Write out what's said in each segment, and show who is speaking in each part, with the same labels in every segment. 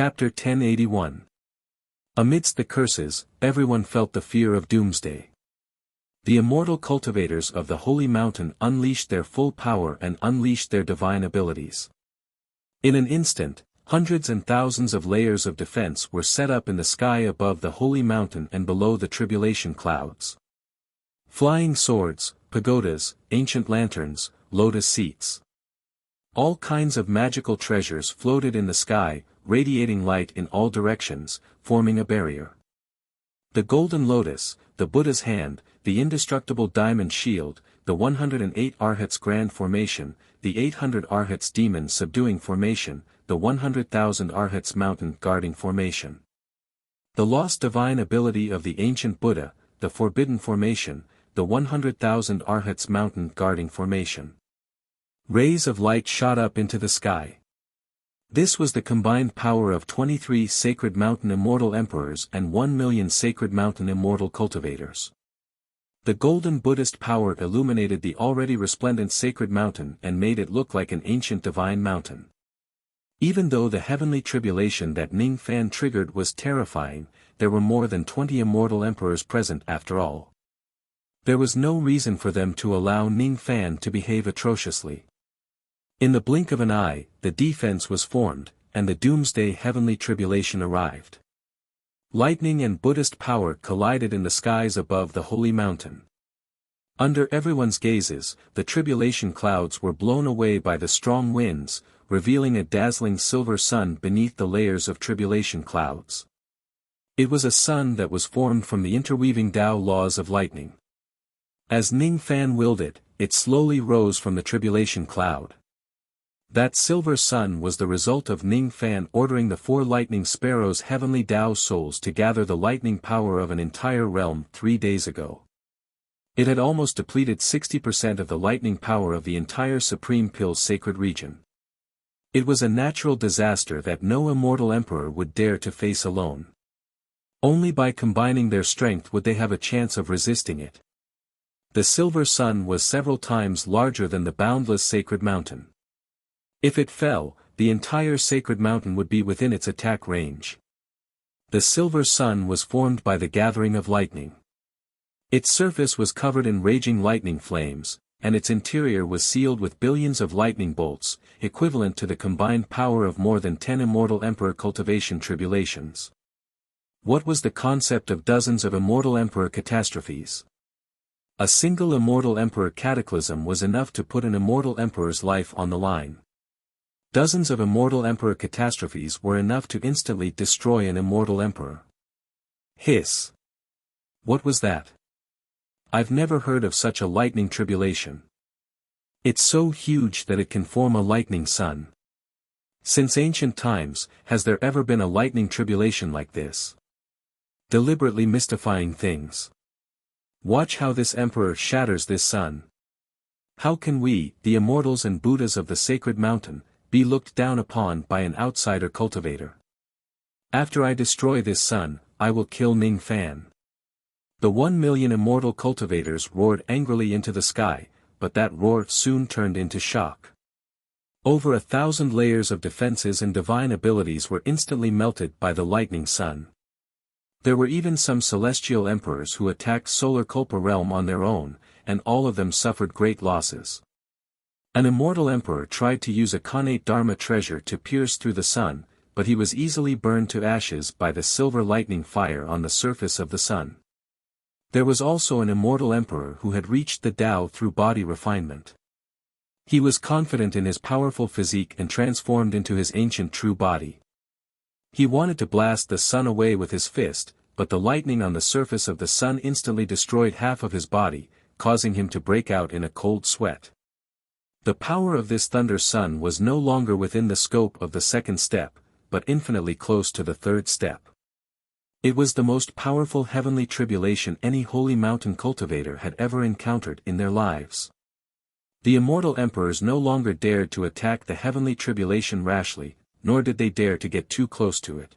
Speaker 1: Chapter 1081. Amidst the curses, everyone felt the fear of doomsday. The immortal cultivators of the holy mountain unleashed their full power and unleashed their divine abilities. In an instant, hundreds and thousands of layers of defense were set up in the sky above the holy mountain and below the tribulation clouds. Flying swords, pagodas, ancient lanterns, lotus seats. All kinds of magical treasures floated in the sky, radiating light in all directions, forming a barrier. The golden lotus, the Buddha's hand, the indestructible diamond shield, the 108 Arhats grand formation, the 800 Arhats demon subduing formation, the 100,000 Arhats mountain guarding formation. The lost divine ability of the ancient Buddha, the forbidden formation, the 100,000 Arhats mountain guarding formation. Rays of light shot up into the sky. This was the combined power of 23 sacred mountain immortal emperors and 1 million sacred mountain immortal cultivators. The golden Buddhist power illuminated the already resplendent sacred mountain and made it look like an ancient divine mountain. Even though the heavenly tribulation that Ning Fan triggered was terrifying, there were more than 20 immortal emperors present after all. There was no reason for them to allow Ning Fan to behave atrociously. In the blink of an eye, the defense was formed, and the doomsday heavenly tribulation arrived. Lightning and Buddhist power collided in the skies above the holy mountain. Under everyone's gazes, the tribulation clouds were blown away by the strong winds, revealing a dazzling silver sun beneath the layers of tribulation clouds. It was a sun that was formed from the interweaving Tao laws of lightning. As Ning Fan willed it, it slowly rose from the tribulation cloud. That silver sun was the result of Ning Fan ordering the 4 lightning sparrows' heavenly Tao souls to gather the lightning power of an entire realm 3 days ago. It had almost depleted 60% of the lightning power of the entire Supreme Pill's sacred region. It was a natural disaster that no immortal emperor would dare to face alone. Only by combining their strength would they have a chance of resisting it. The silver sun was several times larger than the boundless sacred mountain. If it fell, the entire sacred mountain would be within its attack range. The silver sun was formed by the gathering of lightning. Its surface was covered in raging lightning flames, and its interior was sealed with billions of lightning bolts, equivalent to the combined power of more than 10 immortal emperor cultivation tribulations. What was the concept of dozens of immortal emperor catastrophes? A single immortal emperor cataclysm was enough to put an immortal emperor's life on the line. Dozens of immortal emperor catastrophes were enough to instantly destroy an immortal emperor. Hiss! What was that? I've never heard of such a lightning tribulation. It's so huge that it can form a lightning sun. Since ancient times, has there ever been a lightning tribulation like this? Deliberately mystifying things. Watch how this emperor shatters this sun. How can we, the immortals and Buddhas of the sacred mountain, be looked down upon by an outsider cultivator? After I destroy this sun, I will kill Ning Fan. The 1 million immortal cultivators roared angrily into the sky, but that roar soon turned into shock. Over 1,000 layers of defenses and divine abilities were instantly melted by the lightning sun. There were even some celestial emperors who attacked Solar Kulpa realm on their own, and all of them suffered great losses. An immortal emperor tried to use a connate dharma treasure to pierce through the sun, but he was easily burned to ashes by the silver lightning fire on the surface of the sun. There was also an immortal emperor who had reached the Tao through body refinement. He was confident in his powerful physique and transformed into his ancient true body. He wanted to blast the sun away with his fist, but the lightning on the surface of the sun instantly destroyed half of his body, causing him to break out in a cold sweat. The power of this thunder sun was no longer within the scope of the second step, but infinitely close to the third step. It was the most powerful heavenly tribulation any holy mountain cultivator had ever encountered in their lives. The immortal emperors no longer dared to attack the heavenly tribulation rashly, nor did they dare to get too close to it.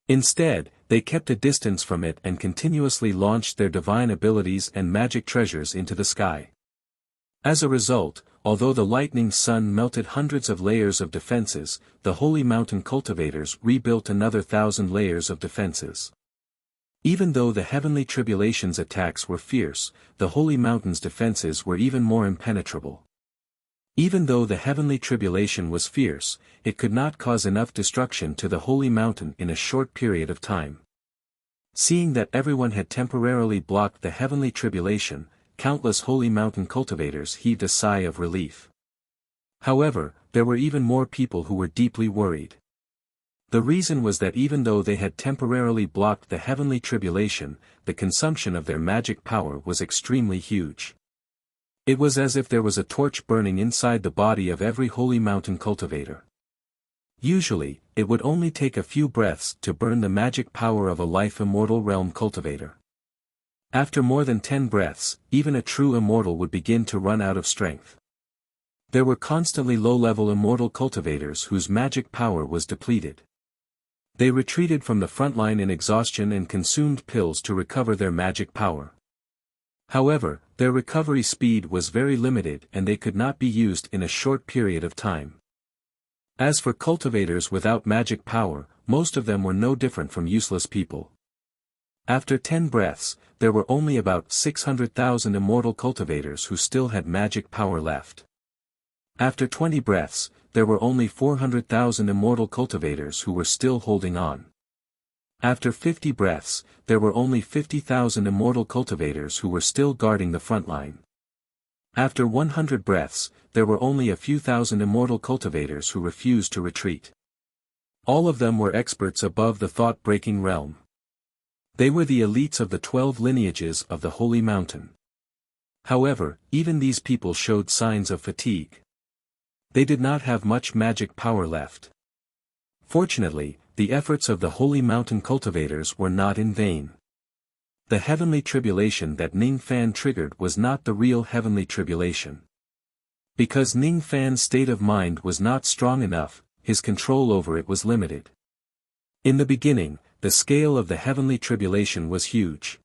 Speaker 1: Instead, they kept a distance from it and continuously launched their divine abilities and magic treasures into the sky. As a result, although the lightning sun melted hundreds of layers of defenses, the holy mountain cultivators rebuilt another 1,000 layers of defenses. Even though the heavenly tribulation's attacks were fierce, the holy mountain's defenses were even more impenetrable. Even though the heavenly tribulation was fierce, it could not cause enough destruction to the holy mountain in a short period of time. Seeing that everyone had temporarily blocked the heavenly tribulation, countless holy mountain cultivators heaved a sigh of relief. However, there were even more people who were deeply worried. The reason was that even though they had temporarily blocked the heavenly tribulation, the consumption of their magic power was extremely huge. It was as if there was a torch burning inside the body of every holy mountain cultivator. Usually, it would only take a few breaths to burn the magic power of a life-immortal realm cultivator. After more than 10 breaths, even a true immortal would begin to run out of strength. There were constantly low-level immortal cultivators whose magic power was depleted. They retreated from the front line in exhaustion and consumed pills to recover their magic power. However, their recovery speed was very limited and they could not be used in a short period of time. As for cultivators without magic power, most of them were no different from useless people. After 10 breaths, there were only about 600,000 immortal cultivators who still had magic power left. After 20 breaths, there were only 400,000 immortal cultivators who were still holding on. After 50 breaths, there were only 50,000 immortal cultivators who were still guarding the front line. After 100 breaths, there were only a few thousand immortal cultivators who refused to retreat. All of them were experts above the thought-breaking realm. They were the elites of the 12 lineages of the Holy Mountain. However, even these people showed signs of fatigue. They did not have much magic power left. Fortunately, the efforts of the Holy Mountain cultivators were not in vain. The heavenly tribulation that Ning Fan triggered was not the real heavenly tribulation. Because Ning Fan's state of mind was not strong enough, his control over it was limited. In the beginning, the scale of the heavenly tribulation was huge.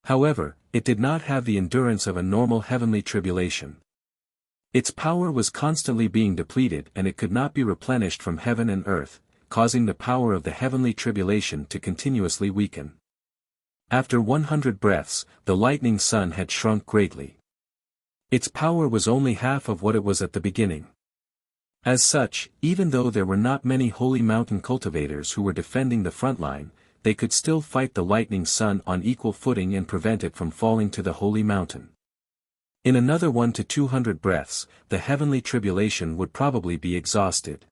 Speaker 1: However, it did not have the endurance of a normal heavenly tribulation. Its power was constantly being depleted and it could not be replenished from heaven and earth, causing the power of the heavenly tribulation to continuously weaken. After 100 breaths, the lightning sun had shrunk greatly. Its power was only half of what it was at the beginning. As such, even though there were not many holy mountain cultivators who were defending the front line, they could still fight the lightning sun on equal footing and prevent it from falling to the holy mountain. In another 1 to 200 breaths, the heavenly tribulation would probably be exhausted.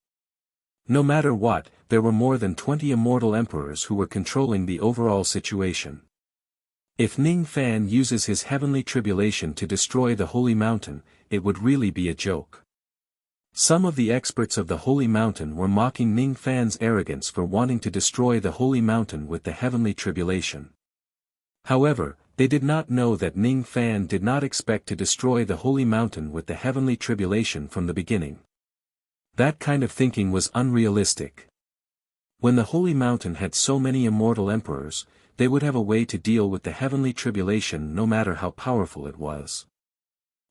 Speaker 1: No matter what, there were more than 20 immortal emperors who were controlling the overall situation. If Ning Fan uses his heavenly tribulation to destroy the holy mountain, it would really be a joke. Some of the experts of the holy mountain were mocking Ning Fan's arrogance for wanting to destroy the holy mountain with the heavenly tribulation. However, they did not know that Ning Fan did not expect to destroy the holy mountain with the heavenly tribulation from the beginning. That kind of thinking was unrealistic. When the holy mountain had so many immortal emperors, they would have a way to deal with the heavenly tribulation no matter how powerful it was.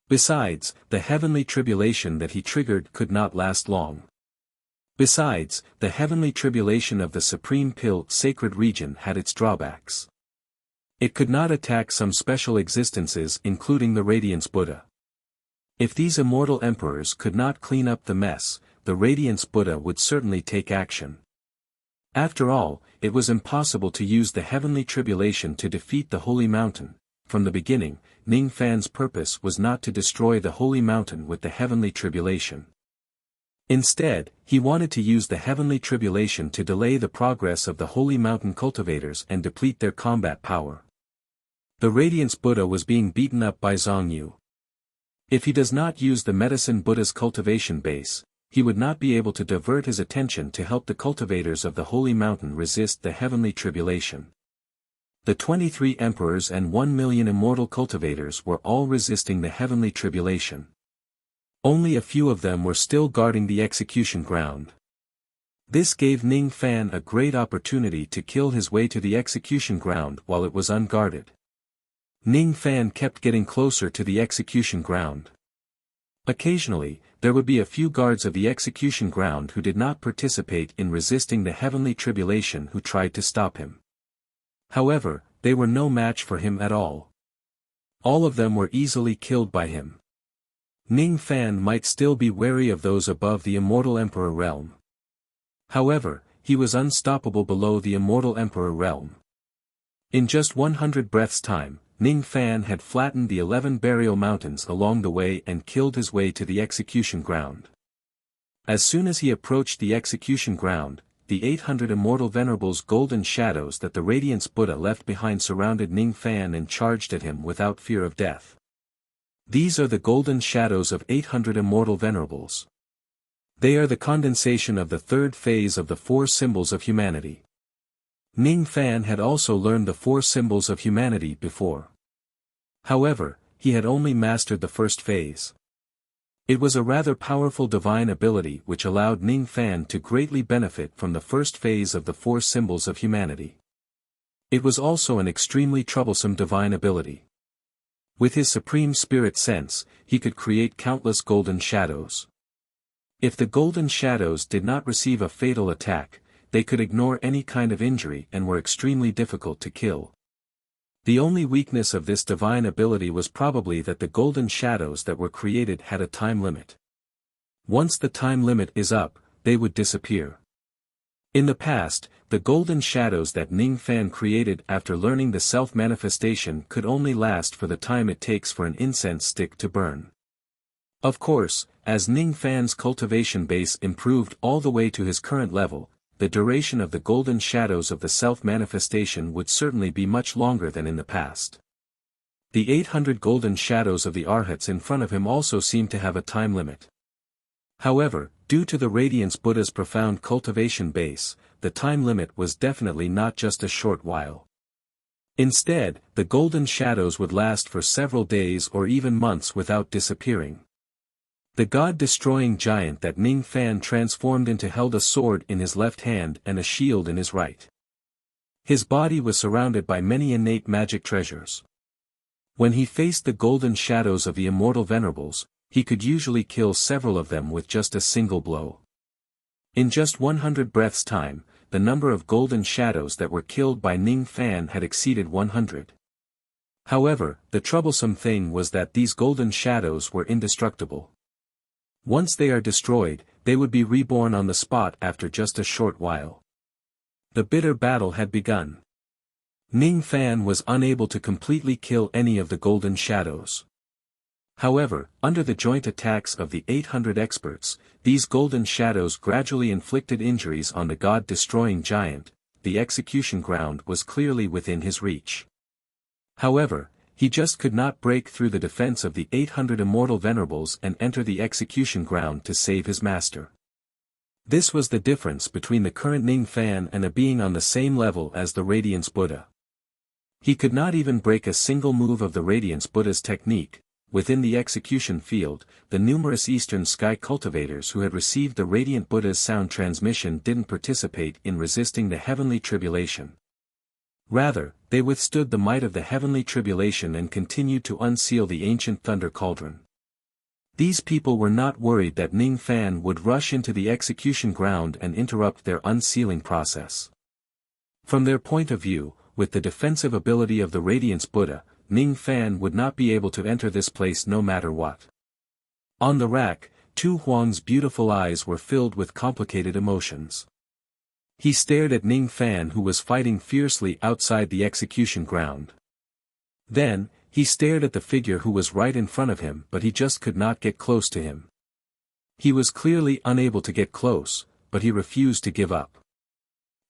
Speaker 1: Besides, the heavenly tribulation that he triggered could not last long. Besides, the heavenly tribulation of the Supreme Pill sacred region had its drawbacks. It could not attack some special existences including the Radiance Buddha. If these immortal emperors could not clean up the mess, the Radiance Buddha would certainly take action. After all, it was impossible to use the heavenly tribulation to defeat the holy mountain. From the beginning, Ning Fan's purpose was not to destroy the holy mountain with the heavenly tribulation. Instead, he wanted to use the heavenly tribulation to delay the progress of the holy mountain cultivators and deplete their combat power. The Radiance Buddha was being beaten up by Zhongyu. If he does not use the Medicine Buddha's cultivation base, he would not be able to divert his attention to help the cultivators of the holy mountain resist the heavenly tribulation. The 23 emperors and 1 million immortal cultivators were all resisting the heavenly tribulation. Only a few of them were still guarding the execution ground. This gave Ning Fan a great opportunity to kill his way to the execution ground while it was unguarded. Ning Fan kept getting closer to the execution ground. Occasionally, there would be a few guards of the execution ground who did not participate in resisting the heavenly tribulation who tried to stop him. However, they were no match for him at all. All of them were easily killed by him. Ning Fan might still be wary of those above the immortal emperor realm. However, he was unstoppable below the immortal emperor realm. In just 100 breaths' time, Ning Fan had flattened the 11 burial mountains along the way and killed his way to the execution ground. As soon as he approached the execution ground, the 800 immortal venerables golden shadows that the Radiance Buddha left behind surrounded Ning Fan and charged at him without fear of death. These are the golden shadows of 800 immortal venerables. They are the condensation of the third phase of the four symbols of humanity. Ning Fan had also learned the four symbols of humanity before. However, he had only mastered the first phase. It was a rather powerful divine ability which allowed Ning Fan to greatly benefit from the first phase of the four symbols of humanity. It was also an extremely troublesome divine ability. With his supreme spirit sense, he could create countless golden shadows. If the golden shadows did not receive a fatal attack, they could ignore any kind of injury and were extremely difficult to kill. The only weakness of this divine ability was probably that the golden shadows that were created had a time limit. Once the time limit is up, they would disappear. In the past, the golden shadows that Ning Fan created after learning the self-manifestation could only last for the time it takes for an incense stick to burn. Of course, as Ning Fan's cultivation base improved all the way to his current level, the duration of the golden shadows of the self-manifestation would certainly be much longer than in the past. The 800 golden shadows of the Arhats in front of him also seemed to have a time limit. However, due to the Radiance Buddha's profound cultivation base, the time limit was definitely not just a short while. Instead, the golden shadows would last for several days or even months without disappearing. The god-destroying giant that Ning Fan transformed into held a sword in his left hand and a shield in his right. His body was surrounded by many innate magic treasures. When he faced the golden shadows of the immortal venerables, he could usually kill several of them with just a single blow. In just 100 breaths' time, the number of golden shadows that were killed by Ning Fan had exceeded 100. However, the troublesome thing was that these golden shadows were indestructible. Once they are destroyed, they would be reborn on the spot after just a short while. The bitter battle had begun. Ning Fan was unable to completely kill any of the golden shadows. However, under the joint attacks of the 800 experts, these golden shadows gradually inflicted injuries on the god-destroying giant. The execution ground was clearly within his reach. However, he just could not break through the defense of the 800 immortal venerables and enter the execution ground to save his master. This was the difference between the current Ning Fan and a being on the same level as the Radiance Buddha. He could not even break a single move of the Radiance Buddha's technique. Within the execution field, the numerous Eastern Sky cultivators who had received the Radiant Buddha's sound transmission didn't participate in resisting the heavenly tribulation. Rather, they withstood the might of the heavenly tribulation and continued to unseal the ancient thunder cauldron. These people were not worried that Ning Fan would rush into the execution ground and interrupt their unsealing process. From their point of view, with the defensive ability of the Radiance Buddha, Ning Fan would not be able to enter this place no matter what. On the rack, Tu Huang's beautiful eyes were filled with complicated emotions. He stared at Ning Fan who was fighting fiercely outside the execution ground. Then, he stared at the figure who was right in front of him but he just could not get close to him. He was clearly unable to get close, but he refused to give up.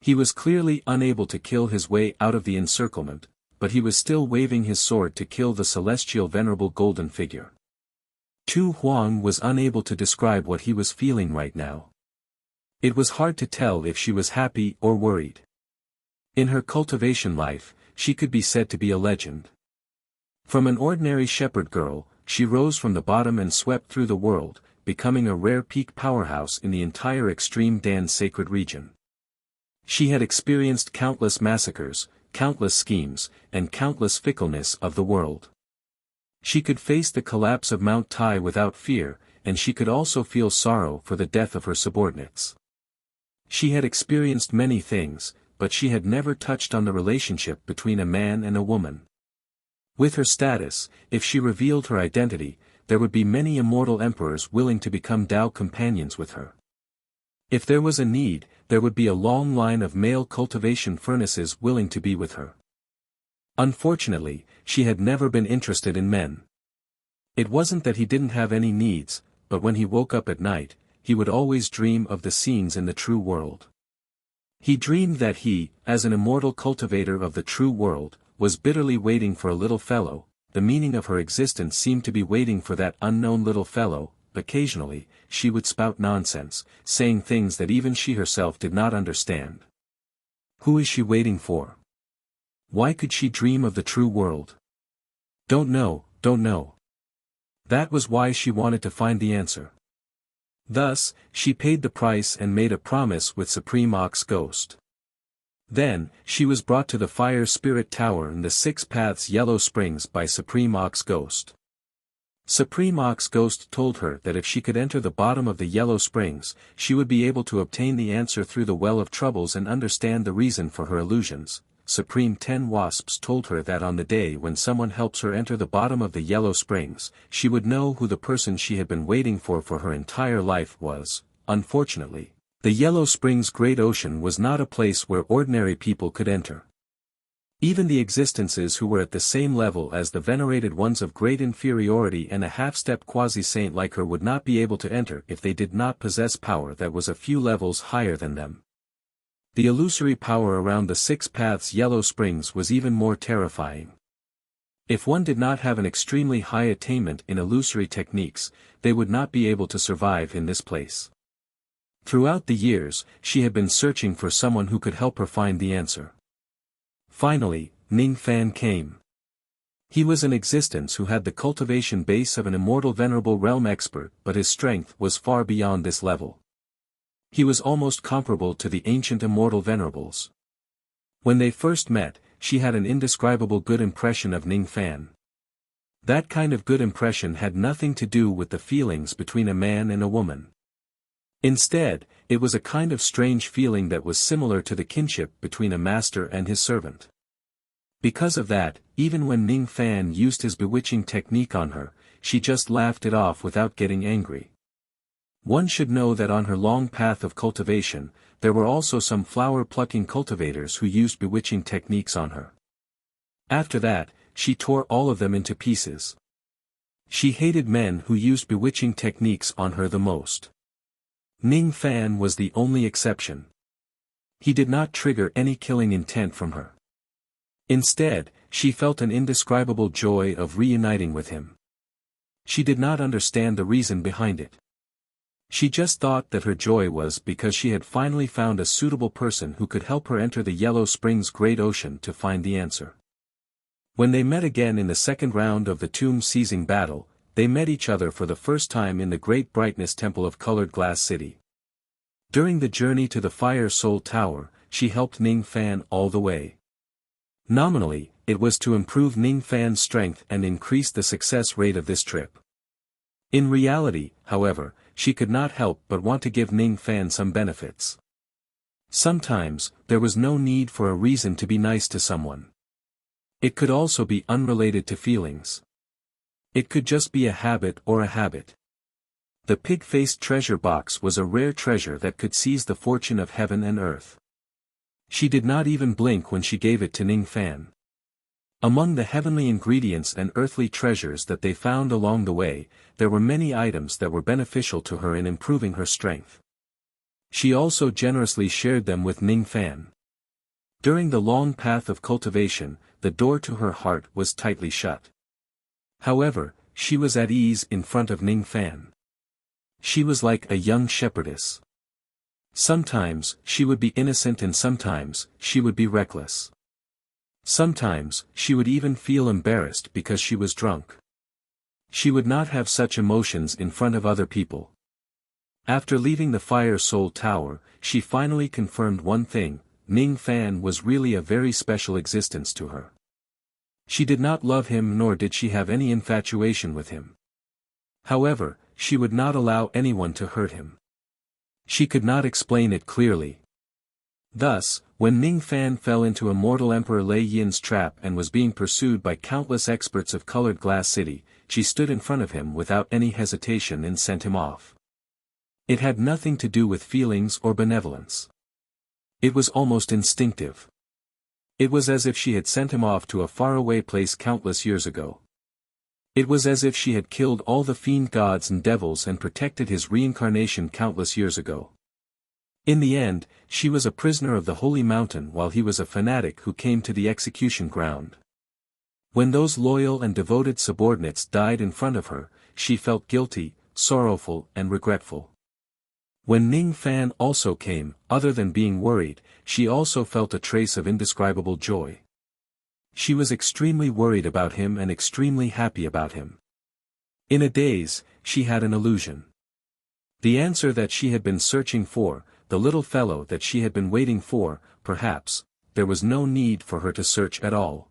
Speaker 1: He was clearly unable to kill his way out of the encirclement, but he was still waving his sword to kill the celestial venerable golden figure. Tu Huang was unable to describe what he was feeling right now. It was hard to tell if she was happy or worried. In her cultivation life, she could be said to be a legend. From an ordinary shepherd girl, she rose from the bottom and swept through the world, becoming a rare peak powerhouse in the entire Extreme Dan sacred region. She had experienced countless massacres, countless schemes, and countless fickleness of the world. She could face the collapse of Mount Tai without fear, and she could also feel sorrow for the death of her subordinates. She had experienced many things, but she had never touched on the relationship between a man and a woman. With her status, if she revealed her identity, there would be many immortal emperors willing to become Tao companions with her. If there was a need, there would be a long line of male cultivation furnaces willing to be with her. Unfortunately, she had never been interested in men. It wasn't that he didn't have any needs, but when he woke up at night, he would always dream of the scenes in the true world. He dreamed that he, as an immortal cultivator of the true world, was bitterly waiting for a little fellow. The meaning of her existence seemed to be waiting for that unknown little fellow. Occasionally, she would spout nonsense, saying things that even she herself did not understand. Who is she waiting for? Why could she dream of the true world? Don't know. That was why she wanted to find the answer. Thus, she paid the price and made a promise with Supreme Ox Ghost. Then, she was brought to the Fire Spirit Tower in the 6 Paths Yellow Springs by Supreme Ox Ghost. Supreme Ox Ghost told her that if she could enter the bottom of the Yellow Springs, she would be able to obtain the answer through the Well of Troubles and understand the reason for her illusions. Supreme 10 Wasps told her that on the day when someone helps her enter the bottom of the Yellow Springs, she would know who the person she had been waiting for her entire life was. Unfortunately, the Yellow Springs Great Ocean was not a place where ordinary people could enter. Even the existences who were at the same level as the venerated ones of great inferiority and a half-step quasi-saint like her would not be able to enter if they did not possess power that was a few levels higher than them. The illusory power around the 6 Paths Yellow Springs was even more terrifying. If one did not have an extremely high attainment in illusory techniques, they would not be able to survive in this place. Throughout the years, she had been searching for someone who could help her find the answer. Finally, Ning Fan came. He was an existence who had the cultivation base of an immortal venerable realm expert, but his strength was far beyond this level. He was almost comparable to the ancient immortal venerables. When they first met, she had an indescribable good impression of Ning Fan. That kind of good impression had nothing to do with the feelings between a man and a woman. Instead, it was a kind of strange feeling that was similar to the kinship between a master and his servant. Because of that, even when Ning Fan used his bewitching technique on her, she just laughed it off without getting angry. One should know that on her long path of cultivation, there were also some flower-plucking cultivators who used bewitching techniques on her. After that, she tore all of them into pieces. She hated men who used bewitching techniques on her the most. Ning Fan was the only exception. He did not trigger any killing intent from her. Instead, she felt an indescribable joy of reuniting with him. She did not understand the reason behind it. She just thought that her joy was because she had finally found a suitable person who could help her enter the Yellow Springs Great Ocean to find the answer. When they met again in the second round of the tomb-seizing battle, they met each other for the first time in the Great Brightness Temple of Colored Glass City. During the journey to the Fire Soul Tower, she helped Ning Fan all the way. Nominally, it was to improve Ning Fan's strength and increase the success rate of this trip. In reality, however, she could not help but want to give Ning Fan some benefits. Sometimes, there was no need for a reason to be nice to someone. It could also be unrelated to feelings. It could just be a habit or a habit. The pig-faced treasure box was a rare treasure that could seize the fortune of heaven and earth. She did not even blink when she gave it to Ning Fan. Among the heavenly ingredients and earthly treasures that they found along the way, there were many items that were beneficial to her in improving her strength. She also generously shared them with Ning Fan. During the long path of cultivation, the door to her heart was tightly shut. However, she was at ease in front of Ning Fan. She was like a young shepherdess. Sometimes, she would be innocent and sometimes, she would be reckless. Sometimes, she would even feel embarrassed because she was drunk. She would not have such emotions in front of other people. After leaving the Fire Soul Tower, she finally confirmed one thing: Ning Fan was really a very special existence to her. She did not love him nor did she have any infatuation with him. However, she would not allow anyone to hurt him. She could not explain it clearly. Thus, when Ning Fan fell into immortal Emperor Lei Yin's trap and was being pursued by countless experts of Colored Glass City, she stood in front of him without any hesitation and sent him off. It had nothing to do with feelings or benevolence. It was almost instinctive. It was as if she had sent him off to a faraway place countless years ago. It was as if she had killed all the fiend gods and devils and protected his reincarnation countless years ago. In the end, she was a prisoner of the Holy Mountain while he was a fanatic who came to the execution ground. When those loyal and devoted subordinates died in front of her, she felt guilty, sorrowful and regretful. When Ning Fan also came, other than being worried, she also felt a trace of indescribable joy. She was extremely worried about him and extremely happy about him. In a daze, she had an illusion. The answer that she had been searching for, the little fellow that she had been waiting for, perhaps, there was no need for her to search at all.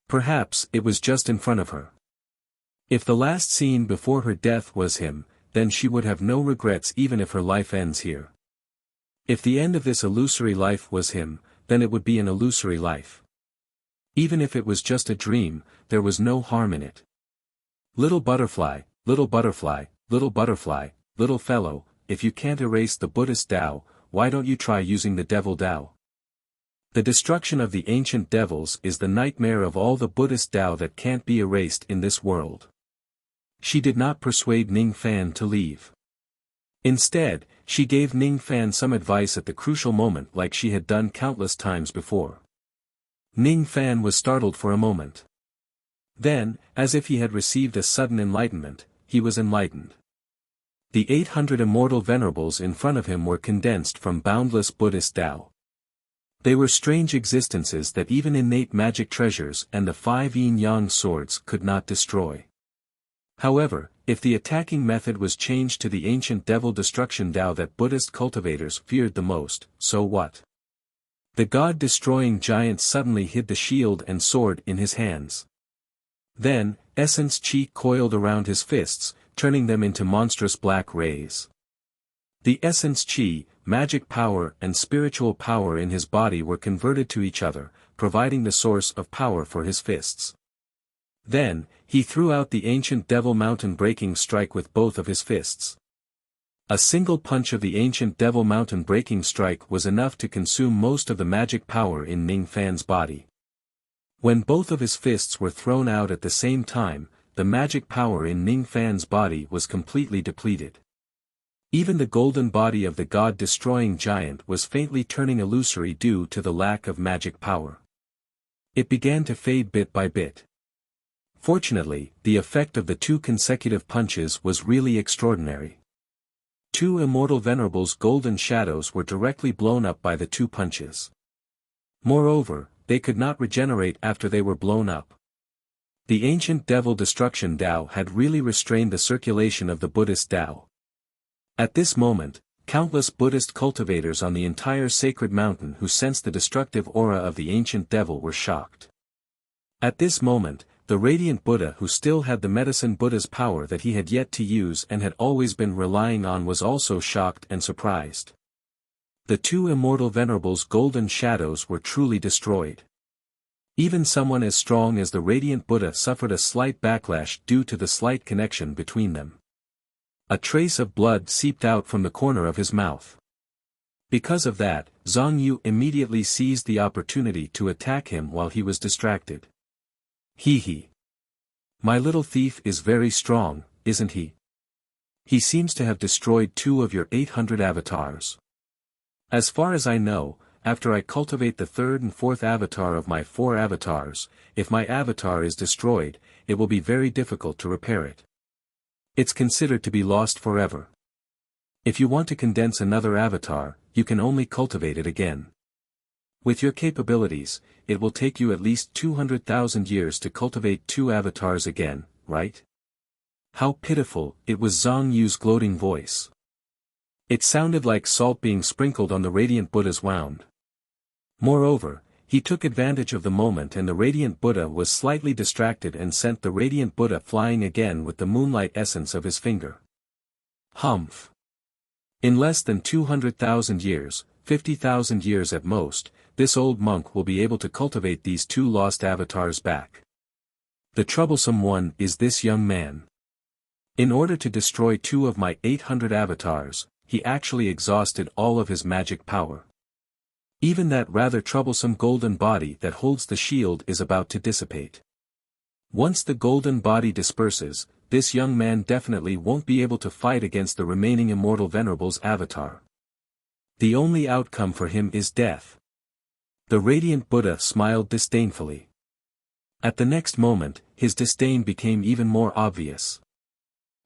Speaker 1: Perhaps it was just in front of her. If the last scene before her death was him, then she would have no regrets even if her life ends here. If the end of this illusory life was him, then it would be an illusory life. Even if it was just a dream, there was no harm in it. Little butterfly, little butterfly, little butterfly, little fellow, if you can't erase the Buddhist Tao, why don't you try using the devil Tao? The destruction of the ancient devils is the nightmare of all the Buddhist Tao that can't be erased in this world. She did not persuade Ning Fan to leave. Instead, she gave Ning Fan some advice at the crucial moment like she had done countless times before. Ning Fan was startled for a moment. Then, as if he had received a sudden enlightenment, he was enlightened. The 800 immortal venerables in front of him were condensed from boundless Buddhist Tao. They were strange existences that even innate magic treasures and the 5 yin-yang swords could not destroy. However, if the attacking method was changed to the ancient devil destruction Tao that Buddhist cultivators feared the most, so what? The god-destroying giant suddenly hid the shield and sword in his hands. Then, essence chi coiled around his fists, turning them into monstrous black rays. The essence chi, magic power and spiritual power in his body were converted to each other, providing the source of power for his fists. Then, he threw out the ancient devil mountain-breaking strike with both of his fists. A single punch of the ancient devil mountain-breaking strike was enough to consume most of the magic power in Ning Fan's body. When both of his fists were thrown out at the same time, the magic power in Ning Fan's body was completely depleted. Even the golden body of the god-destroying giant was faintly turning illusory due to the lack of magic power. It began to fade bit by bit. Fortunately, the effect of the 2 consecutive punches was really extraordinary. 2 immortal venerables' golden shadows were directly blown up by the 2 punches. Moreover, they could not regenerate after they were blown up. The ancient devil destruction Tao had really restrained the circulation of the Buddhist Tao. At this moment, countless Buddhist cultivators on the entire sacred mountain who sensed the destructive aura of the ancient devil were shocked. At this moment, the radiant Buddha who still had the medicine Buddha's power that he had yet to use and had always been relying on was also shocked and surprised. The 2 immortal venerables' golden shadows were truly destroyed. Even someone as strong as the radiant Buddha suffered a slight backlash due to the slight connection between them. A trace of blood seeped out from the corner of his mouth. Because of that, Zhang Yu immediately seized the opportunity to attack him while he was distracted. He. My little thief is very strong, isn't he? He seems to have destroyed 2 of your 800 avatars. As far as I know, after I cultivate the 3rd and 4th avatar of my 4 avatars, if my avatar is destroyed, it will be very difficult to repair it. It's considered to be lost forever. If you want to condense another avatar, you can only cultivate it again. With your capabilities, it will take you at least 200,000 years to cultivate 2 avatars again, right? How pitiful, it was Zhang Yu's gloating voice. It sounded like salt being sprinkled on the radiant Buddha's wound. Moreover, he took advantage of the moment and the radiant Buddha was slightly distracted and sent the radiant Buddha flying again with the moonlight essence of his finger. Humph. In less than 200,000 years, 50,000 years at most, this old monk will be able to cultivate these two lost avatars back. The troublesome one is this young man. In order to destroy 2 of my 800 avatars, he actually exhausted all of his magic power. Even that rather troublesome golden body that holds the shield is about to dissipate. Once the golden body disperses, this young man definitely won't be able to fight against the remaining immortal Venerable's avatar. The only outcome for him is death. The radiant Buddha smiled disdainfully. At the next moment, his disdain became even more obvious.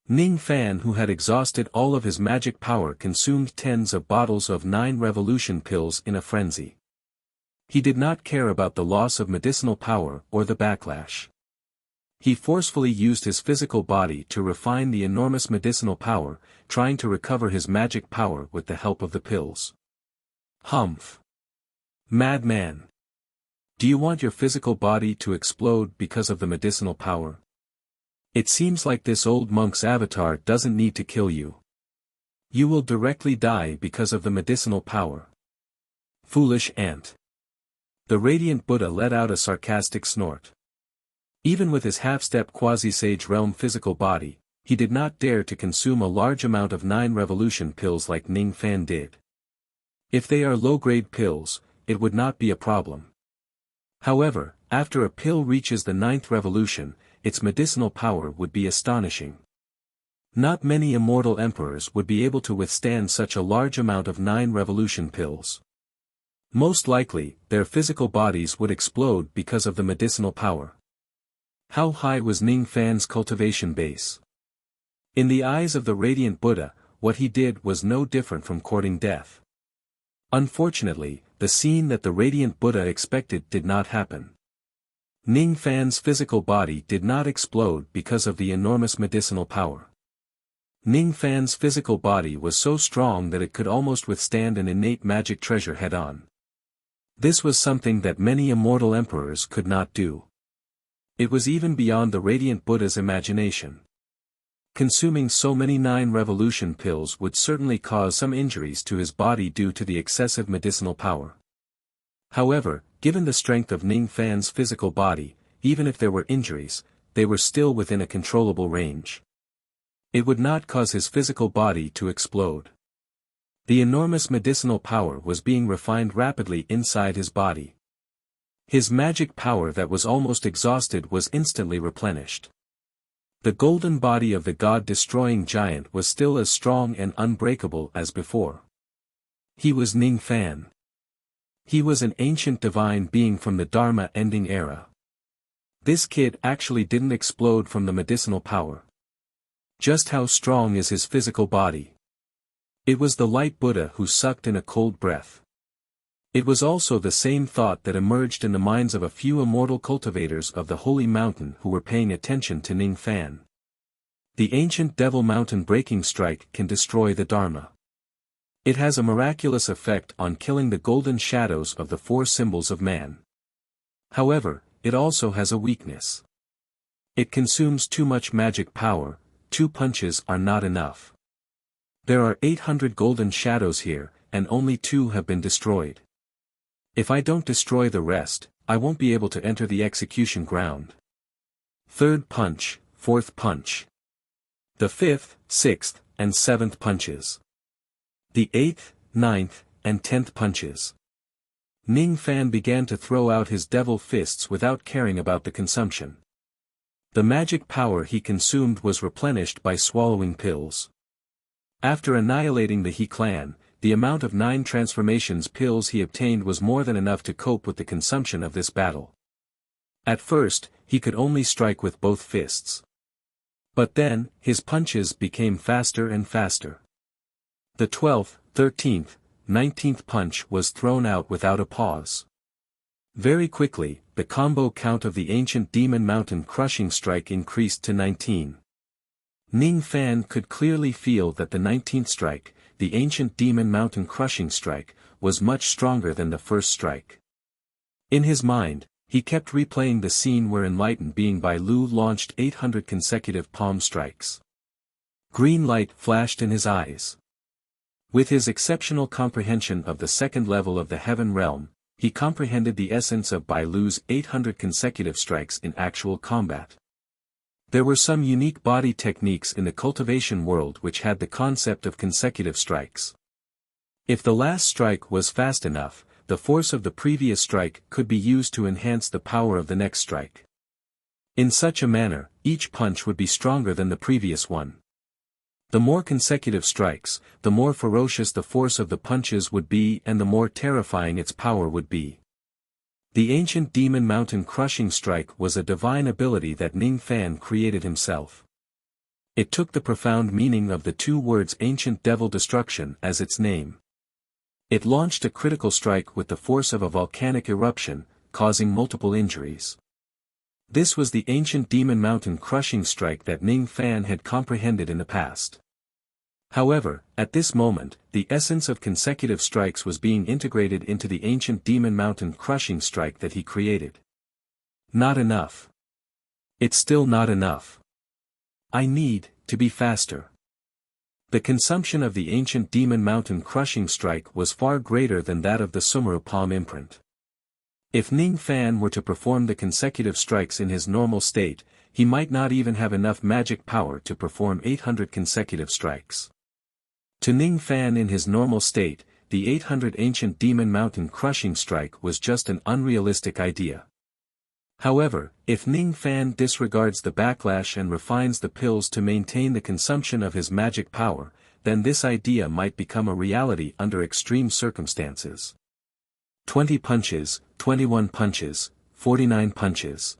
Speaker 1: Ning Fan, who had exhausted all of his magic power, consumed tens of bottles of 9 revolution pills in a frenzy. He did not care about the loss of medicinal power or the backlash. He forcefully used his physical body to refine the enormous medicinal power, trying to recover his magic power with the help of the pills. Humph. Madman. Do you want your physical body to explode because of the medicinal power? It seems like this old monk's avatar doesn't need to kill you. You will directly die because of the medicinal power. Foolish ant. The radiant Buddha let out a sarcastic snort. Even with his half-step quasi-sage realm physical body, he did not dare to consume a large amount of 9 revolution pills like Ning Fan did. If they are low-grade pills, it would not be a problem. However, after a pill reaches the 9th revolution, its medicinal power would be astonishing. Not many immortal emperors would be able to withstand such a large amount of 9 revolution pills. Most likely, their physical bodies would explode because of the medicinal power. How high was Ning Fan's cultivation base? In the eyes of the radiant Buddha, what he did was no different from courting death. Unfortunately, the scene that the radiant Buddha expected did not happen. Ning Fan's physical body did not explode because of the enormous medicinal power. Ning Fan's physical body was so strong that it could almost withstand an innate magic treasure head-on. This was something that many immortal emperors could not do. It was even beyond the radiant Buddha's imagination. Consuming so many 9 revolution pills would certainly cause some injuries to his body due to the excessive medicinal power. However, given the strength of Ning Fan's physical body, even if there were injuries, they were still within a controllable range. It would not cause his physical body to explode. The enormous medicinal power was being refined rapidly inside his body. His magic power that was almost exhausted was instantly replenished. The golden body of the god-destroying giant was still as strong and unbreakable as before. He was Ning Fan. He was an ancient divine being from the Dharma-ending era. This kid actually didn't explode from the medicinal power. Just how strong is his physical body? It was the light Buddha who sucked in a cold breath. It was also the same thought that emerged in the minds of a few immortal cultivators of the holy mountain who were paying attention to Ning Fan. The ancient devil mountain breaking strike can destroy the Dharma. It has a miraculous effect on killing the golden shadows of the 4 symbols of man. However, it also has a weakness. It consumes too much magic power. 2 punches are not enough. There are 800 golden shadows here, and only 2 have been destroyed. If I don't destroy the rest, I won't be able to enter the execution ground. 3rd punch, 4th punch. The 5th, 6th, and 7th punches. The 8th, 9th, and 10th punches. Ning Fan began to throw out his devil fists without caring about the consumption. The magic power he consumed was replenished by swallowing pills. After annihilating the He clan, the amount of 9 transformations pills he obtained was more than enough to cope with the consumption of this battle. At first, he could only strike with both fists. But then, his punches became faster and faster. The 12th, 13th, 19th punch was thrown out without a pause. Very quickly, the combo count of the ancient demon mountain crushing strike increased to 19. Ning Fan could clearly feel that the 19th strike, the ancient demon mountain crushing strike, was much stronger than the first strike. In his mind, he kept replaying the scene where enlightened being Bai Lu launched 800 consecutive palm strikes. Green light flashed in his eyes. With his exceptional comprehension of the second level of the heaven realm, he comprehended the essence of Bai Lu's 800 consecutive strikes in actual combat. There were some unique body techniques in the cultivation world which had the concept of consecutive strikes. If the last strike was fast enough, the force of the previous strike could be used to enhance the power of the next strike. In such a manner, each punch would be stronger than the previous one. The more consecutive strikes, the more ferocious the force of the punches would be and the more terrifying its power would be. The ancient demon mountain crushing strike was a divine ability that Ning Fan created himself. It took the profound meaning of the two words ancient devil destruction as its name. It launched a critical strike with the force of a volcanic eruption, causing multiple injuries. This was the ancient demon mountain crushing strike that Ning Fan had comprehended in the past. However, at this moment, the essence of consecutive strikes was being integrated into the ancient demon mountain crushing strike that he created. Not enough. It's still not enough. I need to be faster. The consumption of the ancient demon mountain crushing strike was far greater than that of the Sumeru palm imprint. If Ning Fan were to perform the consecutive strikes in his normal state, he might not even have enough magic power to perform 800 consecutive strikes. To Ning Fan in his normal state, the 800 ancient demon mountain crushing strike was just an unrealistic idea. However, if Ning Fan disregards the backlash and refines the pills to maintain the consumption of his magic power, then this idea might become a reality under extreme circumstances. 20 punches, 21 punches, 49 punches.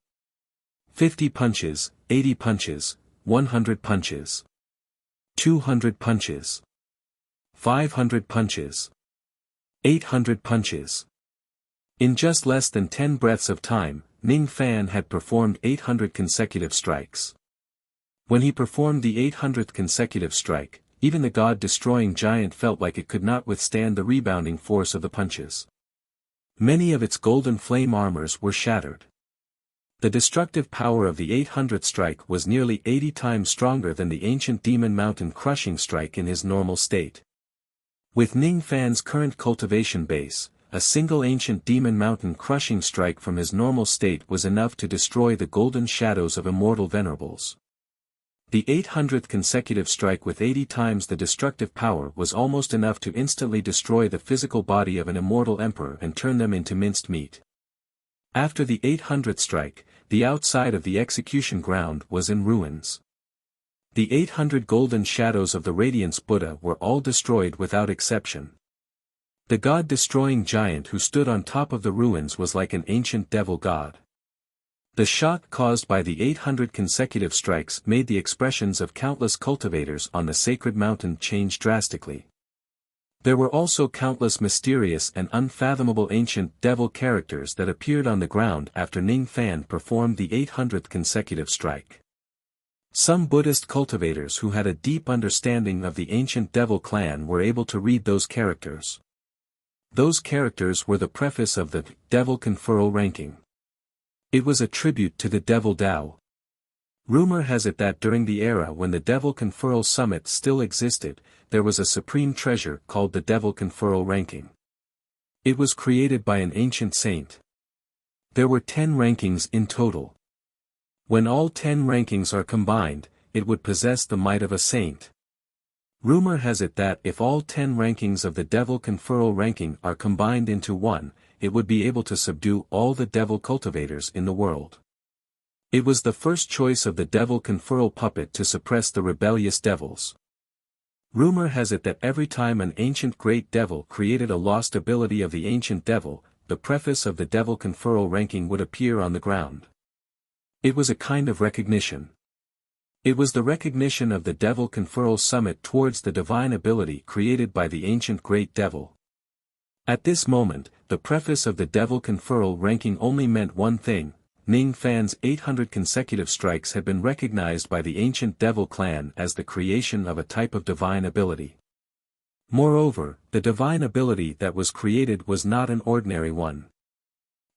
Speaker 1: 50 punches, 80 punches, 100 punches. 200 punches. 500 punches. 800 punches. In just less than 10 breaths of time, Ning Fan had performed 800 consecutive strikes. When he performed the 800th consecutive strike, even the god-destroying giant felt like it could not withstand the rebounding force of the punches. Many of its golden flame armors were shattered. The destructive power of the 800th strike was nearly 80 times stronger than the ancient demon mountain crushing strike in his normal state. With Ning Fan's current cultivation base, a single ancient demon mountain crushing strike from his normal state was enough to destroy the golden shadows of immortal venerables. The 800th consecutive strike with 80 times the destructive power was almost enough to instantly destroy the physical body of an immortal emperor and turn them into minced meat. After the 800th strike, the outside of the execution ground was in ruins. The 800 golden shadows of the Radiance Buddha were all destroyed without exception. The god-destroying giant who stood on top of the ruins was like an ancient devil god. The shock caused by the 800 consecutive strikes made the expressions of countless cultivators on the sacred mountain change drastically. There were also countless mysterious and unfathomable ancient devil characters that appeared on the ground after Ning Fan performed the 800th consecutive strike. Some Buddhist cultivators who had a deep understanding of the ancient devil clan were able to read those characters. Those characters were the preface of the Devil Conferral ranking. It was a tribute to the Devil Tao. Rumor has it that during the era when the Devil Conferral Summit still existed, there was a supreme treasure called the Devil Conferral ranking. It was created by an ancient saint. There were 10 rankings in total. When all 10 rankings are combined, it would possess the might of a saint. Rumor has it that if all 10 rankings of the Devil Conferral ranking are combined into one, it would be able to subdue all the devil cultivators in the world. It was the first choice of the Devil Conferral puppet to suppress the rebellious devils. Rumor has it that every time an ancient great devil created a lost ability of the ancient devil, the preface of the Devil Conferral ranking would appear on the ground. It was a kind of recognition. It was the recognition of the Devil Conferral Summit towards the divine ability created by the ancient great devil. At this moment, the preface of the Devil Conferral ranking only meant one thing: Ning Fan's 800 consecutive strikes had been recognized by the ancient devil clan as the creation of a type of divine ability. Moreover, the divine ability that was created was not an ordinary one.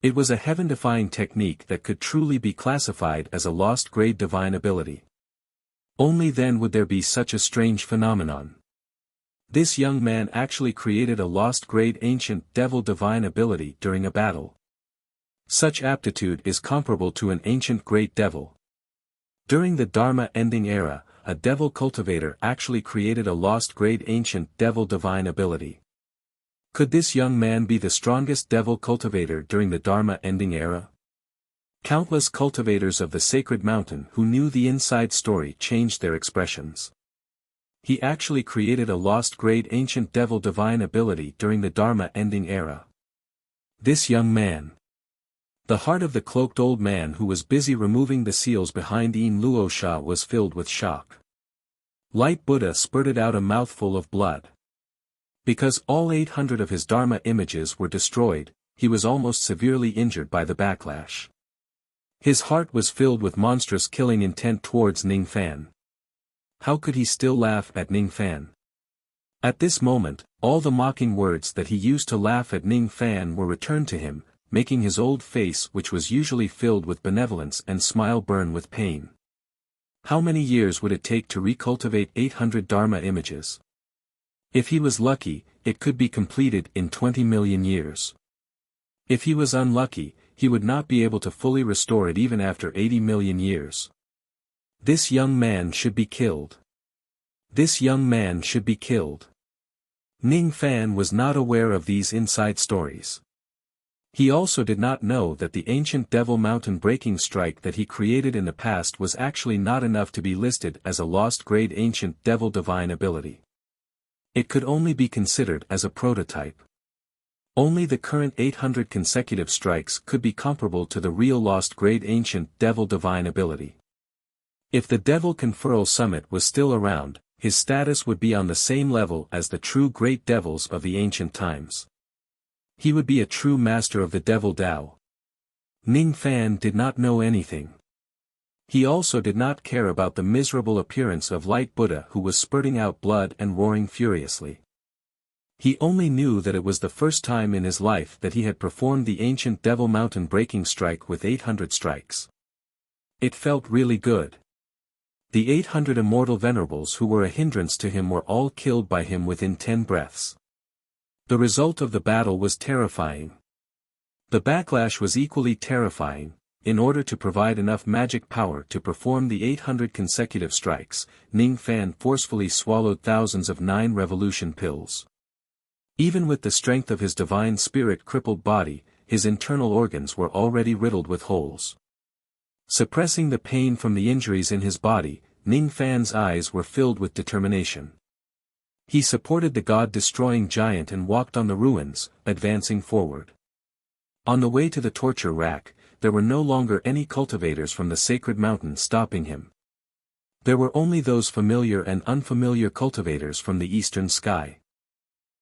Speaker 1: It was a heaven-defying technique that could truly be classified as a lost grade divine ability. Only then would there be such a strange phenomenon. This young man actually created a lost great ancient devil divine ability during a battle. Such aptitude is comparable to an ancient great devil. During the Dharma ending era, a devil cultivator actually created a lost great ancient devil divine ability. Could this young man be the strongest devil cultivator during the Dharma ending era? Countless cultivators of the sacred mountain who knew the inside story changed their expressions. He actually created a lost great ancient devil divine ability during the Dharma ending era. This young man. The heart of the cloaked old man who was busy removing the seals behind Ein Luo Sha was filled with shock. Light Buddha spurted out a mouthful of blood. Because all 800 of his Dharma images were destroyed, he was almost severely injured by the backlash. His heart was filled with monstrous killing intent towards Ning Fan. How could he still laugh at Ning Fan? At this moment, all the mocking words that he used to laugh at Ning Fan were returned to him, making his old face which was usually filled with benevolence and smile burn with pain. How many years would it take to recultivate 800 Dharma images? If he was lucky, it could be completed in 20 million years. If he was unlucky, he would not be able to fully restore it even after 80 million years. This young man should be killed. This young man should be killed. Ning Fan was not aware of these inside stories. He also did not know that the ancient devil mountain breaking strike that he created in the past was actually not enough to be listed as a lost grade ancient devil divine ability. It could only be considered as a prototype. Only the current 800 consecutive strikes could be comparable to the real lost grade ancient devil divine ability. If the devil conferral summit was still around, his status would be on the same level as the true great devils of the ancient times. He would be a true master of the devil Tao. Ning Fan did not know anything. He also did not care about the miserable appearance of Light Buddha who was spurting out blood and roaring furiously. He only knew that it was the first time in his life that he had performed the ancient devil mountain breaking strike with 800 strikes. It felt really good. The 800 immortal venerables who were a hindrance to him were all killed by him within 10 breaths. The result of the battle was terrifying. The backlash was equally terrifying. In order to provide enough magic power to perform the 800 consecutive strikes, Ning Fan forcefully swallowed thousands of 9 revolution pills. Even with the strength of his divine spirit crippled body, his internal organs were already riddled with holes. Suppressing the pain from the injuries in his body, Ning Fan's eyes were filled with determination. He supported the god-destroying giant and walked on the ruins, advancing forward. On the way to the torture rack, there were no longer any cultivators from the sacred mountain stopping him. There were only those familiar and unfamiliar cultivators from the eastern sky.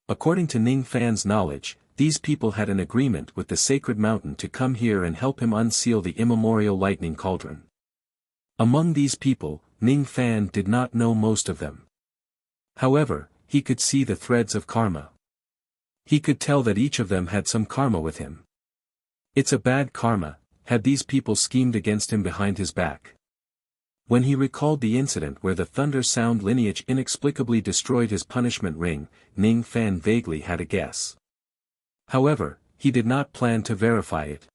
Speaker 1: According to Ning Fan's knowledge, these people had an agreement with the sacred mountain to come here and help him unseal the immemorial lightning cauldron. Among these people, Ning Fan did not know most of them. However, he could see the threads of karma. He could tell that each of them had some karma with him. It's a bad karma. Had these people schemed against him behind his back? When he recalled the incident where the Thunder Sound lineage inexplicably destroyed his punishment ring, Ning Fan vaguely had a guess. However, he did not plan to verify it.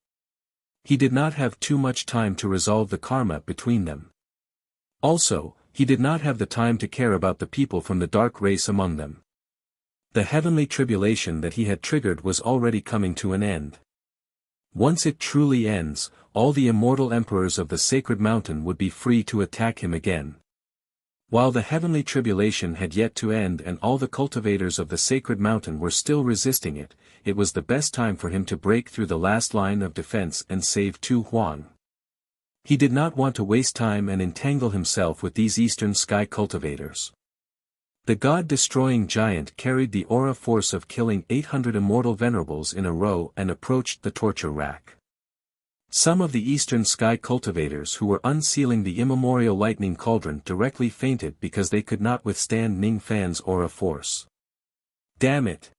Speaker 1: He did not have too much time to resolve the karma between them. Also, he did not have the time to care about the people from the dark race among them. The heavenly tribulation that he had triggered was already coming to an end. Once it truly ends, all the immortal emperors of the sacred mountain would be free to attack him again. While the heavenly tribulation had yet to end and all the cultivators of the sacred mountain were still resisting it, it was the best time for him to break through the last line of defense and save Tu Huang. He did not want to waste time and entangle himself with these eastern sky cultivators. The god-destroying giant carried the aura force of killing 800 immortal venerables in a row and approached the torture rack. Some of the eastern sky cultivators who were unsealing the immemorial lightning cauldron directly fainted because they could not withstand Ning Fan's aura force. Damn it!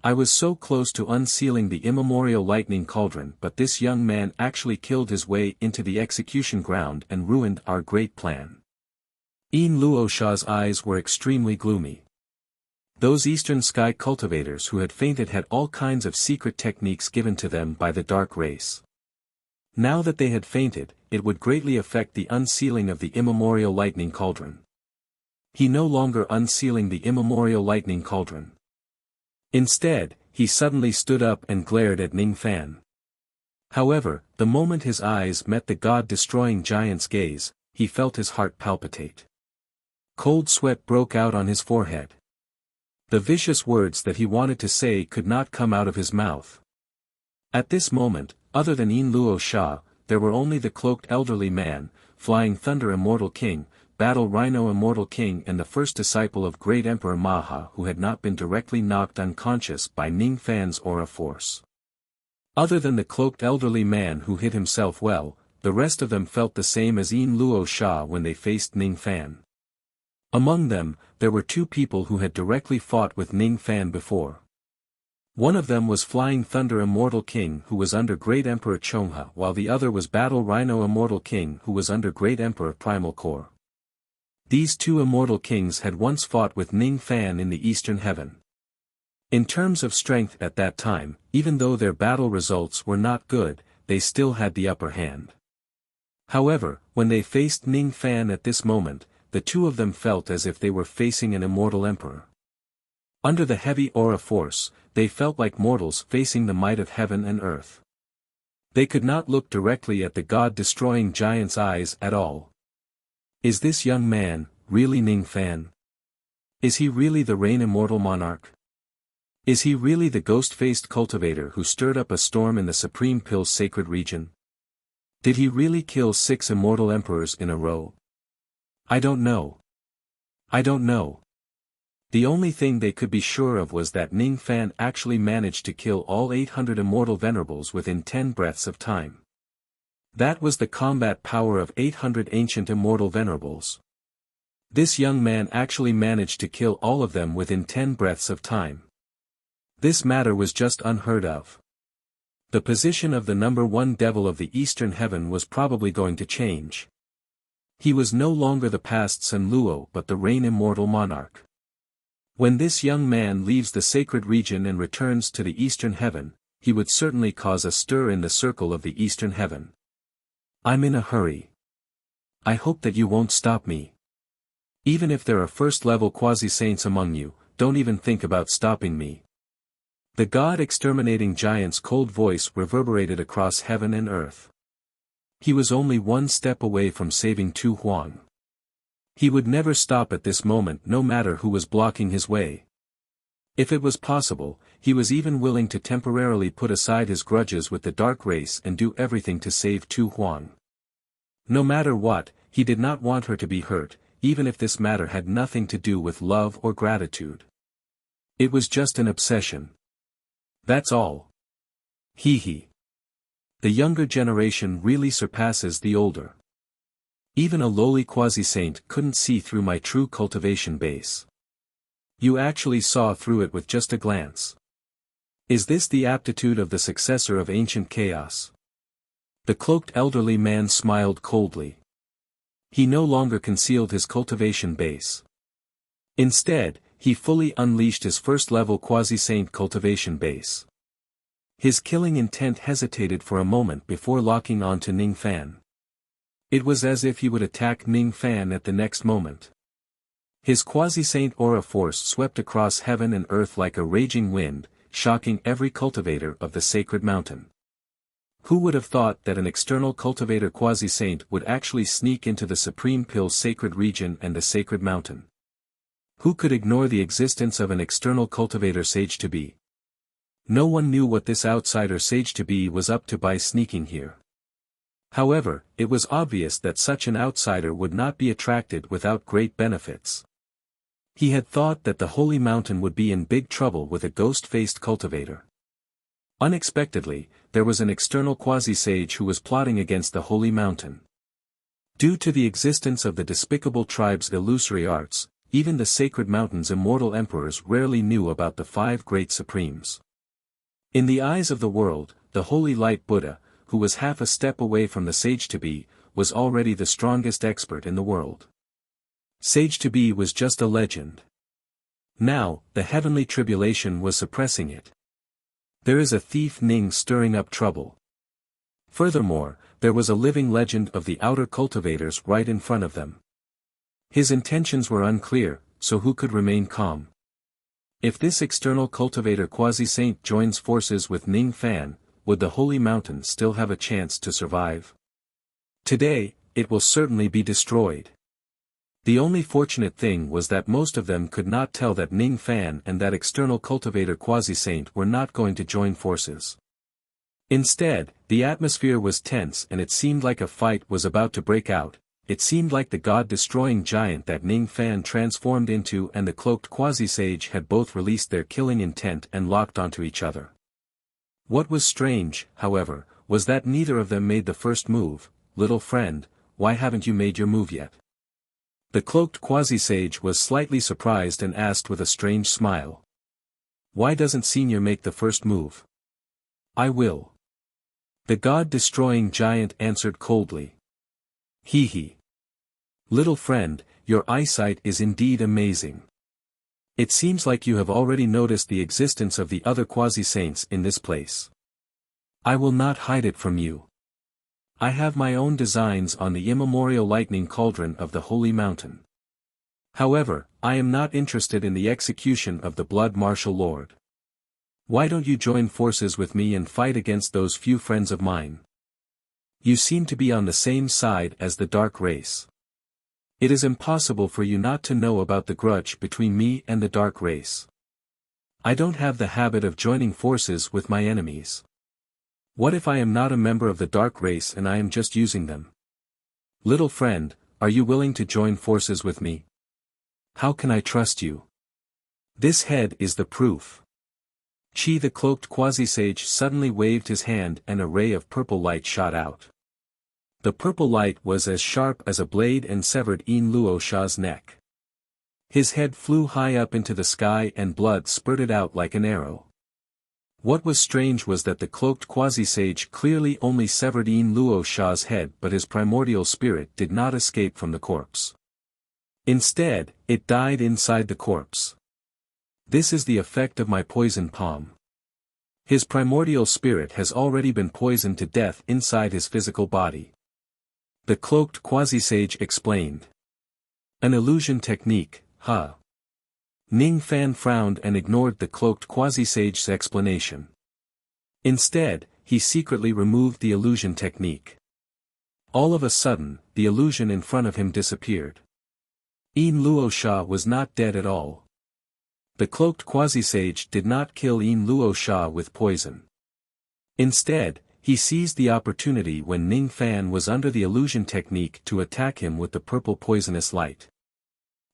Speaker 1: I was so close to unsealing the immemorial lightning cauldron, but this young man actually killed his way into the execution ground and ruined our great plan. Yin Luo Sha's eyes were extremely gloomy. Those eastern sky cultivators who had fainted had all kinds of secret techniques given to them by the dark race. Now that they had fainted, it would greatly affect the unsealing of the immemorial lightning cauldron. He no longer unsealing the immemorial lightning cauldron. Instead, he suddenly stood up and glared at Ning Fan. However, the moment his eyes met the god-destroying giant's gaze, he felt his heart palpitate. Cold sweat broke out on his forehead. The vicious words that he wanted to say could not come out of his mouth. At this moment, other than Yin Luo Sha, there were only the cloaked elderly man, Flying Thunder Immortal King, Battle Rhino Immortal King and the first disciple of Great Emperor Maha who had not been directly knocked unconscious by Ning Fan's aura force. Other than the cloaked elderly man who hid himself well, the rest of them felt the same as Yin Luo Sha when they faced Ning Fan. Among them, there were two people who had directly fought with Ning Fan before. One of them was Flying Thunder Immortal King who was under Great Emperor Chongha while the other was Battle Rhino Immortal King who was under Great Emperor Primal Core. These two immortal kings had once fought with Ning Fan in the Eastern Heaven. In terms of strength at that time, even though their battle results were not good, they still had the upper hand. However, when they faced Ning Fan at this moment, the two of them felt as if they were facing an immortal emperor. Under the heavy aura force, they felt like mortals facing the might of heaven and earth. They could not look directly at the god-destroying giant's eyes at all. Is this young man really Ning Fan? Is he really the Rain Immortal Monarch? Is he really the ghost-faced cultivator who stirred up a storm in the Supreme Pill's sacred region? Did he really kill 6 immortal emperors in a row? I don't know. I don't know. The only thing they could be sure of was that Ning Fan actually managed to kill all 800 immortal venerables within 10 breaths of time. That was the combat power of 800 ancient immortal venerables. This young man actually managed to kill all of them within 10 breaths of time. This matter was just unheard of. The position of the number 1 devil of the Eastern Heaven was probably going to change. He was no longer the past Sun Luo but the Rain Immortal Monarch. When this young man leaves the sacred region and returns to the Eastern Heaven, he would certainly cause a stir in the circle of the Eastern Heaven. I'm in a hurry. I hope that you won't stop me. Even if there are first-level quasi-saints among you, don't even think about stopping me. The god-exterminating giant's cold voice reverberated across heaven and earth. He was only one step away from saving Tu Huang. He would never stop at this moment no matter who was blocking his way. If it was possible, he was even willing to temporarily put aside his grudges with the dark race and do everything to save Tu Huang. No matter what, he did not want her to be hurt, even if this matter had nothing to do with love or gratitude. It was just an obsession. That's all. Hee hee. The younger generation really surpasses the older. Even a lowly quasi-saint couldn't see through my true cultivation base. You actually saw through it with just a glance. Is this the aptitude of the successor of ancient chaos? The cloaked elderly man smiled coldly. He no longer concealed his cultivation base. Instead, he fully unleashed his first-level quasi-saint cultivation base. His killing intent hesitated for a moment before locking on to Ning Fan. It was as if he would attack Ning Fan at the next moment. His quasi-saint aura force swept across heaven and earth like a raging wind, shocking every cultivator of the sacred mountain. Who would have thought that an external cultivator quasi-saint would actually sneak into the Supreme Pill's sacred region and the sacred mountain? Who could ignore the existence of an external cultivator sage-to-be? No one knew what this outsider sage-to-be was up to by sneaking here. However, it was obvious that such an outsider would not be attracted without great benefits. He had thought that the Holy Mountain would be in big trouble with a ghost-faced cultivator. Unexpectedly, there was an external quasi-sage who was plotting against the Holy Mountain. Due to the existence of the despicable tribe's illusory arts, even the sacred mountain's immortal emperors rarely knew about the 5 great supremes. In the eyes of the world, the Holy Light Buddha, who was half a step away from the sage-to-be, was already the strongest expert in the world. Sage-to-be was just a legend. Now, the heavenly tribulation was suppressing it. There is a thief Ning stirring up trouble. Furthermore, there was a living legend of the outer cultivators right in front of them. His intentions were unclear, so who could remain calm? If this external cultivator quasi-saint joins forces with Ning Fan, would the holy mountain still have a chance to survive? Today, it will certainly be destroyed. The only fortunate thing was that most of them could not tell that Ning Fan and that external cultivator quasi-saint were not going to join forces. Instead, the atmosphere was tense and it seemed like a fight was about to break out. It seemed like the god-destroying giant that Ning Fan transformed into and the cloaked quasi-sage had both released their killing intent and locked onto each other. What was strange, however, was that neither of them made the first move. Little friend, why haven't you made your move yet? The cloaked quasi-sage was slightly surprised and asked with a strange smile. Why doesn't Senior make the first move? I will. The god-destroying giant answered coldly. Hee hee. Little friend, your eyesight is indeed amazing. It seems like you have already noticed the existence of the other quasi-saints in this place. I will not hide it from you. I have my own designs on the immemorial lightning cauldron of the holy mountain. However, I am not interested in the execution of the blood martial lord. Why don't you join forces with me and fight against those few friends of mine? You seem to be on the same side as the dark race. It is impossible for you not to know about the grudge between me and the dark race. I don't have the habit of joining forces with my enemies. What if I am not a member of the dark race and I am just using them? Little friend, are you willing to join forces with me? How can I trust you? This head is the proof. Chi the cloaked quasi-sage suddenly waved his hand and a ray of purple light shot out. The purple light was as sharp as a blade and severed Yin Luo Sha's neck. His head flew high up into the sky and blood spurted out like an arrow. What was strange was that the cloaked quasi-sage clearly only severed Yin Luo Sha's head, but his primordial spirit did not escape from the corpse. Instead, it died inside the corpse. This is the effect of my poison palm. His primordial spirit has already been poisoned to death inside his physical body. The cloaked quasi-sage explained. An illusion technique, huh? Ning Fan frowned and ignored the cloaked quasi-sage's explanation. Instead, he secretly removed the illusion technique. All of a sudden, the illusion in front of him disappeared. Yin Luo Sha was not dead at all. The cloaked quasi-sage did not kill Yin Luo Sha with poison. Instead, he seized the opportunity when Ning Fan was under the illusion technique to attack him with the purple poisonous light.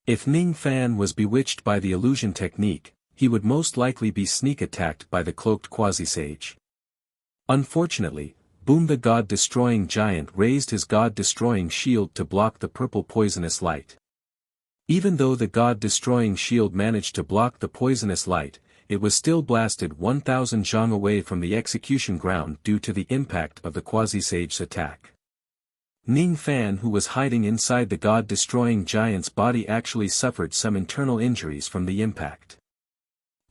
Speaker 1: If Ning Fan was bewitched by the illusion technique, he would most likely be sneak attacked by the cloaked quasi-sage. Unfortunately, Boom the god-destroying giant raised his god-destroying shield to block the purple poisonous light. Even though the god-destroying shield managed to block the poisonous light, it was still blasted 1,000 zhang away from the execution ground due to the impact of the quasi-sage's attack. Ning Fan, who was hiding inside the god-destroying giant's body, actually suffered some internal injuries from the impact.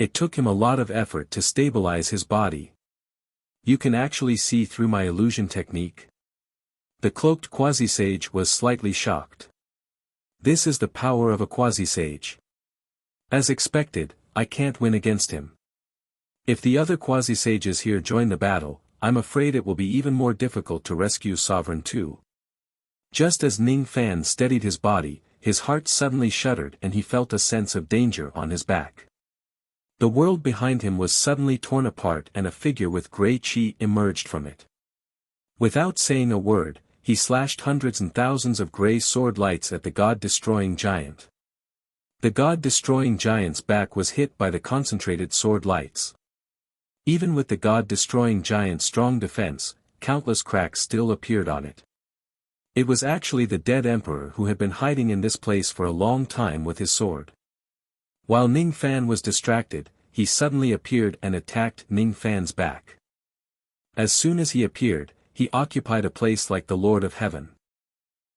Speaker 1: It took him a lot of effort to stabilize his body. You can actually see through my illusion technique? The cloaked quasi-sage was slightly shocked. This is the power of a quasi-sage. As expected, I can't win against him. If the other quasi-sages here join the battle, I'm afraid it will be even more difficult to rescue Sovereign 2. Just as Ning Fan steadied his body, his heart suddenly shuddered and he felt a sense of danger on his back. The world behind him was suddenly torn apart and a figure with grey chi emerged from it. Without saying a word, he slashed hundreds and thousands of grey sword lights at the god-destroying giant. The god-destroying giant's back was hit by the concentrated sword lights. Even with the god-destroying giant's strong defense, countless cracks still appeared on it. It was actually the dead emperor who had been hiding in this place for a long time with his sword. While Ning Fan was distracted, he suddenly appeared and attacked Ning Fan's back. As soon as he appeared, he occupied a place like the Lord of Heaven.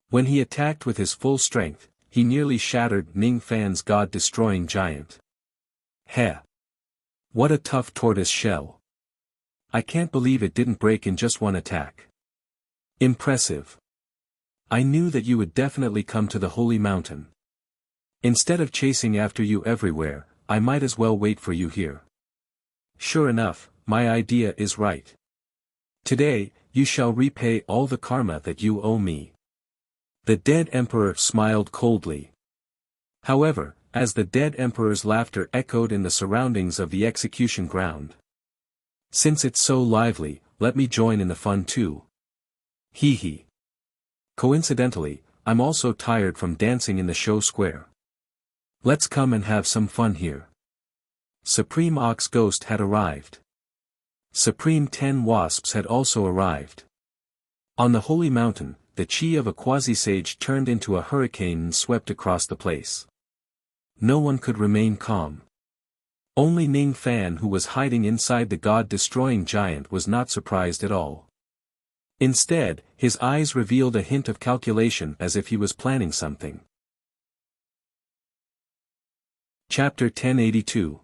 Speaker 1: When he attacked with his full strength, he nearly shattered Ning Fan's god-destroying giant. Heh! What a tough tortoise shell. I can't believe it didn't break in just one attack. Impressive. I knew that you would definitely come to the holy mountain. Instead of chasing after you everywhere, I might as well wait for you here. Sure enough, my idea is right. Today, you shall repay all the karma that you owe me. The dead emperor smiled coldly. However, as the dead emperor's laughter echoed in the surroundings of the execution ground. Since it's so lively, let me join in the fun too. Hee hee. Coincidentally, I'm also tired from dancing in the show square. Let's come and have some fun here. Supreme Ox Ghost had arrived. Supreme 10 Wasps had also arrived. On the holy mountain, the chi of a quasi-sage turned into a hurricane and swept across the place. No one could remain calm. Only Ning Fan, who was hiding inside the god-destroying giant, was not surprised at all. Instead, his eyes revealed a hint of calculation, as if he was planning something. Chapter 1082.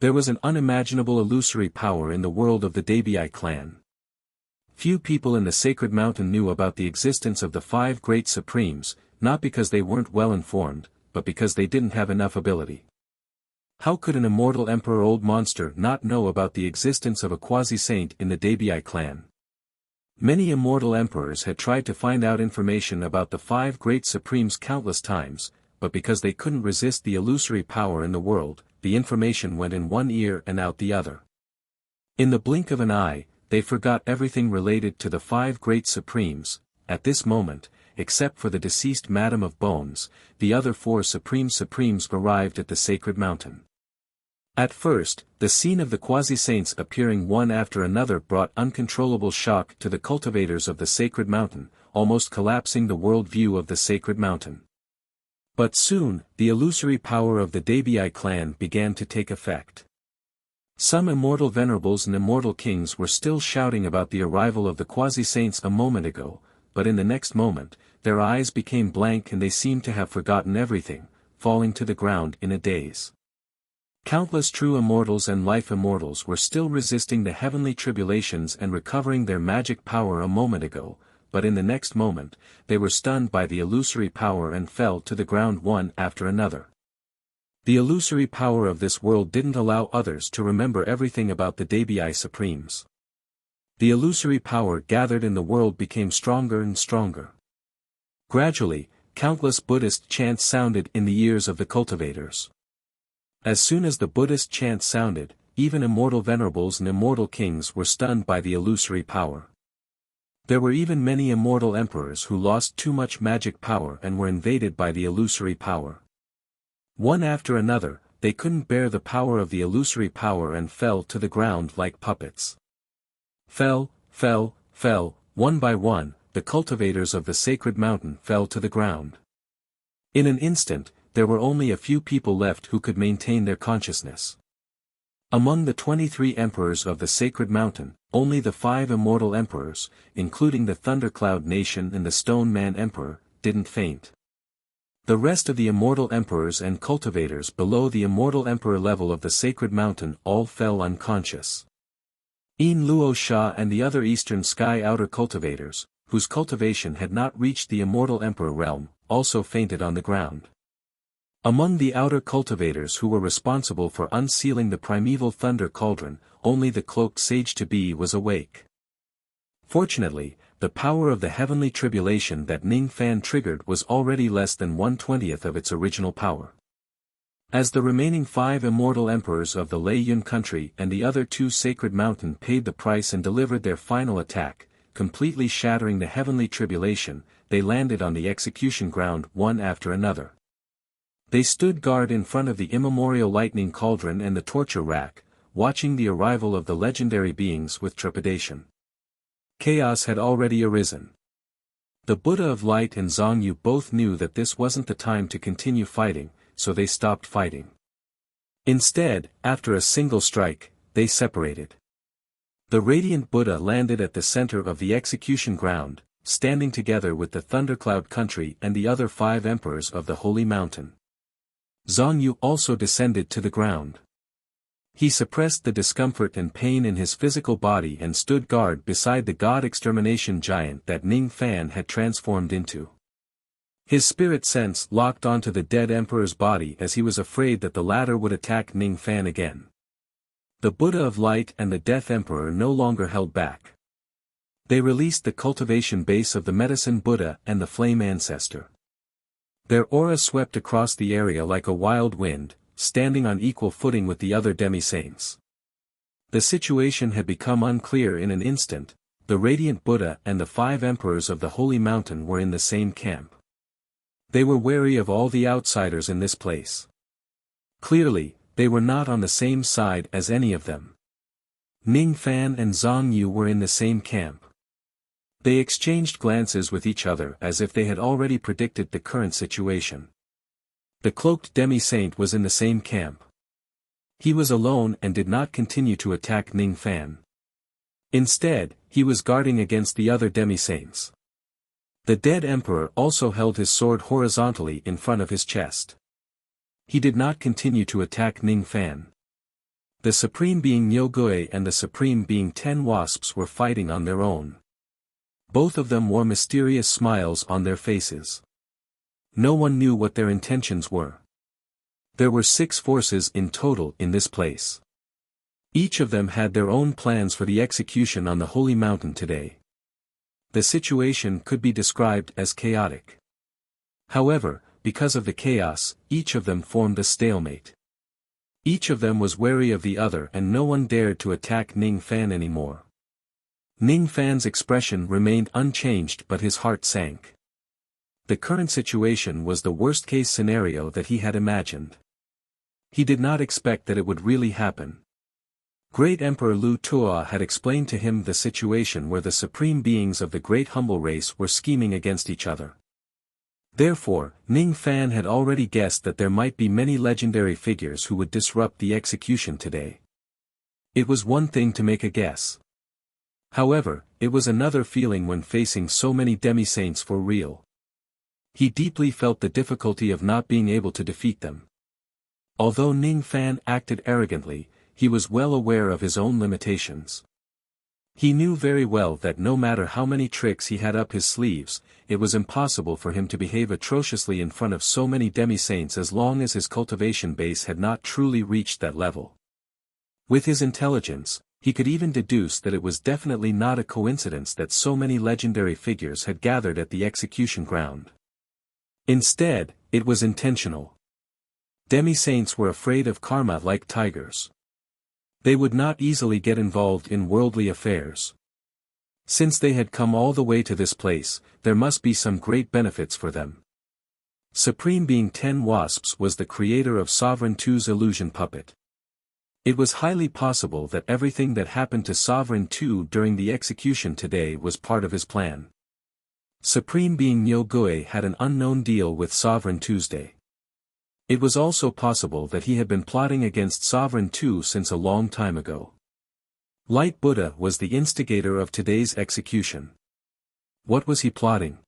Speaker 1: There was an unimaginable illusory power in the world of the Dabii clan. Few people in the sacred mountain knew about the existence of the 5 great supremes, not because they weren't well informed, but because they didn't have enough ability. How could an immortal emperor old monster not know about the existence of a quasi-saint in the Dabii clan? Many immortal emperors had tried to find out information about the 5 great supremes countless times, but because they couldn't resist the illusory power in the world, the information went in one ear and out the other. In the blink of an eye, they forgot everything related to the 5 great supremes. At this moment, except for the deceased Madam of Bones, the other 4 supremes arrived at the sacred mountain. At first, the scene of the quasi-saints appearing one after another brought uncontrollable shock to the cultivators of the sacred mountain, almost collapsing the world view of the sacred mountain. But soon, the illusory power of the Dabii clan began to take effect. Some immortal venerables and immortal kings were still shouting about the arrival of the quasi-saints a moment ago, but in the next moment, their eyes became blank and they seemed to have forgotten everything, falling to the ground in a daze. Countless true immortals and life immortals were still resisting the heavenly tribulations and recovering their magic power a moment ago, but in the next moment, they were stunned by the illusory power and fell to the ground one after another. The illusory power of this world didn't allow others to remember everything about the Dabii supremes. The illusory power gathered in the world became stronger and stronger. Gradually, countless Buddhist chants sounded in the ears of the cultivators. As soon as the Buddhist chants sounded, even immortal venerables and immortal kings were stunned by the illusory power. There were even many immortal emperors who lost too much magic power and were invaded by the illusory power. One after another, they couldn't bear the power of the illusory power and fell to the ground like puppets. Fell, one by one, the cultivators of the sacred mountain fell to the ground. In an instant, there were only a few people left who could maintain their consciousness. Among the 23 emperors of the sacred mountain, only the 5 immortal emperors, including the Thundercloud Nation and the Stone Man Emperor, didn't faint. The rest of the immortal emperors and cultivators below the immortal emperor level of the sacred mountain all fell unconscious. Een Luo Sha and the other eastern sky outer cultivators, whose cultivation had not reached the immortal emperor realm, also fainted on the ground. Among the outer cultivators who were responsible for unsealing the primeval thunder cauldron, only the cloaked sage to be was awake. Fortunately, the power of the heavenly tribulation that Ning Fan triggered was already less than 1/20th of its original power. As the remaining 5 immortal emperors of the Lei Yun country and the other 2 sacred mountain paid the price and delivered their final attack, completely shattering the heavenly tribulation, they landed on the execution ground one after another. They stood guard in front of the immemorial lightning cauldron and the torture rack, watching the arrival of the legendary beings with trepidation. Chaos had already arisen. The Buddha of Light and Zhongyu both knew that this wasn't the time to continue fighting, so they stopped fighting. Instead, after a single strike, they separated. The radiant Buddha landed at the center of the execution ground, standing together with the Thundercloud country and the other 5 emperors of the Holy Mountain. Zhang Yu also descended to the ground. He suppressed the discomfort and pain in his physical body and stood guard beside the god extermination giant that Ning Fan had transformed into. His spirit sense locked onto the dead emperor's body as he was afraid that the latter would attack Ning Fan again. The Buddha of Light and the Death Emperor no longer held back. They released the cultivation base of the Medicine Buddha and the Flame Ancestor. Their aura swept across the area like a wild wind, standing on equal footing with the other demi-saints. The situation had become unclear in an instant. The Radiant Buddha and the 5 emperors of the Holy Mountain were in the same camp. They were wary of all the outsiders in this place. Clearly, they were not on the same side as any of them. Ning Fan and Zhang Yu were in the same camp. They exchanged glances with each other as if they had already predicted the current situation. The cloaked demi-saint was in the same camp. He was alone and did not continue to attack Ning Fan. Instead, he was guarding against the other demi-saints. The dead emperor also held his sword horizontally in front of his chest. He did not continue to attack Ning Fan. The Supreme Being Niu Gui and the Supreme Being 10 Wasps were fighting on their own. Both of them wore mysterious smiles on their faces. No one knew what their intentions were. There were 6 forces in total in this place. Each of them had their own plans for the execution on the Holy Mountain today. The situation could be described as chaotic. However, because of the chaos, each of them formed a stalemate. Each of them was wary of the other and no one dared to attack Ning Fan anymore. Ning Fan's expression remained unchanged but his heart sank. The current situation was the worst-case scenario that he had imagined. He did not expect that it would really happen. Great Emperor Lu Tuo had explained to him the situation where the supreme beings of the Great Humble Race were scheming against each other. Therefore, Ning Fan had already guessed that there might be many legendary figures who would disrupt the execution today. It was one thing to make a guess. However, it was another feeling when facing so many demi-saints for real. He deeply felt the difficulty of not being able to defeat them. Although Ning Fan acted arrogantly, he was well aware of his own limitations. He knew very well that no matter how many tricks he had up his sleeves, it was impossible for him to behave atrociously in front of so many demi-saints as long as his cultivation base had not truly reached that level. With his intelligence, he could even deduce that it was definitely not a coincidence that so many legendary figures had gathered at the execution ground. Instead, it was intentional. Demi-saints were afraid of karma like tigers. They would not easily get involved in worldly affairs. Since they had come all the way to this place, there must be some great benefits for them. Supreme Being 10 Wasps was the creator of Sovereign 2's illusion puppet. It was highly possible that everything that happened to Sovereign 2 during the execution today was part of his plan. Supreme Being Niu Gui had an unknown deal with Sovereign Tuesday. It was also possible that he had been plotting against Sovereign 2 since a long time ago. Light Buddha was the instigator of today's execution. What was he plotting?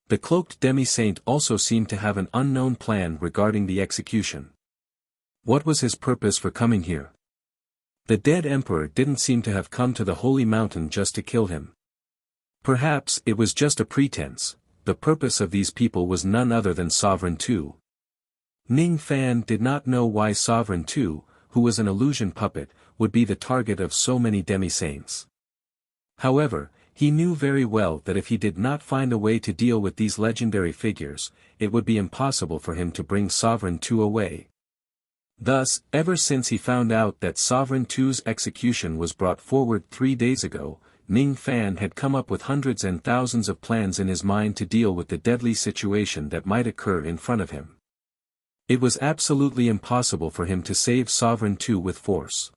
Speaker 1: The cloaked demi-saint also seemed to have an unknown plan regarding the execution. What was his purpose for coming here? The dead emperor didn't seem to have come to the Holy Mountain just to kill him. Perhaps it was just a pretense. The purpose of these people was none other than Sovereign 2. Ning Fan did not know why Sovereign 2, who was an illusion puppet, would be the target of so many demi-saints. However, he knew very well that if he did not find a way to deal with these legendary figures, it would be impossible for him to bring Sovereign 2 away. Thus, ever since he found out that Sovereign 2's execution was brought forward 3 days ago, Ning Fan had come up with hundreds and thousands of plans in his mind to deal with the deadly situation that might occur in front of him. It was absolutely impossible for him to save Sovereign 2 with force.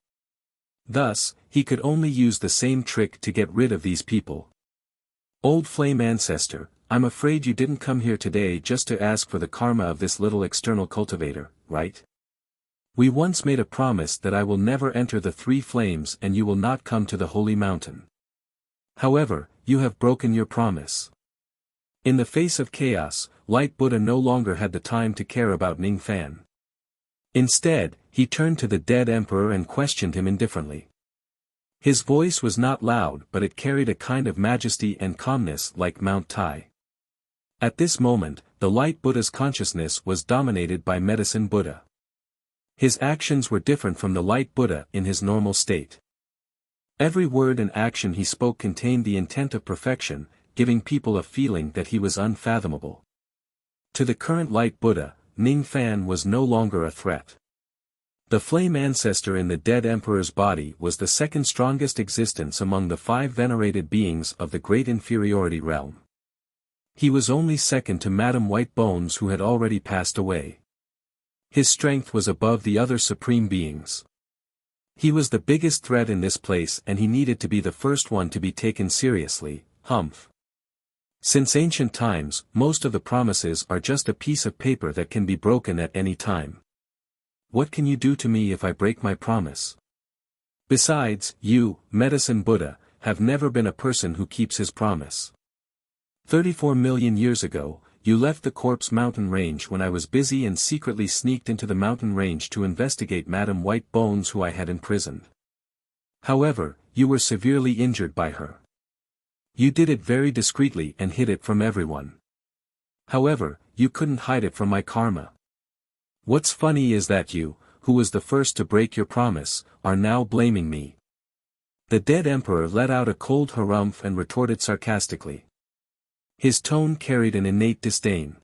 Speaker 1: Thus, he could only use the same trick to get rid of these people. Old Flame Ancestor, I'm afraid you didn't come here today just to ask for the karma of this little external cultivator, right? We once made a promise that I will never enter the 3 flames and you will not come to the Holy Mountain. However, you have broken your promise. In the face of chaos, Light Buddha no longer had the time to care about Ning Fan. Instead, he turned to the dead emperor and questioned him indifferently. His voice was not loud, but it carried a kind of majesty and calmness like Mount Tai. At this moment, the Light Buddha's consciousness was dominated by Medicine Buddha. His actions were different from the Light Buddha in his normal state. Every word and action he spoke contained the intent of perfection, giving people a feeling that he was unfathomable. To the current Light Buddha, Ning Fan was no longer a threat. The flame ancestor in the dead emperor's body was the second strongest existence among the 5 venerated beings of the Great Inferiority Realm. He was only second to Madame White Bones, who had already passed away. His strength was above the other supreme beings. He was the biggest threat in this place, and he needed to be the first one to be taken seriously. Humph. Since ancient times, most of the promises are just a piece of paper that can be broken at any time. What can you do to me if I break my promise? Besides, you, Medicine Buddha, have never been a person who keeps his promise. 34 million years ago, you left the Corpse Mountain Range when I was busy and secretly sneaked into the mountain range to investigate Madame White Bones, who I had imprisoned. However, you were severely injured by her. You did it very discreetly and hid it from everyone. However, you couldn't hide it from my karma. What's funny is that you, who was the first to break your promise, are now blaming me. The dead emperor let out a cold harumph and retorted sarcastically. His tone carried an innate disdain.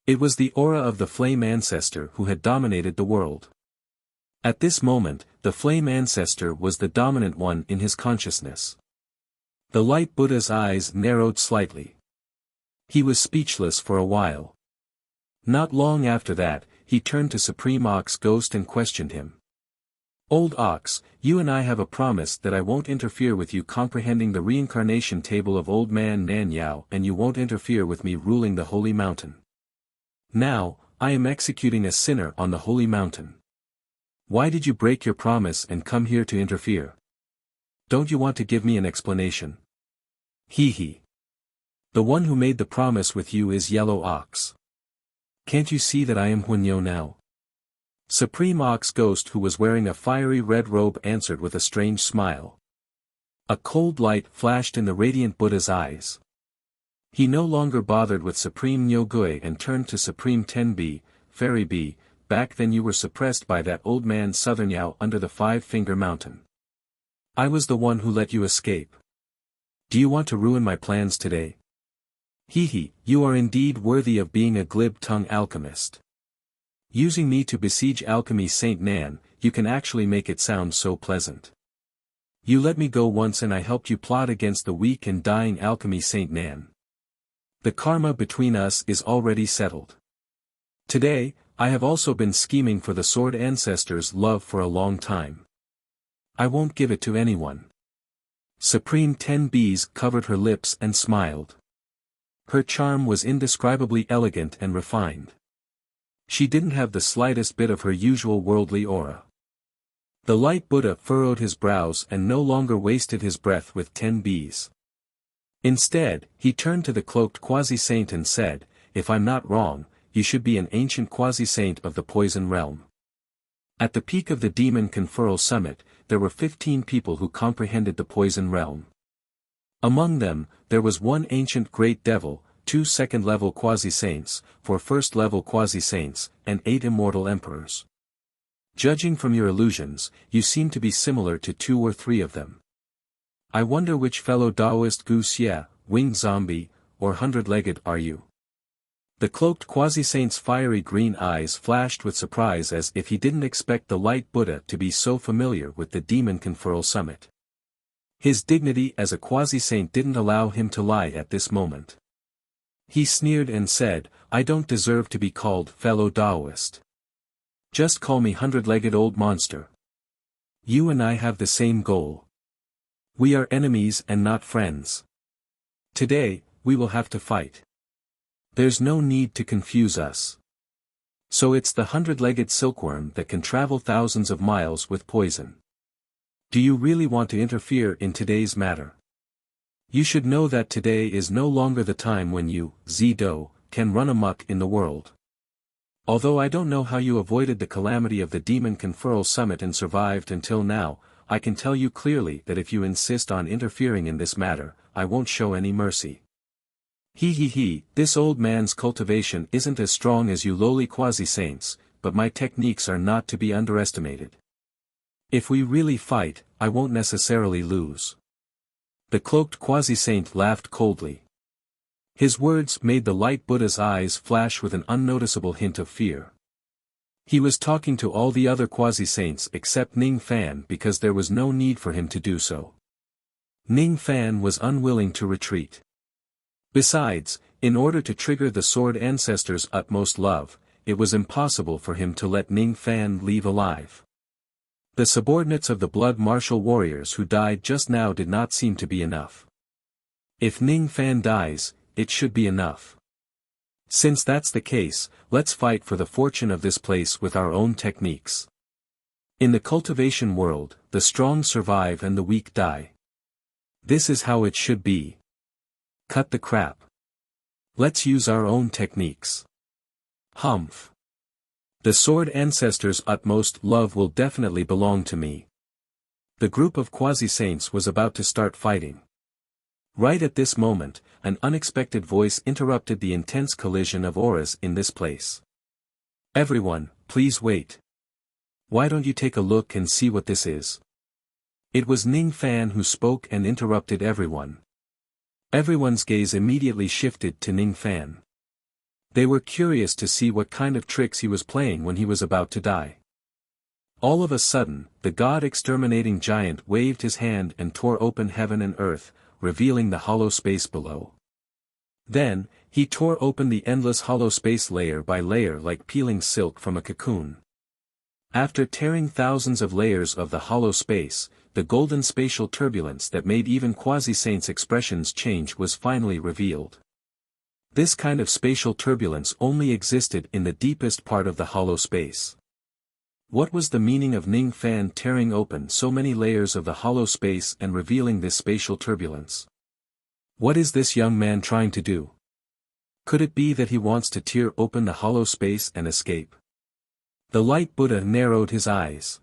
Speaker 1: It was the aura of the flame ancestor who had dominated the world. At this moment, the flame ancestor was the dominant one in his consciousness. The Light Buddha's eyes narrowed slightly. He was speechless for a while. Not long after that, he turned to Supreme Ox Ghost and questioned him. Old Ox, you and I have a promise that I won't interfere with you comprehending the reincarnation table of Old Man Nan Yao, and you won't interfere with me ruling the Holy Mountain. Now, I am executing a sinner on the Holy Mountain. Why did you break your promise and come here to interfere? Don't you want to give me an explanation? Hee hee. The one who made the promise with you is Yellow Ox. Can't you see that I am Huanyo now? Supreme Ox Ghost, who was wearing a fiery red robe, answered with a strange smile. A cold light flashed in the radiant Buddha's eyes. He no longer bothered with Supreme Nyogui and turned to Supreme Tenbi, Fairy B. Back then you were suppressed by that old man Southern Yao under the 5-Finger Mountain. I was the one who let you escape. Do you want to ruin my plans today? Hee hee, you are indeed worthy of being a glib-tongued alchemist. Using me to besiege alchemy Saint Nan, you can actually make it sound so pleasant. You let me go once and I helped you plot against the weak and dying alchemy Saint Nan. The karma between us is already settled. Today, I have also been scheming for the Sword Ancestor's love for a long time. I won't give it to anyone. Supreme Tenbi's covered her lips and smiled. Her charm was indescribably elegant and refined. She didn't have the slightest bit of her usual worldly aura. The Light Buddha furrowed his brows and no longer wasted his breath with 10 bees. Instead, he turned to the cloaked quasi-saint and said, "If I'm not wrong, you should be an ancient quasi-saint of the Poison Realm." At the peak of the Demon Conferral Summit, there were 15 people who comprehended the Poison Realm. Among them, there was one ancient great devil, 2 second-level quasi-saints, 4 first-level quasi-saints, and 8 immortal emperors. Judging from your illusions, you seem to be similar to 2 or 3 of them. I wonder which fellow Taoist Wuxia, winged zombie, or 100-legged are you? The cloaked quasi-saint's fiery green eyes flashed with surprise as if he didn't expect the Light Buddha to be so familiar with the Demon Conferral Summit. His dignity as a quasi-saint didn't allow him to lie at this moment. He sneered and said, "I don't deserve to be called fellow Taoist. Just call me 100-legged old monster. You and I have the same goal. We are enemies and not friends. Today, we will have to fight. There's no need to confuse us. So it's the 100-legged silkworm that can travel thousands of miles with poison. Do you really want to interfere in today's matter? You should know that today is no longer the time when you, Zido, can run amok in the world. Although I don't know how you avoided the calamity of the Demon Conferral Summit and survived until now, I can tell you clearly that if you insist on interfering in this matter, I won't show any mercy. This old man's cultivation isn't as strong as you lowly quasi-saints, but my techniques are not to be underestimated. If we really fight, I won't necessarily lose. The cloaked quasi-saint laughed coldly. His words made the light Buddha's eyes flash with an unnoticeable hint of fear. He was talking to all the other quasi-saints except Ning Fan because there was no need for him to do so. Ning Fan was unwilling to retreat. Besides, in order to trigger the Sword Ancestor's utmost love, it was impossible for him to let Ning Fan leave alive. The subordinates of the Blood Martial warriors who died just now did not seem to be enough. If Ning Fan dies, it should be enough. Since that's the case, let's fight for the fortune of this place with our own techniques. In the cultivation world, the strong survive and the weak die. This is how it should be. Cut the crap. Let's use our own techniques. Humph. The Sword Ancestor's utmost love will definitely belong to me. The group of quasi-saints was about to start fighting. Right at this moment, an unexpected voice interrupted the intense collision of auras in this place. Everyone, please wait. Why don't you take a look and see what this is? It was Ning Fan who spoke and interrupted everyone. Everyone's gaze immediately shifted to Ning Fan. They were curious to see what kind of tricks he was playing when he was about to die. All of a sudden, the god-exterminating giant waved his hand and tore open heaven and earth, revealing the hollow space below. Then, he tore open the endless hollow space layer by layer like peeling silk from a cocoon. After tearing thousands of layers of the hollow space, the golden spatial turbulence that made even quasi-saints' expressions change was finally revealed. This kind of spatial turbulence only existed in the deepest part of the hollow space. What was the meaning of Ning Fan tearing open so many layers of the hollow space and revealing this spatial turbulence? What is this young man trying to do? Could it be that he wants to tear open the hollow space and escape? The light Buddha narrowed his eyes.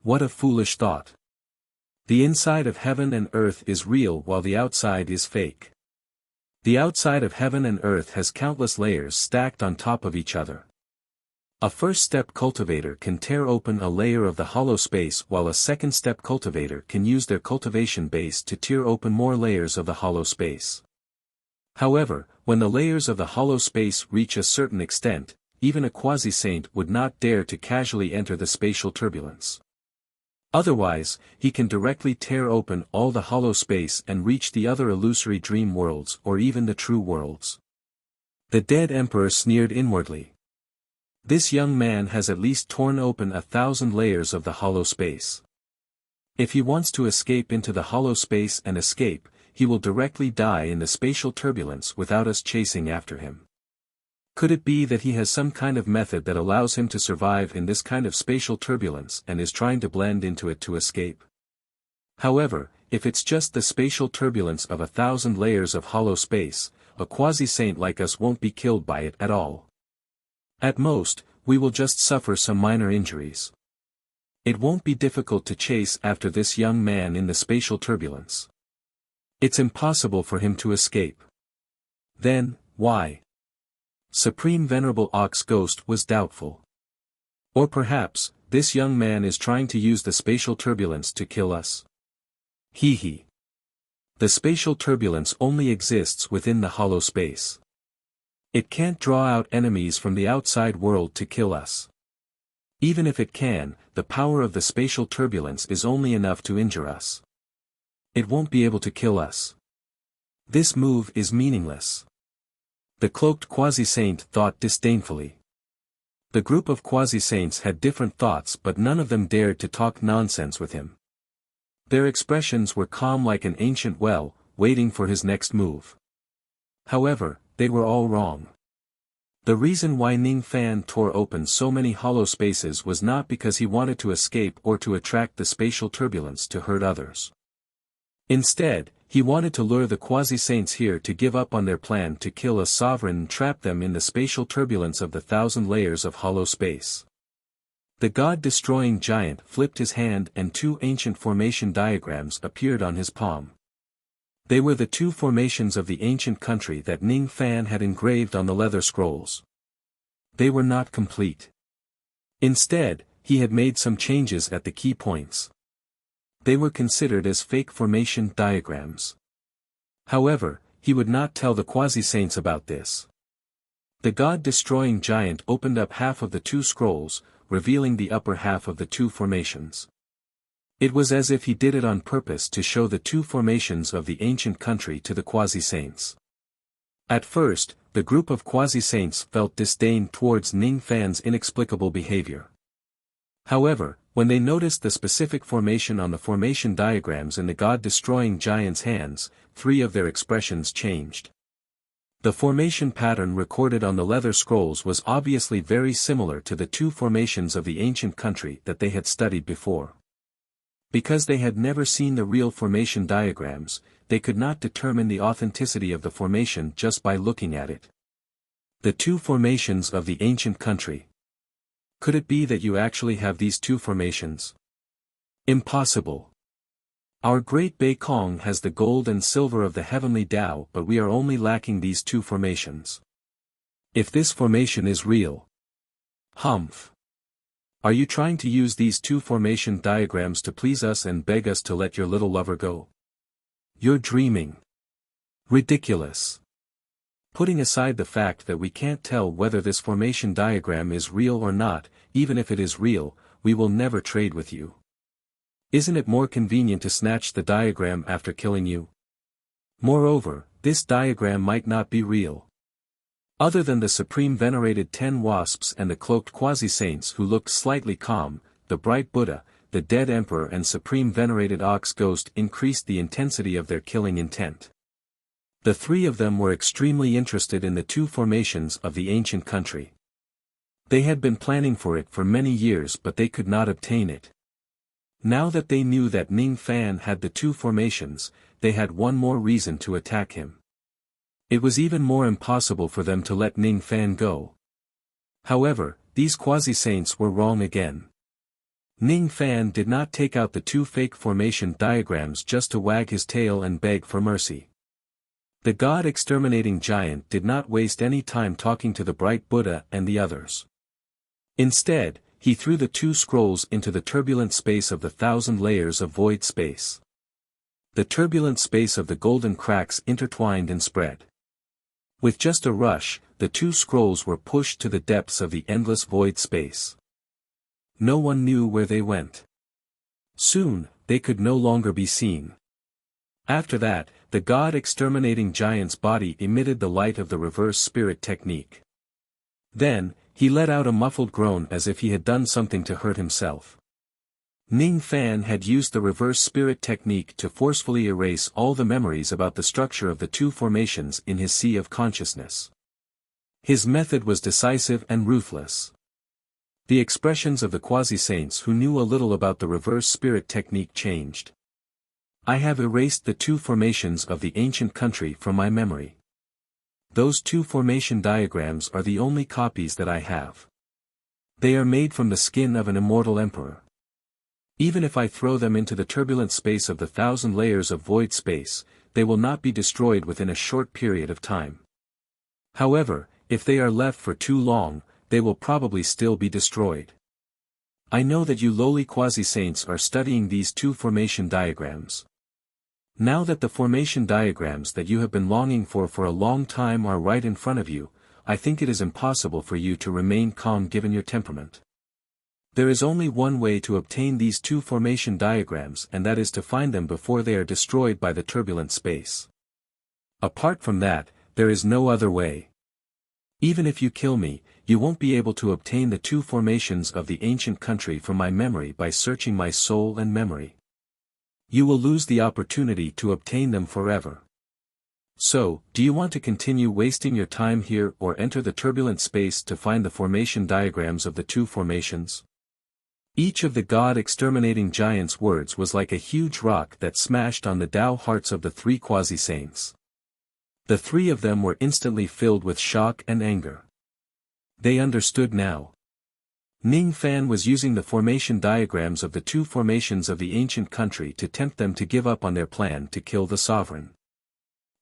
Speaker 1: What a foolish thought. The inside of heaven and earth is real while the outside is fake. The outside of heaven and earth has countless layers stacked on top of each other. A first-step cultivator can tear open a layer of the hollow space while a second-step cultivator can use their cultivation base to tear open more layers of the hollow space. However, when the layers of the hollow space reach a certain extent, even a quasi-saint would not dare to casually enter the spatial turbulence. Otherwise, he can directly tear open all the hollow space and reach the other illusory dream worlds or even the true worlds. The dead emperor sneered inwardly. This young man has at least torn open 1,000 layers of the hollow space. If he wants to escape into the hollow space and escape, he will directly die in the spatial turbulence without us chasing after him. Could it be that he has some kind of method that allows him to survive in this kind of spatial turbulence and is trying to blend into it to escape? However, if it's just the spatial turbulence of 1,000 layers of hollow space, a quasi-saint like us won't be killed by it at all. At most, we will just suffer some minor injuries. It won't be difficult to chase after this young man in the spatial turbulence. It's impossible for him to escape. Then, why? Supreme Venerable Ox Ghost was doubtful. Or perhaps, this young man is trying to use the spatial turbulence to kill us. The spatial turbulence only exists within the hollow space. It can't draw out enemies from the outside world to kill us. Even if it can, the power of the spatial turbulence is only enough to injure us. It won't be able to kill us. This move is meaningless. The cloaked quasi-saint thought disdainfully. The group of quasi-saints had different thoughts but none of them dared to talk nonsense with him. Their expressions were calm like an ancient well, waiting for his next move. However, they were all wrong. The reason why Ning Fan tore open so many hollow spaces was not because he wanted to escape or to attract the spatial turbulence to hurt others. Instead, he wanted to lure the quasi-saints here to give up on their plan to kill a sovereign and trap them in the spatial turbulence of the 1,000 layers of hollow space. The god-destroying giant flipped his hand and two ancient formation diagrams appeared on his palm. They were the two formations of the ancient country that Ning Fan had engraved on the leather scrolls. They were not complete. Instead, he had made some changes at the key points. They were considered as fake formation diagrams. However, he would not tell the quasi-saints about this. The god-destroying giant opened up half of the two scrolls, revealing the upper half of the two formations. It was as if he did it on purpose to show the two formations of the ancient country to the quasi-saints. At first, the group of quasi-saints felt disdain towards Ning Fan's inexplicable behavior. However, when they noticed the specific formation on the formation diagrams in the god-destroying giant's hands, three of their expressions changed. The formation pattern recorded on the leather scrolls was obviously very similar to the two formations of the ancient country that they had studied before. Because they had never seen the real formation diagrams, they could not determine the authenticity of the formation just by looking at it. The two formations of the ancient country. Could it be that you actually have these two formations? Impossible. Our great Bei Kong has the gold and silver of the heavenly Tao, but we are only lacking these two formations. If this formation is real. Humph. Are you trying to use these two formation diagrams to please us and beg us to let your little lover go? You're dreaming. Ridiculous. Putting aside the fact that we can't tell whether this formation diagram is real or not, even if it is real, we will never trade with you. Isn't it more convenient to snatch the diagram after killing you? Moreover, this diagram might not be real. Other than the supreme venerated 10 wasps and the cloaked quasi-saints who looked slightly calm, the bright Buddha, the dead emperor and supreme venerated ox ghost increased the intensity of their killing intent. The three of them were extremely interested in the two formations of the ancient country. They had been planning for it for many years but they could not obtain it. Now that they knew that Ning Fan had the two formations, they had one more reason to attack him. It was even more impossible for them to let Ning Fan go. However, these quasi-saints were wrong again. Ning Fan did not take out the two fake formation diagrams just to wag his tail and beg for mercy. The god-exterminating giant did not waste any time talking to the bright Buddha and the others. Instead, he threw the two scrolls into the turbulent space of the 1,000 layers of void space. The turbulent space of the golden cracks intertwined and spread. With just a rush, the two scrolls were pushed to the depths of the endless void space. No one knew where they went. Soon, they could no longer be seen. After that, the god-exterminating giant's body emitted the light of the reverse spirit technique. Then, he let out a muffled groan as if he had done something to hurt himself. Ning Fan had used the reverse spirit technique to forcefully erase all the memories about the structure of the two formations in his sea of consciousness. His method was decisive and ruthless. The expressions of the quasi-saints who knew a little about the reverse spirit technique changed. I have erased the two formations of the ancient country from my memory. Those two formation diagrams are the only copies that I have. They are made from the skin of an immortal emperor. Even if I throw them into the turbulent space of the 1,000 layers of void space, they will not be destroyed within a short period of time. However, if they are left for too long, they will probably still be destroyed. I know that you lowly quasi-saints are studying these two formation diagrams. Now that the formation diagrams that you have been longing for a long time are right in front of you, I think it is impossible for you to remain calm given your temperament. There is only one way to obtain these two formation diagrams and that is to find them before they are destroyed by the turbulent space. Apart from that, there is no other way. Even if you kill me, you won't be able to obtain the two formations of the ancient country from my memory by searching my soul and memory. You will lose the opportunity to obtain them forever. So, do you want to continue wasting your time here or enter the turbulent space to find the formation diagrams of the two formations? Each of the god-exterminating giants' words was like a huge rock that smashed on the Tao hearts of the three quasi-saints. The three of them were instantly filled with shock and anger. They understood now. Ning Fan was using the formation diagrams of the two formations of the ancient country to tempt them to give up on their plan to kill the sovereign.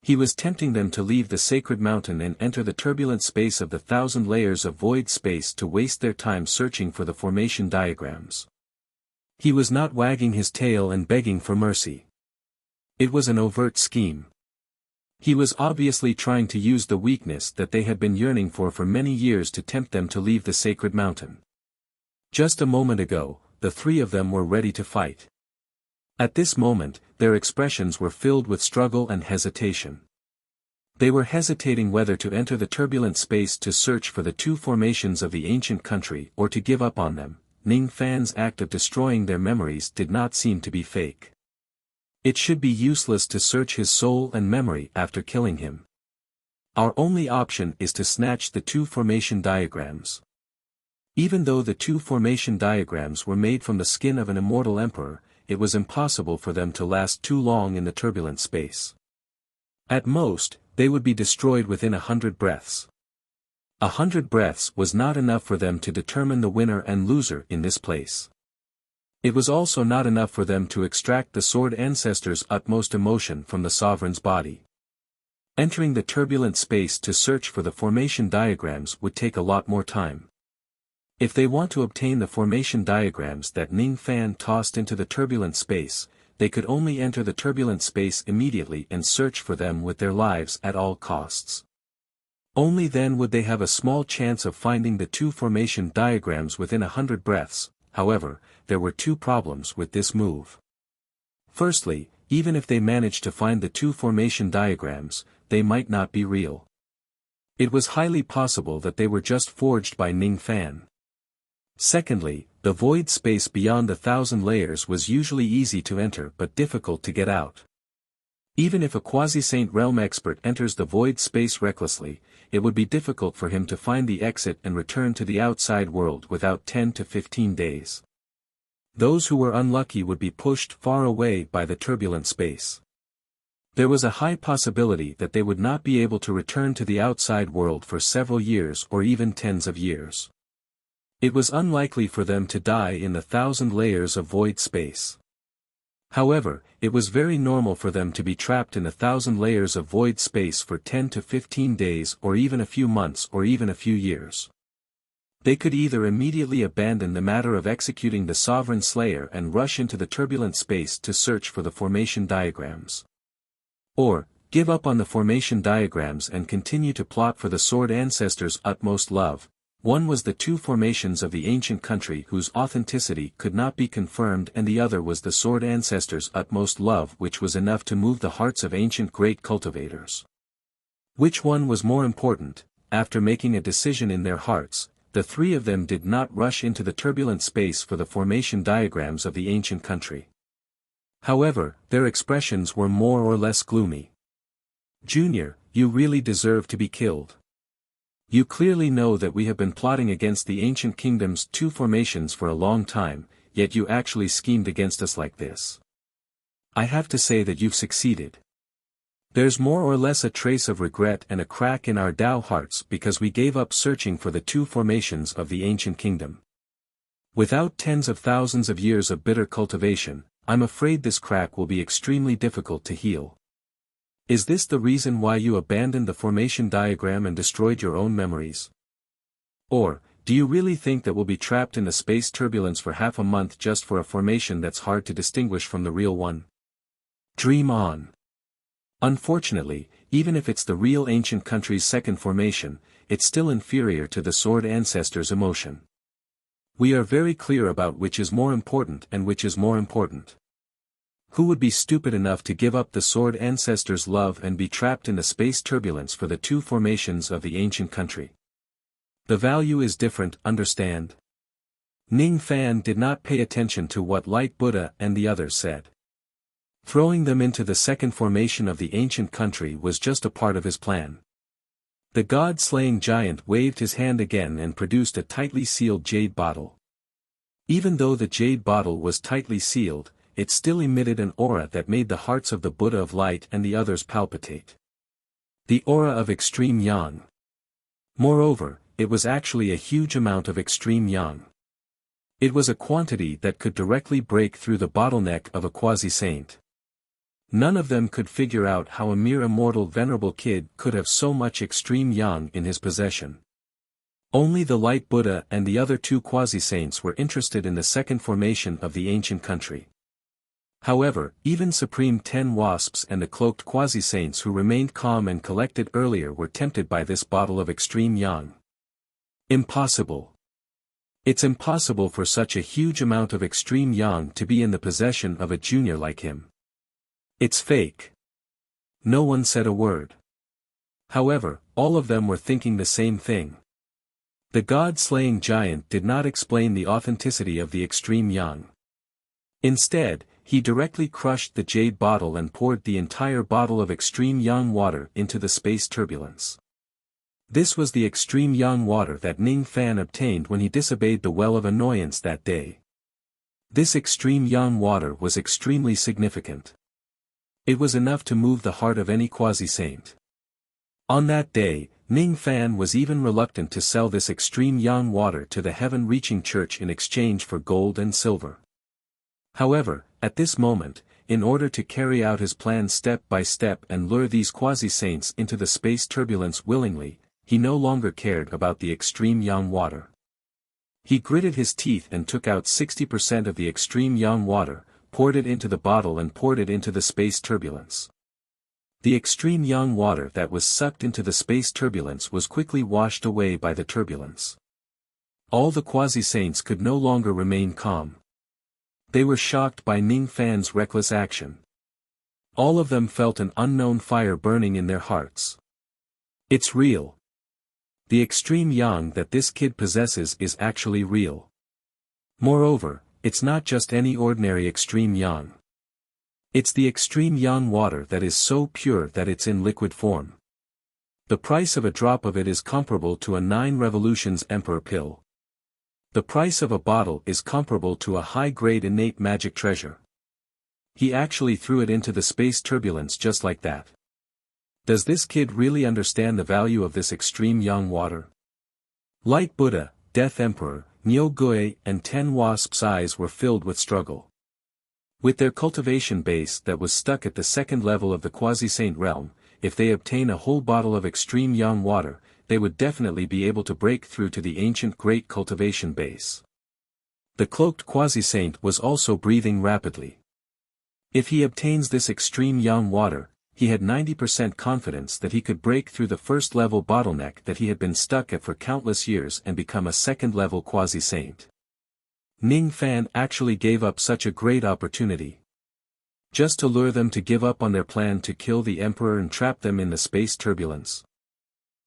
Speaker 1: He was tempting them to leave the sacred mountain and enter the turbulent space of the 1,000 layers of void space to waste their time searching for the formation diagrams. He was not wagging his tail and begging for mercy. It was an overt scheme. He was obviously trying to use the weakness that they had been yearning for many years to tempt them to leave the sacred mountain. Just a moment ago, the three of them were ready to fight. At this moment, their expressions were filled with struggle and hesitation. They were hesitating whether to enter the turbulent space to search for the two formations of the ancient country or to give up on them. Ning Fan's act of destroying their memories did not seem to be fake. It should be useless to search his soul and memory after killing him. Our only option is to snatch the two formation diagrams. Even though the two formation diagrams were made from the skin of an immortal emperor, it was impossible for them to last too long in the turbulent space. At most, they would be destroyed within 100 breaths. 100 breaths was not enough for them to determine the winner and loser in this place. It was also not enough for them to extract the sword ancestor's utmost emotion from the sovereign's body. Entering the turbulent space to search for the formation diagrams would take a lot more time. If they want to obtain the formation diagrams that Ning Fan tossed into the turbulent space, they could only enter the turbulent space immediately and search for them with their lives at all costs. Only then would they have a small chance of finding the two formation diagrams within 100 breaths. However, there were two problems with this move. Firstly, even if they managed to find the two formation diagrams, they might not be real. It was highly possible that they were just forged by Ning Fan. Secondly, the void space beyond the 1,000 layers was usually easy to enter but difficult to get out. Even if a quasi-saint realm expert enters the void space recklessly, it would be difficult for him to find the exit and return to the outside world without 10 to 15 days. Those who were unlucky would be pushed far away by the turbulent space. There was a high possibility that they would not be able to return to the outside world for several years or even tens of years. It was unlikely for them to die in the 1,000 layers of void space. However, it was very normal for them to be trapped in 1,000 layers of void space for 10 to 15 days or even a few months or even a few years. They could either immediately abandon the matter of executing the sovereign slayer and rush into the turbulent space to search for the formation diagrams. Or, give up on the formation diagrams and continue to plot for the sword ancestor's utmost love. One was the two formations of the ancient country whose authenticity could not be confirmed, and the other was the sword ancestor's utmost love, which was enough to move the hearts of ancient great cultivators. Which one was more important? After making a decision in their hearts, the three of them did not rush into the turbulent space for the formation diagrams of the ancient country. However, their expressions were more or less gloomy. "Junior, you really deserve to be killed. You clearly know that we have been plotting against the ancient kingdom's two formations for a long time, yet you actually schemed against us like this. I have to say that you've succeeded. There's more or less a trace of regret and a crack in our Tao hearts because we gave up searching for the two formations of the ancient kingdom. Without tens of thousands of years of bitter cultivation, I'm afraid this crack will be extremely difficult to heal. Is this the reason why you abandoned the formation diagram and destroyed your own memories? Or, do you really think that we'll be trapped in the space turbulence for half a month just for a formation that's hard to distinguish from the real one? Dream on. Unfortunately, even if it's the real ancient country's second formation, it's still inferior to the sword ancestor's emotion. We are very clear about which is more important and which is more important. Who would be stupid enough to give up the sword ancestor's love and be trapped in the space turbulence for the two formations of the ancient country? The value is different, understand? Ning Fan did not pay attention to what Light Buddha and the others said. Throwing them into the second formation of the ancient country was just a part of his plan. The god-slaying giant waved his hand again and produced a tightly sealed jade bottle. Even though the jade bottle was tightly sealed, it still emitted an aura that made the hearts of the Buddha of Light and the others palpitate. The aura of extreme yang. Moreover, it was actually a huge amount of extreme yang. It was a quantity that could directly break through the bottleneck of a quasi-saint. None of them could figure out how a mere immortal venerable kid could have so much extreme yang in his possession. Only the Light Buddha and the other two quasi-saints were interested in the second formation of the ancient country. However, even Supreme Ten Wasps and the cloaked quasi-saints who remained calm and collected earlier were tempted by this bottle of extreme yang. Impossible. It's impossible for such a huge amount of extreme yang to be in the possession of a junior like him. It's fake. No one said a word. However, all of them were thinking the same thing. The god-slaying giant did not explain the authenticity of the extreme yang. Instead, he directly crushed the jade bottle and poured the entire bottle of extreme yang water into the space turbulence. This was the extreme yang water that Ning Fan obtained when he disobeyed the Well of Annoyance that day. This extreme yang water was extremely significant. It was enough to move the heart of any quasi-saint. On that day, Ning Fan was even reluctant to sell this extreme yang water to the heaven-reaching church in exchange for gold and silver. However, at this moment, in order to carry out his plan step by step and lure these quasi-saints into the space turbulence willingly, he no longer cared about the extreme yang water. He gritted his teeth and took out 60% of the extreme yang water, poured it into the bottle and poured it into the space turbulence. The extreme yang water that was sucked into the space turbulence was quickly washed away by the turbulence. All the quasi-saints could no longer remain calm. They were shocked by Ning Fan's reckless action. All of them felt an unknown fire burning in their hearts. It's real. The extreme yang that this kid possesses is actually real. Moreover, it's not just any ordinary extreme yang. It's the extreme yang water that is so pure that it's in liquid form. The price of a drop of it is comparable to a 9 revolutions emperor pill. The price of a bottle is comparable to a high-grade innate magic treasure. He actually threw it into the space turbulence just like that. Does this kid really understand the value of this extreme yang water? Light Buddha, Death Emperor, Nyo Gui and Ten Wasps' eyes were filled with struggle. With their cultivation base that was stuck at the second level of the quasi-saint realm, if they obtain a whole bottle of extreme yang water, they would definitely be able to break through to the ancient great cultivation base. The cloaked quasi-saint was also breathing rapidly. If he obtains this extreme yang water, he had 90% confidence that he could break through the first level bottleneck that he had been stuck at for countless years and become a second level quasi-saint. Ning Fan actually gave up such a great opportunity. Just to lure them to give up on their plan to kill the emperor and trap them in the space turbulence.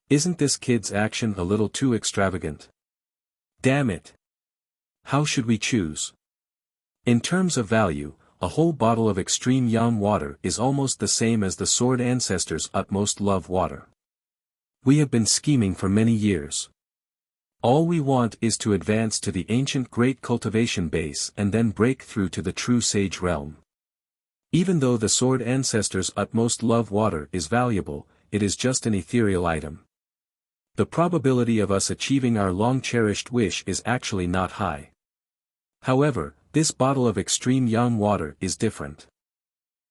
Speaker 1: Isn't this kid's action a little too extravagant? Damn it! How should we choose? In terms of value, a whole bottle of extreme yang water is almost the same as the Sword Ancestor's utmost love water. We have been scheming for many years. All we want is to advance to the ancient great cultivation base and then break through to the true sage realm. Even though the Sword Ancestor's utmost love water is valuable, it is just an ethereal item. The probability of us achieving our long-cherished wish is actually not high. However, this bottle of extreme yang water is different.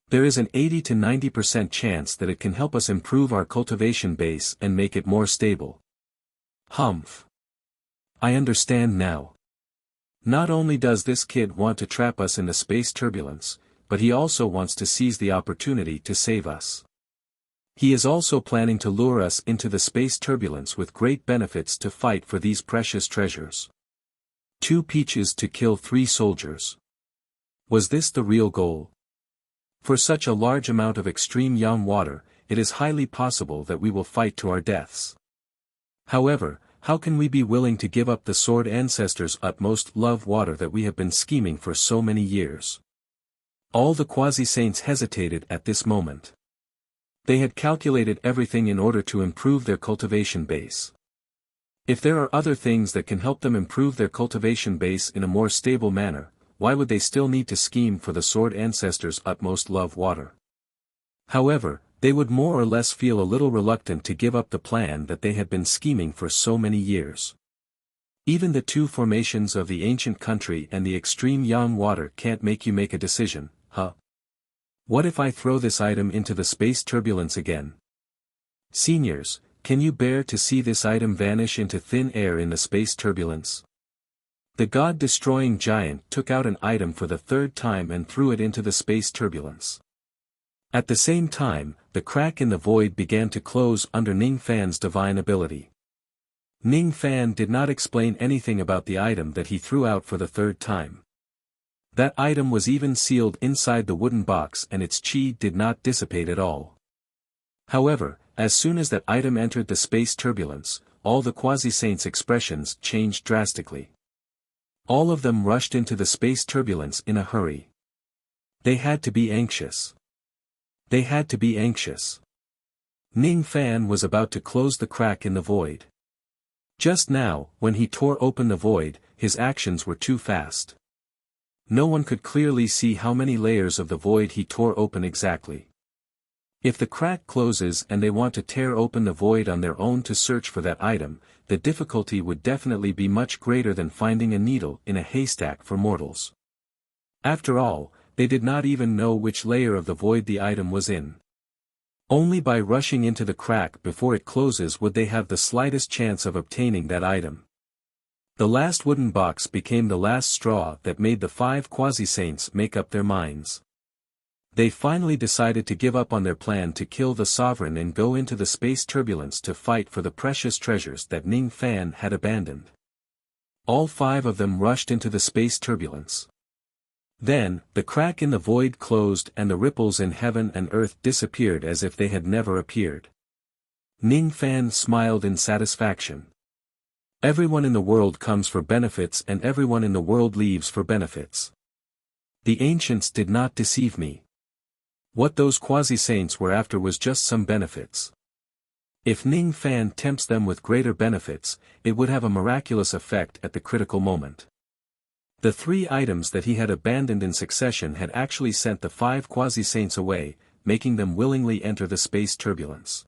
Speaker 1: There is an 80 to 90% chance that it can help us improve our cultivation base and make it more stable. Humph. I understand now. Not only does this kid want to trap us in the space turbulence, but he also wants to seize the opportunity to save us. He is also planning to lure us into the space turbulence with great benefits to fight for these precious treasures. 2 peaches to kill 3 soldiers. Was this the real goal? For such a large amount of extreme yang water, it is highly possible that we will fight to our deaths. However, how can we be willing to give up the Sword Ancestor's utmost love water that we have been scheming for so many years? All the quasi-saints hesitated at this moment. They had calculated everything in order to improve their cultivation base. If there are other things that can help them improve their cultivation base in a more stable manner, why would they still need to scheme for the sword ancestors' utmost love water? However, they would more or less feel a little reluctant to give up the plan that they had been scheming for so many years. Even the two formations of the ancient country and the extreme yang water can't make you make a decision, huh? What if I throw this item into the space turbulence again? Seniors, can you bear to see this item vanish into thin air in the space turbulence? The god-destroying giant took out an item for the third time and threw it into the space turbulence. At the same time, the crack in the void began to close under Ning Fan's divine ability. Ning Fan did not explain anything about the item that he threw out for the third time. That item was even sealed inside the wooden box and its chi did not dissipate at all. However, as soon as that item entered the space turbulence, all the quasi-saints' expressions changed drastically. All of them rushed into the space turbulence in a hurry. They had to be anxious. They had to be anxious. Ning Fan was about to close the crack in the void. Just now, when he tore open the void, his actions were too fast. No one could clearly see how many layers of the void he tore open exactly. If the crack closes and they want to tear open the void on their own to search for that item, the difficulty would definitely be much greater than finding a needle in a haystack for mortals. After all, they did not even know which layer of the void the item was in. Only by rushing into the crack before it closes would they have the slightest chance of obtaining that item. The last wooden box became the last straw that made the 5 quasi-saints make up their minds. They finally decided to give up on their plan to kill the sovereign and go into the space turbulence to fight for the precious treasures that Ning Fan had abandoned. All 5 of them rushed into the space turbulence. Then, the crack in the void closed and the ripples in heaven and earth disappeared as if they had never appeared. Ning Fan smiled in satisfaction. Everyone in the world comes for benefits and everyone in the world leaves for benefits. The ancients did not deceive me. What those quasi-saints were after was just some benefits. If Ning Fan tempts them with greater benefits, it would have a miraculous effect at the critical moment. The 3 items that he had abandoned in succession had actually sent the 5 quasi-saints away, making them willingly enter the space turbulence.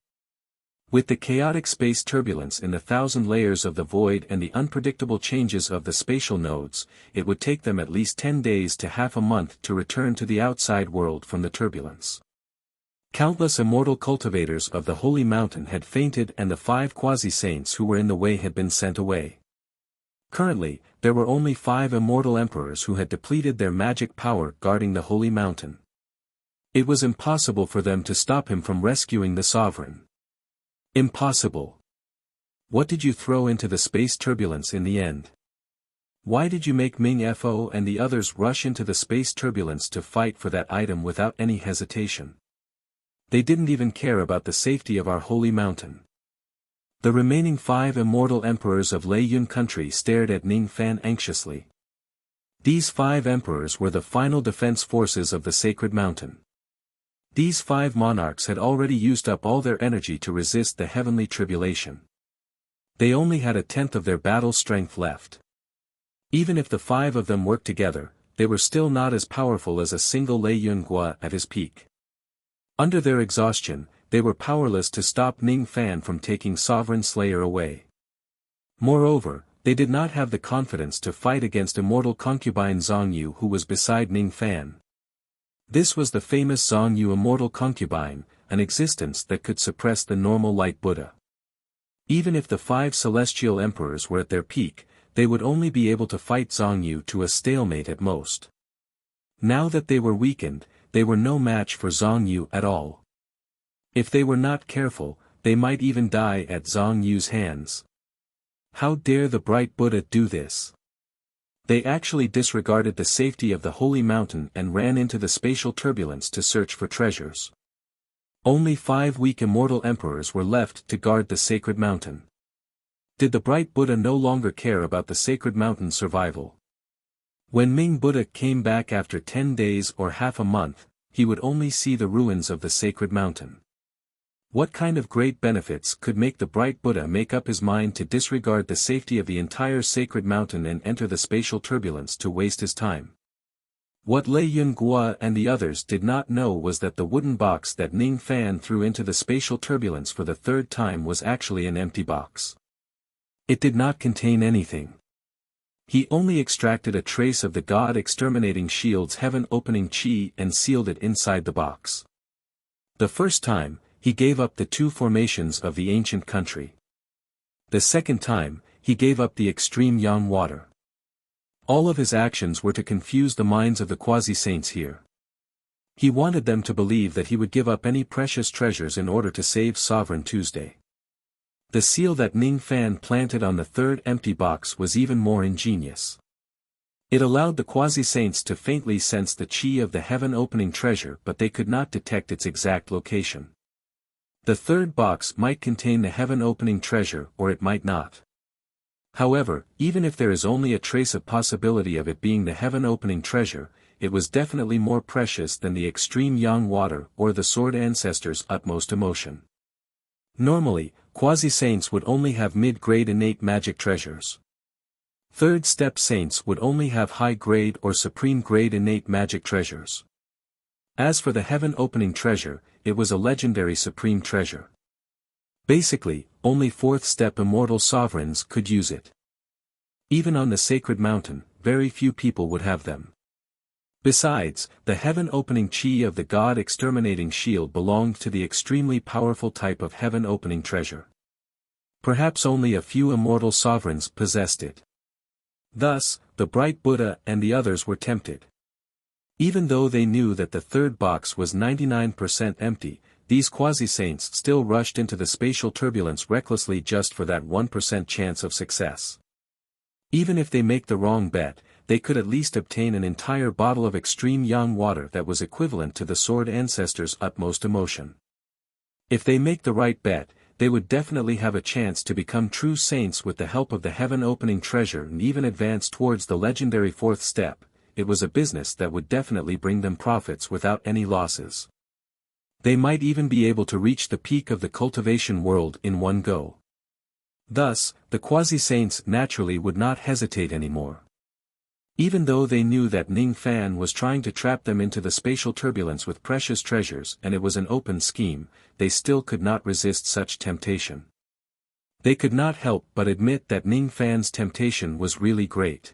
Speaker 1: With the chaotic space turbulence in the 1,000 layers of the void and the unpredictable changes of the spatial nodes, it would take them at least 10 days to half a month to return to the outside world from the turbulence. Countless immortal cultivators of the holy mountain had fainted and the 5 quasi-saints who were in the way had been sent away. Currently, there were only 5 immortal emperors who had depleted their magic power guarding the holy mountain. It was impossible for them to stop him from rescuing the sovereign. Impossible. What did you throw into the space turbulence in the end? Why did you make Ming Fo and the others rush into the space turbulence to fight for that item without any hesitation? They didn't even care about the safety of our holy mountain. The remaining 5 immortal emperors of Lei Yun country stared at Ning Fan anxiously. These 5 emperors were the final defense forces of the sacred mountain. These 5 monarchs had already used up all their energy to resist the heavenly tribulation. They only had a tenth of their battle strength left. Even if the 5 of them worked together, they were still not as powerful as a single Lei Yun Gua at his peak. Under their exhaustion, they were powerless to stop Ning Fan from taking Sovereign Slayer away. Moreover, they did not have the confidence to fight against immortal concubine Zhongyu who was beside Ning Fan. This was the famous Zhongyu immortal concubine, an existence that could suppress the normal light Buddha. Even if the 5 celestial emperors were at their peak, they would only be able to fight Zhongyu to a stalemate at most. Now that they were weakened, they were no match for Zhongyu at all. If they were not careful, they might even die at Zhongyu's hands. How dare the bright Buddha do this? They actually disregarded the safety of the holy mountain and ran into the spatial turbulence to search for treasures. Only 5 weak immortal emperors were left to guard the sacred mountain. Did the bright Buddha no longer care about the sacred mountain's survival? When Ming Buddha came back after 10 days or half a month, he would only see the ruins of the sacred mountain. What kind of great benefits could make the bright Buddha make up his mind to disregard the safety of the entire sacred mountain and enter the spatial turbulence to waste his time? What Lei Yunhua and the others did not know was that the wooden box that Ning Fan threw into the spatial turbulence for the third time was actually an empty box. It did not contain anything. He only extracted a trace of the God-exterminating shield's heaven-opening chi and sealed it inside the box. The first time, he gave up the two formations of the ancient country. The second time, he gave up the extreme yang water. All of his actions were to confuse the minds of the quasi-saints here. He wanted them to believe that he would give up any precious treasures in order to save Sovereign Tuesday. The seal that Ning Fan planted on the third empty box was even more ingenious. It allowed the quasi-saints to faintly sense the chi of the heaven-opening treasure, but they could not detect its exact location. The third box might contain the heaven-opening treasure or it might not. However, even if there is only a trace of possibility of it being the heaven-opening treasure, it was definitely more precious than the extreme yang water or the sword ancestor's utmost emotion. Normally, quasi-saints would only have mid-grade innate magic treasures. Third-step saints would only have high-grade or supreme-grade innate magic treasures. As for the heaven-opening treasure, it was a legendary supreme treasure. Basically, only fourth-step immortal sovereigns could use it. Even on the sacred mountain, very few people would have them. Besides, the heaven-opening chi of the God-exterminating shield belonged to the extremely powerful type of heaven-opening treasure. Perhaps only a few immortal sovereigns possessed it. Thus, the bright Buddha and the others were tempted. Even though they knew that the third box was 99% empty, these quasi-saints still rushed into the spatial turbulence recklessly just for that 1% chance of success. Even if they make the wrong bet, they could at least obtain an entire bottle of extreme yang water that was equivalent to the sword ancestor's utmost emotion. If they make the right bet, they would definitely have a chance to become true saints with the help of the heaven-opening treasure and even advance towards the legendary fourth step. It was a business that would definitely bring them profits without any losses. They might even be able to reach the peak of the cultivation world in one go. Thus, the quasi-saints naturally would not hesitate anymore. Even though they knew that Ning Fan was trying to trap them into the spatial turbulence with precious treasures and it was an open scheme, they still could not resist such temptation. They could not help but admit that Ning Fan's temptation was really great.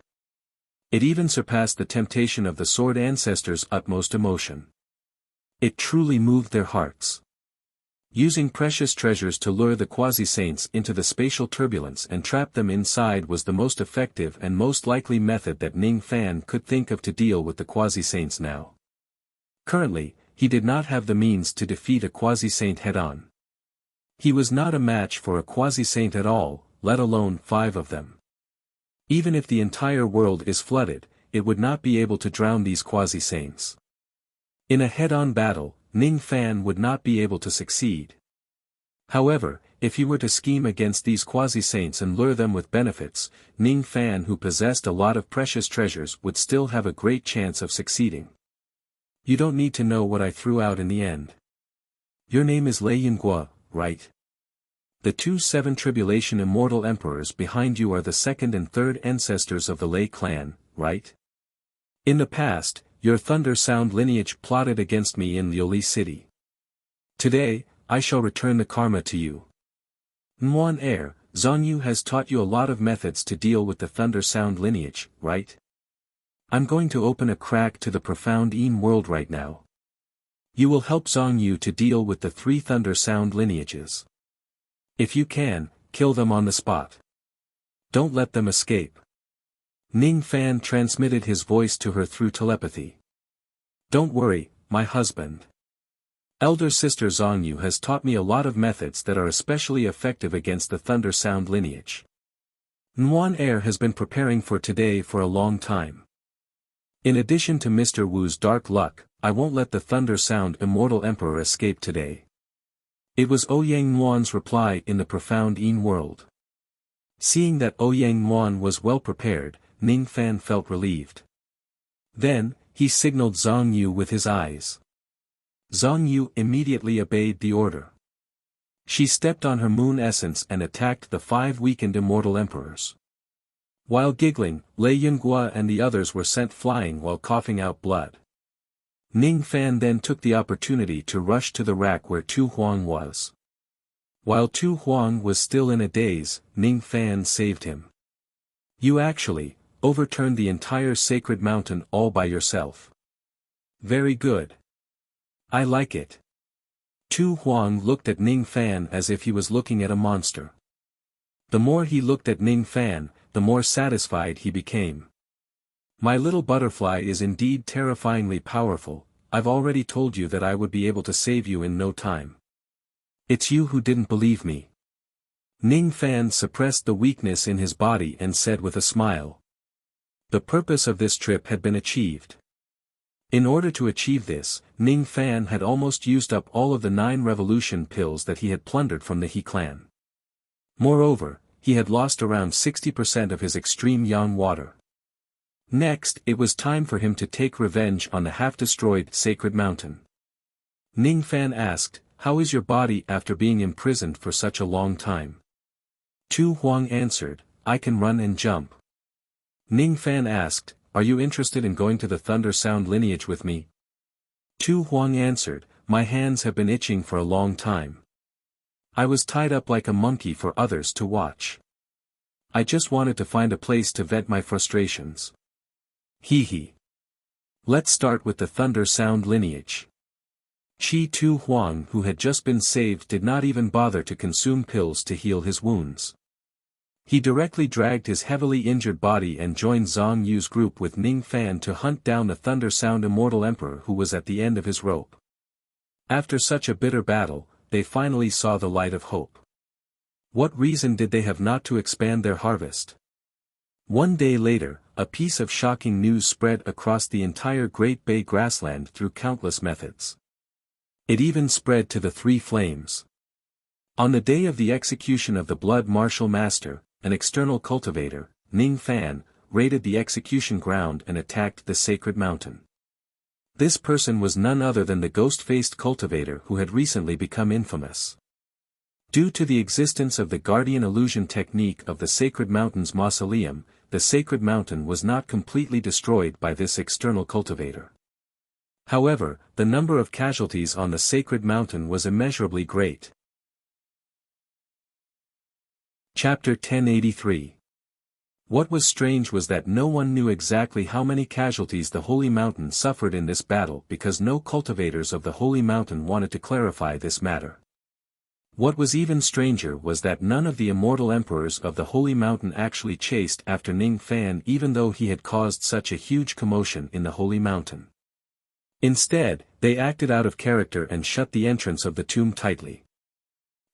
Speaker 1: It even surpassed the temptation of the sword ancestor's utmost emotion. It truly moved their hearts. Using precious treasures to lure the quasi-saints into the spatial turbulence and trap them inside was the most effective and most likely method that Ning Fan could think of to deal with the quasi-saints now. Currently, he did not have the means to defeat a quasi-saint head-on. He was not a match for a quasi-saint at all, let alone 5 of them. Even if the entire world is flooded, it would not be able to drown these quasi-saints. In a head-on battle, Ning Fan would not be able to succeed. However, if he were to scheme against these quasi-saints and lure them with benefits, Ning Fan, who possessed a lot of precious treasures, would still have a great chance of succeeding. You don't need to know what I threw out in the end. Your name is Lei Yunhua, right? The 2 7 Tribulation Immortal Emperors behind you are the second and third ancestors of the Lei clan, right? In the past, your Thunder Sound lineage plotted against me in Liuli City. Today, I shall return the karma to you. Nguyen Air, Zhongyu has taught you a lot of methods to deal with the Thunder Sound lineage, right? I'm going to open a crack to the profound Yin world right now. You will help Zhongyu to deal with the 3 Thunder Sound lineages. If you can, kill them on the spot. Don't let them escape. Ning Fan transmitted his voice to her through telepathy. Don't worry, my husband. Elder sister Zhongyu has taught me a lot of methods that are especially effective against the Thunder Sound lineage. Nguyen Air has been preparing for today for a long time. In addition to Mr. Wu's dark luck, I won't let the Thunder Sound Immortal Emperor escape today. It was Ouyang Nguyen's reply in the profound Yin world. Seeing that Ouyang Nguyen was well prepared, Ning Fan felt relieved. Then, he signaled Zhongyu with his eyes. Zhongyu immediately obeyed the order. She stepped on her moon essence and attacked the 5 weakened immortal emperors. While giggling, Lei Yunghua and the others were sent flying while coughing out blood. Ning Fan then took the opportunity to rush to the rack where Tu Huang was. While Tu Huang was still in a daze, Ning Fan saved him. You actually overturned the entire sacred mountain all by yourself. Very good. I like it. Tu Huang looked at Ning Fan as if he was looking at a monster. The more he looked at Ning Fan, the more satisfied he became. My little butterfly is indeed terrifyingly powerful. I've already told you that I would be able to save you in no time. It's you who didn't believe me. Ning Fan suppressed the weakness in his body and said with a smile. The purpose of this trip had been achieved. In order to achieve this, Ning Fan had almost used up all of the 9 revolution pills that he had plundered from the He clan. Moreover, he had lost around 60% of his extreme yang water. Next, it was time for him to take revenge on the half-destroyed sacred mountain. Ning Fan asked, "How is your body after being imprisoned for such a long time?" Tu Huang answered, "I can run and jump." Ning Fan asked, "Are you interested in going to the Thunder Sound lineage with me?" Tu Huang answered, "My hands have been itching for a long time. I was tied up like a monkey for others to watch. I just wanted to find a place to vent my frustrations. Hee hee. Let's start with the Thunder Sound lineage." Tu Huang, who had just been saved, did not even bother to consume pills to heal his wounds. He directly dragged his heavily injured body and joined Zhang Yu's group with Ning Fan to hunt down the Thunder Sound Immortal Emperor who was at the end of his rope. After such a bitter battle, they finally saw the light of hope. What reason did they have not to expand their harvest? One day later, a piece of shocking news spread across the entire Great Bay grassland through countless methods. It even spread to the 3 flames. On the day of the execution of the Blood Martial Master, an external cultivator, Ning Fan, raided the execution ground and attacked the sacred mountain. This person was none other than the ghost-faced cultivator who had recently become infamous. Due to the existence of the guardian illusion technique of the sacred mountain's mausoleum, the sacred mountain was not completely destroyed by this external cultivator. However, the number of casualties on the sacred mountain was immeasurably great. Chapter 1083. What was strange was that no one knew exactly how many casualties the Holy Mountain suffered in this battle because no cultivators of the Holy Mountain wanted to clarify this matter. What was even stranger was that none of the immortal emperors of the Holy Mountain actually chased after Ning Fan even though he had caused such a huge commotion in the Holy Mountain. Instead, they acted out of character and shut the entrance of the tomb tightly.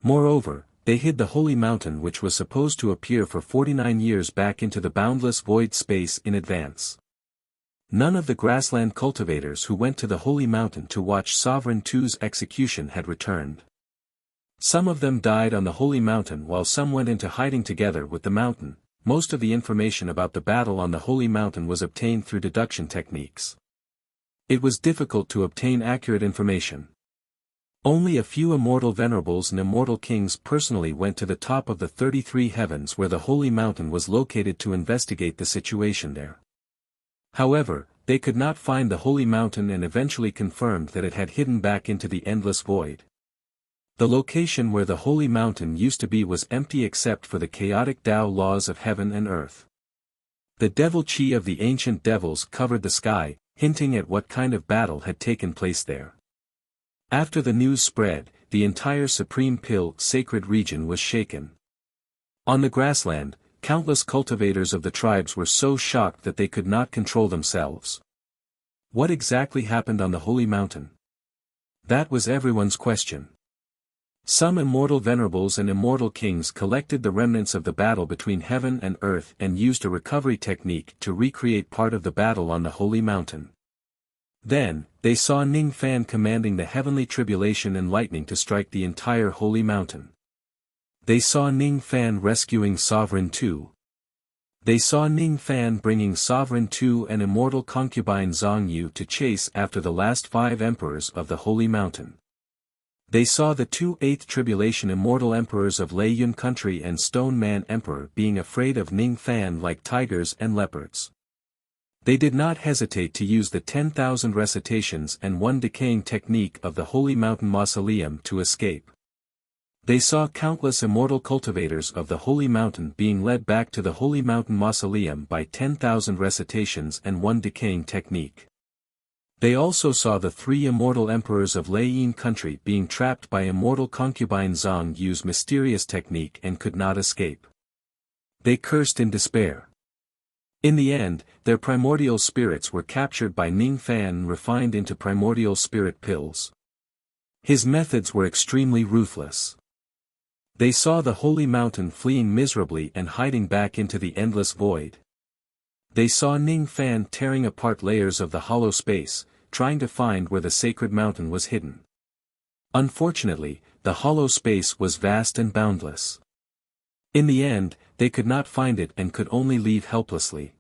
Speaker 1: Moreover, they hid the Holy Mountain which was supposed to appear for 49 years back into the boundless void space in advance. None of the grassland cultivators who went to the Holy Mountain to watch Sovereign Tu's execution had returned. Some of them died on the Holy Mountain while some went into hiding together with the mountain. Most of the information about the battle on the Holy Mountain was obtained through deduction techniques. It was difficult to obtain accurate information. Only a few immortal venerables and immortal kings personally went to the top of the 33 heavens where the Holy Mountain was located to investigate the situation there. However, they could not find the Holy Mountain and eventually confirmed that it had hidden back into the endless void. The location where the Holy Mountain used to be was empty except for the chaotic Tao laws of heaven and earth. The devil chi of the ancient devils covered the sky, hinting at what kind of battle had taken place there. After the news spread, the entire Supreme Pill sacred region was shaken. On the grassland, countless cultivators of the tribes were so shocked that they could not control themselves. What exactly happened on the Holy Mountain? That was everyone's question. Some immortal venerables and immortal kings collected the remnants of the battle between heaven and earth and used a recovery technique to recreate part of the battle on the Holy Mountain. Then, they saw Ning Fan commanding the heavenly tribulation and lightning to strike the entire Holy Mountain. They saw Ning Fan rescuing Sovereign Tu. They saw Ning Fan bringing Sovereign Tu and immortal concubine Zhang Yu to chase after the last 5 emperors of the Holy Mountain. They saw the two Eighth Tribulation immortal emperors of Lei Yun country and Stone Man Emperor being afraid of Ning Fan like tigers and leopards. They did not hesitate to use the 10,000 recitations and one decaying technique of the Holy Mountain Mausoleum to escape. They saw countless immortal cultivators of the Holy Mountain being led back to the Holy Mountain Mausoleum by 10,000 recitations and one decaying technique. They also saw the three immortal emperors of Lei Yin country being trapped by immortal concubine Zhang Yu's mysterious technique and could not escape. They cursed in despair. In the end, their primordial spirits were captured by Ning Fan and refined into primordial spirit pills. His methods were extremely ruthless. They saw the Holy Mountain fleeing miserably and hiding back into the endless void. They saw Ning Fan tearing apart layers of the hollow space, trying to find where the sacred mountain was hidden. Unfortunately, the hollow space was vast and boundless. In the end, they could not find it and could only leave helplessly.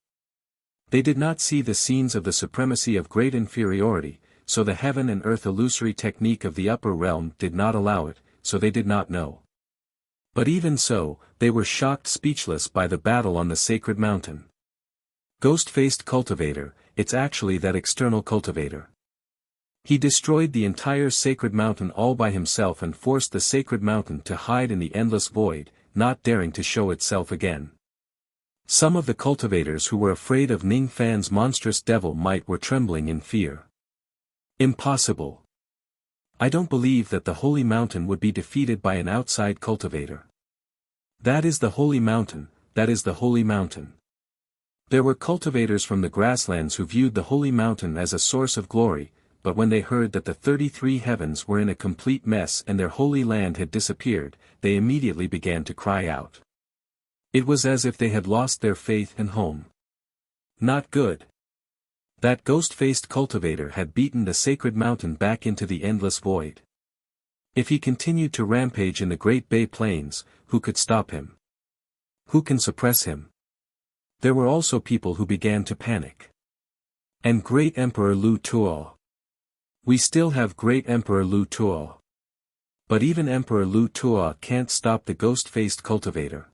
Speaker 1: They did not see the scenes of the supremacy of great inferiority, so the heaven and earth illusory technique of the upper realm did not allow it, so they did not know. But even so, they were shocked speechless by the battle on the sacred mountain. Ghost-faced cultivator, it's actually that external cultivator. He destroyed the entire sacred mountain all by himself and forced the sacred mountain to hide in the endless void, not daring to show itself again. Some of the cultivators who were afraid of Ning Fan's monstrous devil might were trembling in fear. Impossible. I don't believe that the Holy Mountain would be defeated by an outside cultivator. That is the Holy Mountain, that is the Holy Mountain. There were cultivators from the grasslands who viewed the Holy Mountain as a source of glory, but when they heard that the 33 heavens were in a complete mess and their holy land had disappeared, they immediately began to cry out. It was as if they had lost their faith and home. Not good. That ghost-faced cultivator had beaten the sacred mountain back into the endless void. If he continued to rampage in the Great Bay Plains, who could stop him? Who can suppress him? There were also people who began to panic. And Great Emperor Lu Tuo. We still have Great Emperor Lu Tuo. But even Emperor Lu Tuo can't stop the ghost-faced cultivator.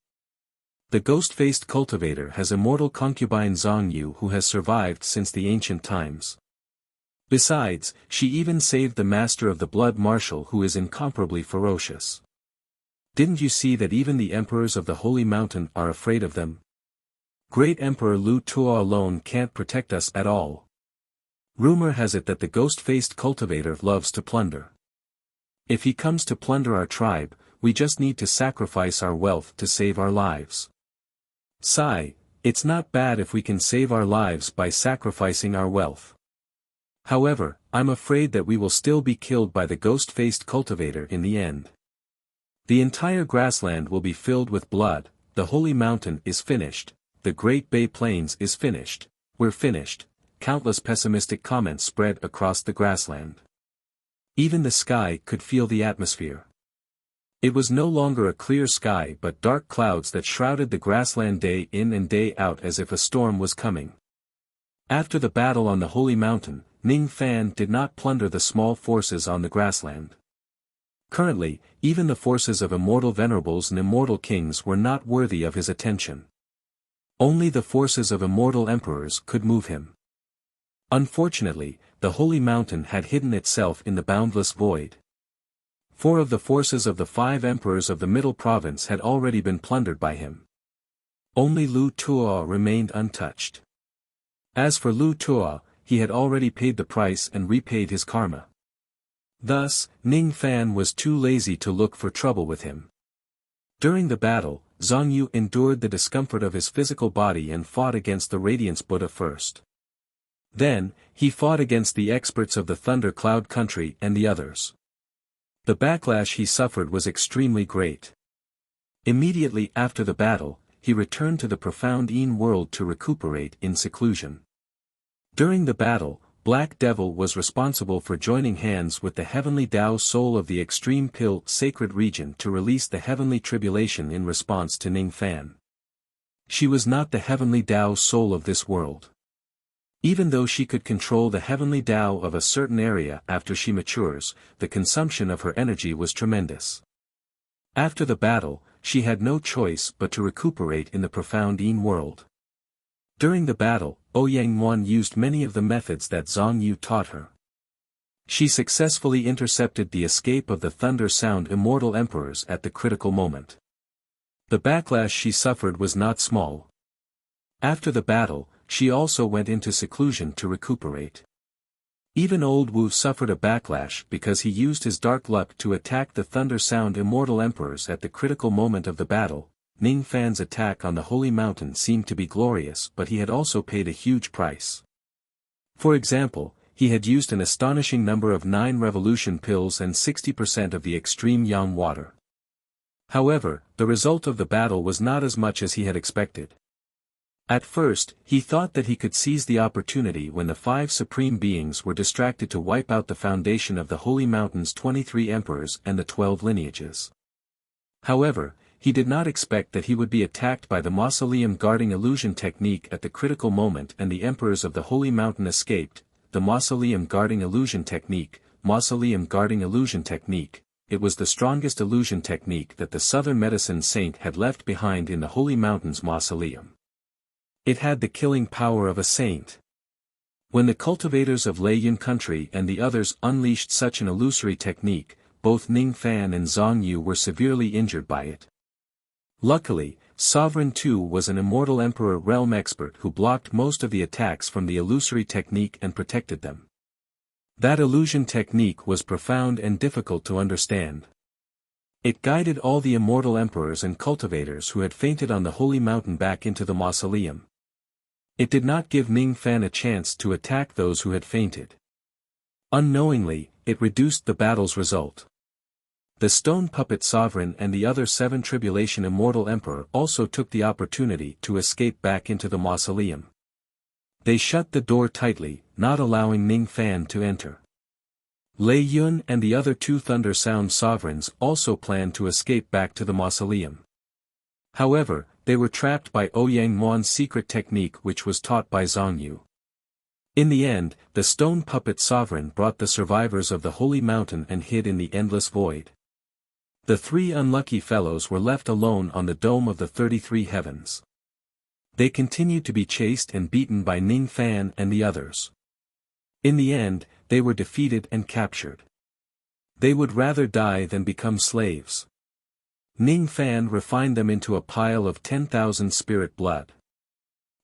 Speaker 1: The ghost-faced cultivator has immortal concubine Zhang Yu who has survived since the ancient times. Besides, she even saved the master of the blood marshal who is incomparably ferocious. Didn't you see that even the emperors of the Holy Mountain are afraid of them? Great Emperor Lu Tuo alone can't protect us at all. Rumor has it that the ghost-faced cultivator loves to plunder. If he comes to plunder our tribe, we just need to sacrifice our wealth to save our lives. Sigh, it's not bad if we can save our lives by sacrificing our wealth. However, I'm afraid that we will still be killed by the ghost-faced cultivator in the end. The entire grassland will be filled with blood, the Holy Mountain is finished, the Great Bay Plains is finished, we're finished. Countless pessimistic comments spread across the grassland. Even the sky could feel the atmosphere. It was no longer a clear sky but dark clouds that shrouded the grassland day in and day out as if a storm was coming. After the battle on the Holy Mountain, Ning Fan did not plunder the small forces on the grassland. Currently, even the forces of immortal venerables and immortal kings were not worthy of his attention. Only the forces of immortal emperors could move him. Unfortunately, the Holy Mountain had hidden itself in the boundless void. 4 of the forces of the 5 emperors of the Middle Province had already been plundered by him. Only Lu Tuo remained untouched. As for Lu Tuo, he had already paid the price and repaid his karma. Thus, Ning Fan was too lazy to look for trouble with him. During the battle, Zhang Yu endured the discomfort of his physical body and fought against the Radiance Buddha first. Then, he fought against the experts of the Thunder Cloud country and the others. The backlash he suffered was extremely great. Immediately after the battle, he returned to the profound Yin world to recuperate in seclusion. During the battle, Black Devil was responsible for joining hands with the heavenly Tao soul of the Extreme Pill sacred region to release the heavenly tribulation in response to Ning Fan. She was not the heavenly Tao soul of this world. Even though she could control the heavenly Tao of a certain area after she matures, the consumption of her energy was tremendous. After the battle, she had no choice but to recuperate in the profound Yin world. During the battle, Ouyang used many of the methods that Zhang Yu taught her. She successfully intercepted the escape of the Thunder Sound Immortal Emperors at the critical moment. The backlash she suffered was not small. After the battle, she also went into seclusion to recuperate. Even old Wu suffered a backlash because he used his dark luck to attack the Thunder Sound Immortal Emperors at the critical moment of the battle. Ning Fan's attack on the Holy Mountain seemed to be glorious, but he had also paid a huge price. For example, he had used an astonishing number of 9 revolution pills and 60% of the extreme yang water. However, the result of the battle was not as much as he had expected. At first, he thought that he could seize the opportunity when the 5 supreme beings were distracted to wipe out the foundation of the Holy Mountain's 23 emperors and the 12 lineages. However, he did not expect that he would be attacked by the mausoleum guarding illusion technique at the critical moment and the emperors of the Holy Mountain escaped. The mausoleum guarding illusion technique, it was the strongest illusion technique that the Southern Medicine Saint had left behind in the Holy Mountain's mausoleum. It had the killing power of a saint. When the cultivators of Lei Yun country and the others unleashed such an illusory technique, both Ning Fan and Zhang Yu were severely injured by it. Luckily, Sovereign Tu was an immortal emperor realm expert who blocked most of the attacks from the illusory technique and protected them. That illusion technique was profound and difficult to understand. It guided all the immortal emperors and cultivators who had fainted on the Holy Mountain back into the mausoleum. It did not give Ning Fan a chance to attack those who had fainted. Unknowingly, it reduced the battle's result. The Stone Puppet Sovereign and the other 7 Tribulation Immortal Emperor also took the opportunity to escape back into the mausoleum. They shut the door tightly, not allowing Ning Fan to enter. Lei Yun and the other 2 Thunder Sound Sovereigns also planned to escape back to the mausoleum. However, they were trapped by Ouyang Wan's secret technique which was taught by Zhang Yu. In the end, the Stone Puppet Sovereign brought the survivors of the Holy Mountain and hid in the endless void. The 3 unlucky fellows were left alone on the dome of the 33 heavens. They continued to be chased and beaten by Ning Fan and the others. In the end, they were defeated and captured. They would rather die than become slaves. Ning Fan refined them into a pile of 10,000 spirit blood.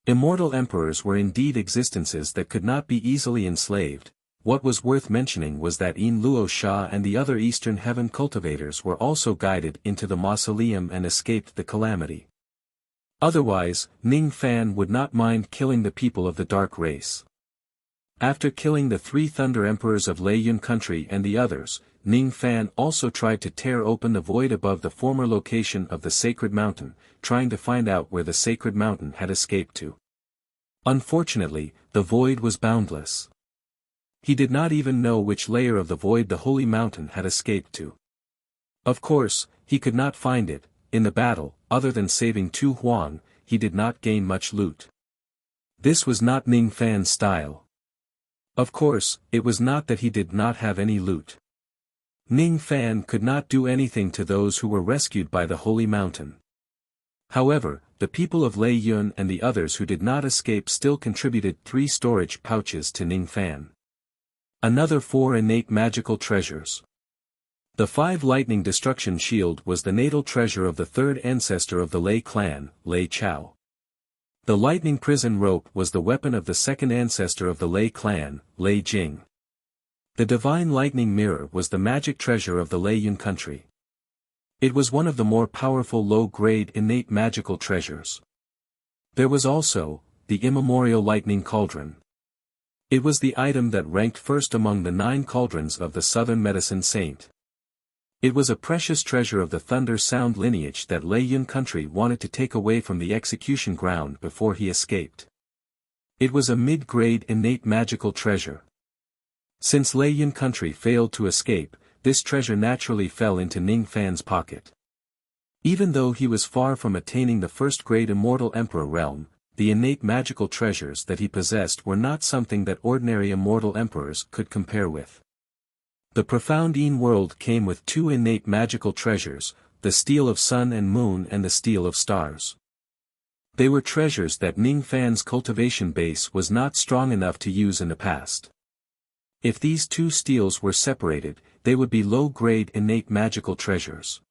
Speaker 1: Immortal emperors were indeed existences that could not be easily enslaved. What was worth mentioning was that Yin Luo Sha and the other Eastern Heaven cultivators were also guided into the mausoleum and escaped the calamity. Otherwise, Ning Fan would not mind killing the people of the Dark Race. After killing the 3 Thunder Emperors of Lei Yun country and the others, Ning Fan also tried to tear open the void above the former location of the Sacred Mountain, trying to find out where the Sacred Mountain had escaped to. Unfortunately, the void was boundless. He did not even know which layer of the void the Holy Mountain had escaped to. Of course, he could not find it. In the battle, other than saving Tu Huang, he did not gain much loot. This was not Ning Fan's style. Of course, it was not that he did not have any loot. Ning Fan could not do anything to those who were rescued by the Holy Mountain. However, the people of Lei Yun and the others who did not escape still contributed 3 storage pouches to Ning Fan. Another 4 innate magical treasures. The 5 lightning destruction shield was the natal treasure of the 3rd ancestor of the Lei clan, Lei Chao. The lightning prison rope was the weapon of the 2nd ancestor of the Lei clan, Lei Jing. The divine lightning mirror was the magic treasure of the Lei Yun country. It was one of the more powerful low-grade innate magical treasures. There was also, the immemorial lightning cauldron. It was the item that ranked first among the 9 cauldrons of the Southern Medicine Saint. It was a precious treasure of the Thunder Sound lineage that Lei Yun country wanted to take away from the execution ground before he escaped. It was a mid-grade innate magical treasure. Since Lei Yun country failed to escape, this treasure naturally fell into Ning Fan's pocket. Even though he was far from attaining the 1st grade Immortal Emperor realm, the innate magical treasures that he possessed were not something that ordinary immortal emperors could compare with. The profound world came with two innate magical treasures, the steel of sun and moon and the steel of stars. They were treasures that Ning Fan's cultivation base was not strong enough to use in the past. If these two steels were separated, they would be low-grade innate magical treasures.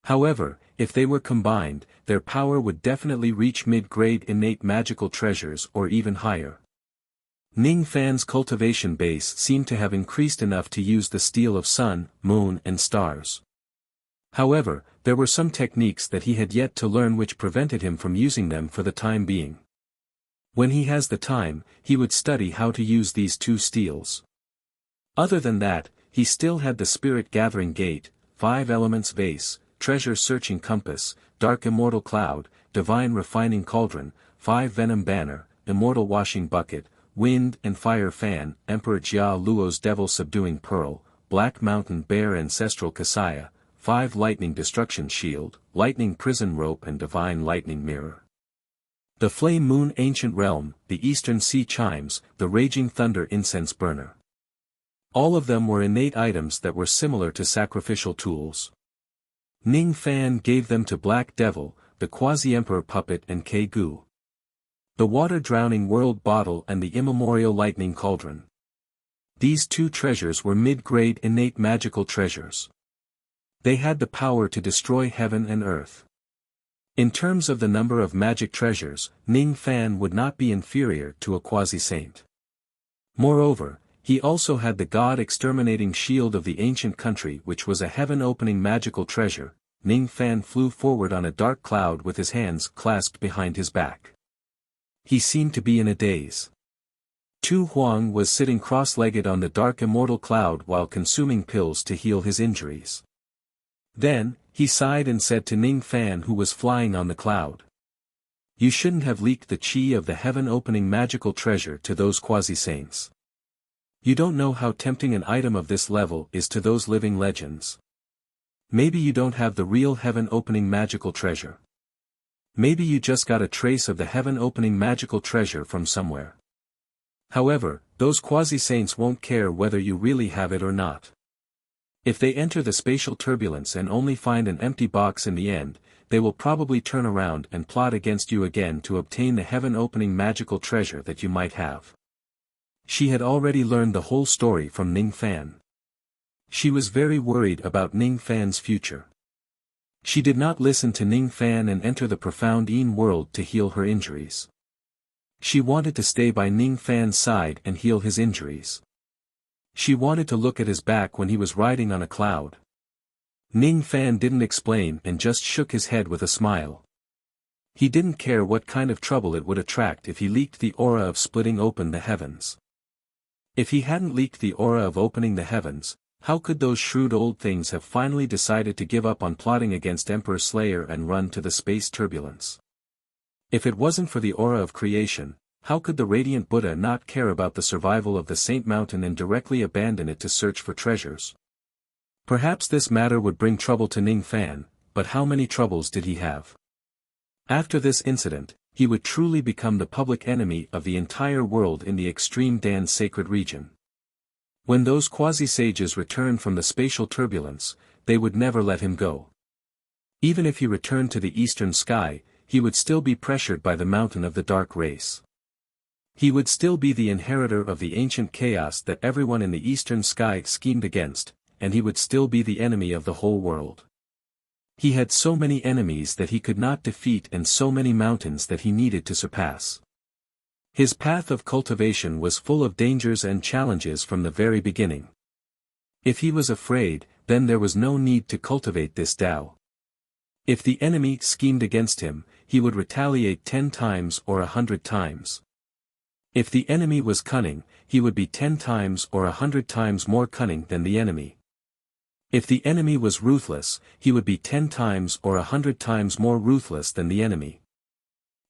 Speaker 1: However, if they were combined, their power would definitely reach mid-grade innate magical treasures or even higher. Ning Fan's cultivation base seemed to have increased enough to use the steel of sun, moon and stars. However, there were some techniques that he had yet to learn which prevented him from using them for the time being. When he has the time, he would study how to use these two steels. Other than that, he still had the spirit-gathering gate, 5 elements vase, treasure-searching compass, dark immortal cloud, divine refining cauldron, 5 venom banner, immortal washing bucket, wind and fire fan, Emperor Jia Luo's devil-subduing pearl, black mountain bear ancestral kasaya, 5 lightning destruction shield, lightning prison rope and divine lightning mirror. The flame moon ancient realm, the eastern sea chimes, the raging thunder incense burner. All of them were innate items that were similar to sacrificial tools. Ning Fan gave them to Black Devil, the quasi-emperor puppet and Ke-Gu. The water-drowning world bottle and the immemorial lightning cauldron. These two treasures were mid-grade innate magical treasures. They had the power to destroy heaven and earth. In terms of the number of magic treasures, Ning Fan would not be inferior to a quasi-saint. Moreover, he also had the god-exterminating shield of the ancient country which was a heaven-opening magical treasure. Ning Fan flew forward on a dark cloud with his hands clasped behind his back. He seemed to be in a daze. Tu Huang was sitting cross-legged on the dark immortal cloud while consuming pills to heal his injuries. Then, he sighed and said to Ning Fan who was flying on the cloud. You shouldn't have leaked the chi of the heaven-opening magical treasure to those quasi-saints. You don't know how tempting an item of this level is to those living legends. Maybe you don't have the real heaven-opening magical treasure. Maybe you just got a trace of the heaven-opening magical treasure from somewhere. However, those quasi-saints won't care whether you really have it or not. If they enter the spatial turbulence and only find an empty box in the end, they will probably turn around and plot against you again to obtain the heaven-opening magical treasure that you might have. She had already learned the whole story from Ning Fan. She was very worried about Ning Fan's future. She did not listen to Ning Fan and enter the profound world to heal her injuries. She wanted to stay by Ning Fan's side and heal his injuries. She wanted to look at his back when he was riding on a cloud. Ning Fan didn't explain and just shook his head with a smile. He didn't care what kind of trouble it would attract if he leaked the aura of splitting open the heavens. If he hadn't leaked the aura of opening the heavens, how could those shrewd old things have finally decided to give up on plotting against Emperor Slayer and run to the space turbulence? If it wasn't for the aura of creation, how could the radiant Buddha not care about the survival of the Saint Mountain and directly abandon it to search for treasures? Perhaps this matter would bring trouble to Ning Fan, but how many troubles did he have? After this incident, he would truly become the public enemy of the entire world in the extreme Dan sacred region. When those quasi-sages returned from the spatial turbulence, they would never let him go. Even if he returned to the eastern sky, he would still be pressured by the mountain of the dark race. He would still be the inheritor of the ancient chaos that everyone in the eastern sky schemed against, and he would still be the enemy of the whole world. He had so many enemies that he could not defeat and so many mountains that he needed to surpass. His path of cultivation was full of dangers and challenges from the very beginning. If he was afraid, then there was no need to cultivate this Tao. If the enemy schemed against him, he would retaliate 10 times or 100 times. If the enemy was cunning, he would be 10 times or 100 times more cunning than the enemy. If the enemy was ruthless, he would be 10 times or 100 times more ruthless than the enemy.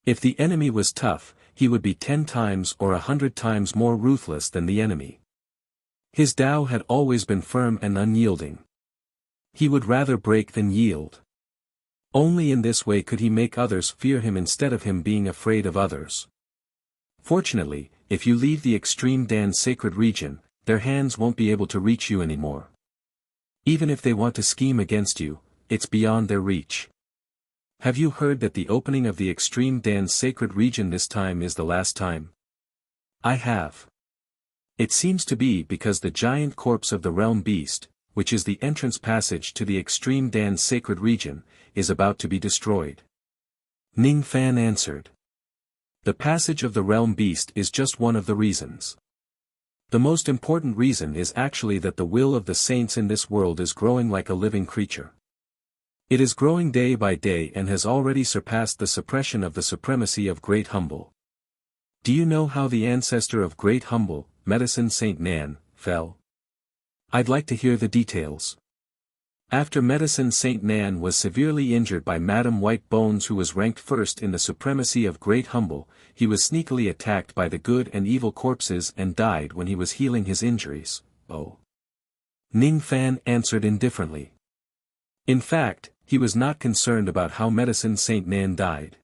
Speaker 1: If the enemy was tough, he would be 10 times or 100 times more ruthless than the enemy. His Tao had always been firm and unyielding. He would rather break than yield. Only in this way could he make others fear him instead of him being afraid of others. Fortunately, if you leave the extreme Dan's sacred region, their hands won't be able to reach you anymore. Even if they want to scheme against you, it's beyond their reach. Have you heard that the opening of the extreme Dan's sacred region this time is the last time? I have. It seems to be because the giant corpse of the realm beast, which is the entrance passage to the extreme Dan's sacred region, is about to be destroyed. Ning Fan answered. The passage of the realm beast is just one of the reasons. The most important reason is actually that the will of the saints in this world is growing like a living creature. It is growing day by day and has already surpassed the suppression of the supremacy of Great Humble. Do you know how the ancestor of Great Humble, Medicine Saint Nan, fell? I'd like to hear the details. After Medicine Saint Nan was severely injured by Madame White Bones, who was ranked first in the supremacy of Great Humble, he was sneakily attacked by the good and evil corpses and died when he was healing his injuries. Oh. Ning Fan answered indifferently. In fact, he was not concerned about how Medicine Saint Nan died.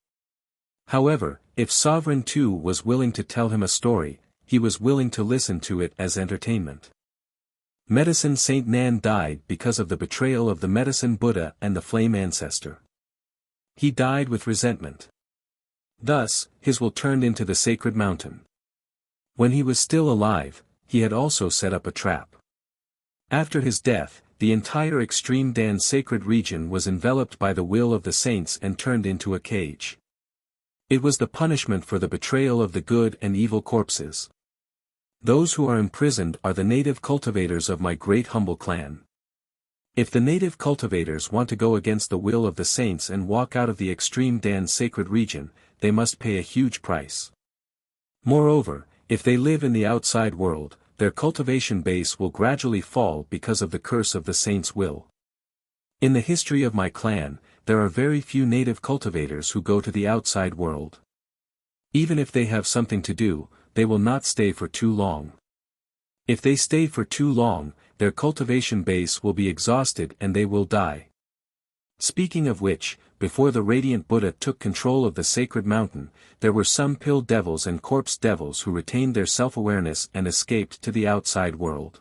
Speaker 1: However, if Sovereign Tu was willing to tell him a story, he was willing to listen to it as entertainment. Medicine Saint Nan died because of the betrayal of the Medicine Buddha and the Flame Ancestor. He died with resentment. Thus, his will turned into the sacred mountain. When he was still alive, he had also set up a trap. After his death, the entire extreme Dan sacred region was enveloped by the will of the saints and turned into a cage. It was the punishment for the betrayal of the good and evil corpses. Those who are imprisoned are the native cultivators of my Great Humble clan. If the native cultivators want to go against the will of the saints and walk out of the extreme Dan sacred region, they must pay a huge price. Moreover, if they live in the outside world, their cultivation base will gradually fall because of the curse of the saints' will. In the history of my clan, there are very few native cultivators who go to the outside world. Even if they have something to do, they will not stay for too long. If they stay for too long, their cultivation base will be exhausted and they will die. Speaking of which, before the Radiant Buddha took control of the sacred mountain, there were some pill devils and corpse devils who retained their self-awareness and escaped to the outside world.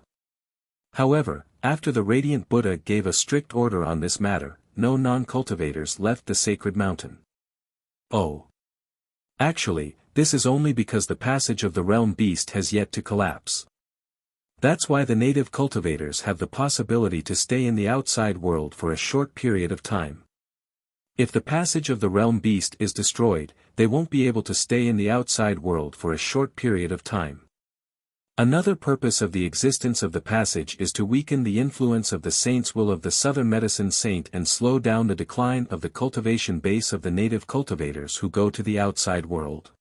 Speaker 1: However, after the Radiant Buddha gave a strict order on this matter, no non-cultivators left the sacred mountain. Oh. Actually, this is only because the passage of the realm beast has yet to collapse. That's why the native cultivators have the possibility to stay in the outside world for a short period of time. If the passage of the realm beast is destroyed, they won't be able to stay in the outside world for a short period of time. Another purpose of the existence of the passage is to weaken the influence of the saint's will of the Southern Medicine Saint and slow down the decline of the cultivation base of the native cultivators who go to the outside world.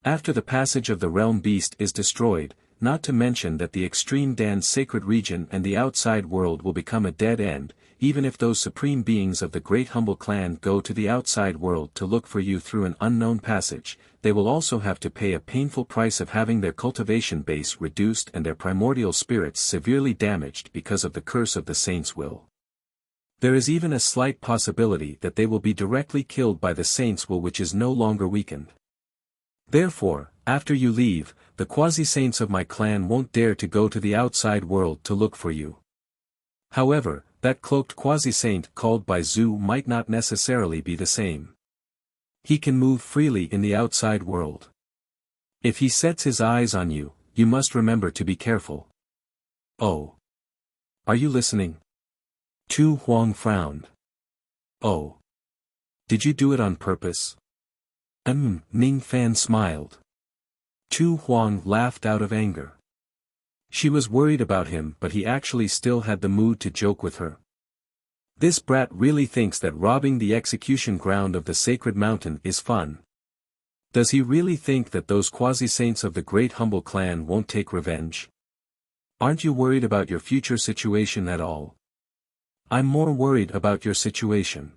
Speaker 1: After the passage of the realm beast is destroyed, not to mention that the extreme Dan sacred region and the outside world will become a dead end, even if those supreme beings of the Great Humble clan go to the outside world to look for you through an unknown passage, they will also have to pay a painful price of having their cultivation base reduced and their primordial spirits severely damaged because of the curse of the saint's will. There is even a slight possibility that they will be directly killed by the saint's will, which is no longer weakened. Therefore, after you leave, the quasi-saints of my clan won't dare to go to the outside world to look for you. However, that cloaked quasi-saint called by Zhu might not necessarily be the same. He can move freely in the outside world. If he sets his eyes on you, you must remember to be careful. Oh. Are you listening? Tu Huang frowned. Oh. Did you do it on purpose? Ning Fan smiled. Tu Huang laughed out of anger. She was worried about him, but he actually still had the mood to joke with her. This brat really thinks that robbing the execution ground of the sacred mountain is fun. Does he really think that those quasi-saints of the Great Humble clan won't take revenge? Aren't you worried about your future situation at all? I'm more worried about your situation.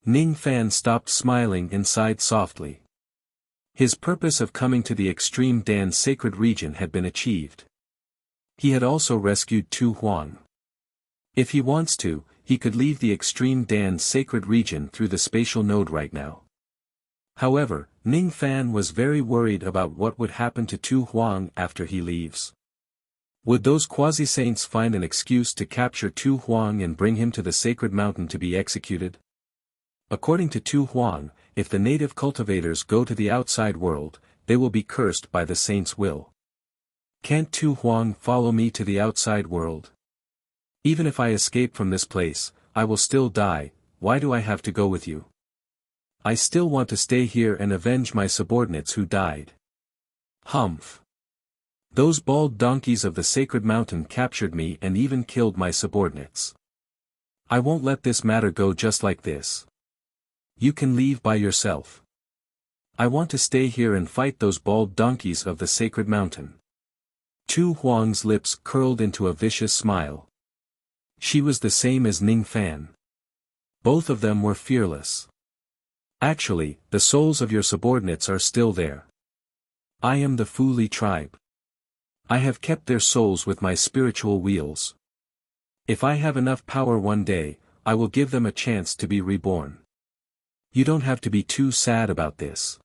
Speaker 1: Ning Fan stopped smiling and sighed softly. His purpose of coming to the extreme Dan sacred region had been achieved. He had also rescued Tu Huang. If he wants to, he could leave the Extreme Dan's sacred region through the spatial node right now. However, Ning Fan was very worried about what would happen to Tu Huang after he leaves. Would those quasi-saints find an excuse to capture Tu Huang and bring him to the sacred mountain to be executed? According to Tu Huang, if the native cultivators go to the outside world, they will be cursed by the saints' will. Can't Tu Huang follow me to the outside world? Even if I escape from this place, I will still die. Why do I have to go with you? I still want to stay here and avenge my subordinates who died. Humph. Those bald donkeys of the sacred mountain captured me and even killed my subordinates. I won't let this matter go just like this. You can leave by yourself. I want to stay here and fight those bald donkeys of the sacred mountain. Tu Huang's lips curled into a vicious smile. She was the same as Ning Fan. Both of them were fearless. Actually, the souls of your subordinates are still there. I am the Fu Li tribe. I have kept their souls with my spiritual wheels. If I have enough power one day, I will give them a chance to be reborn. You don't have to be too sad about this.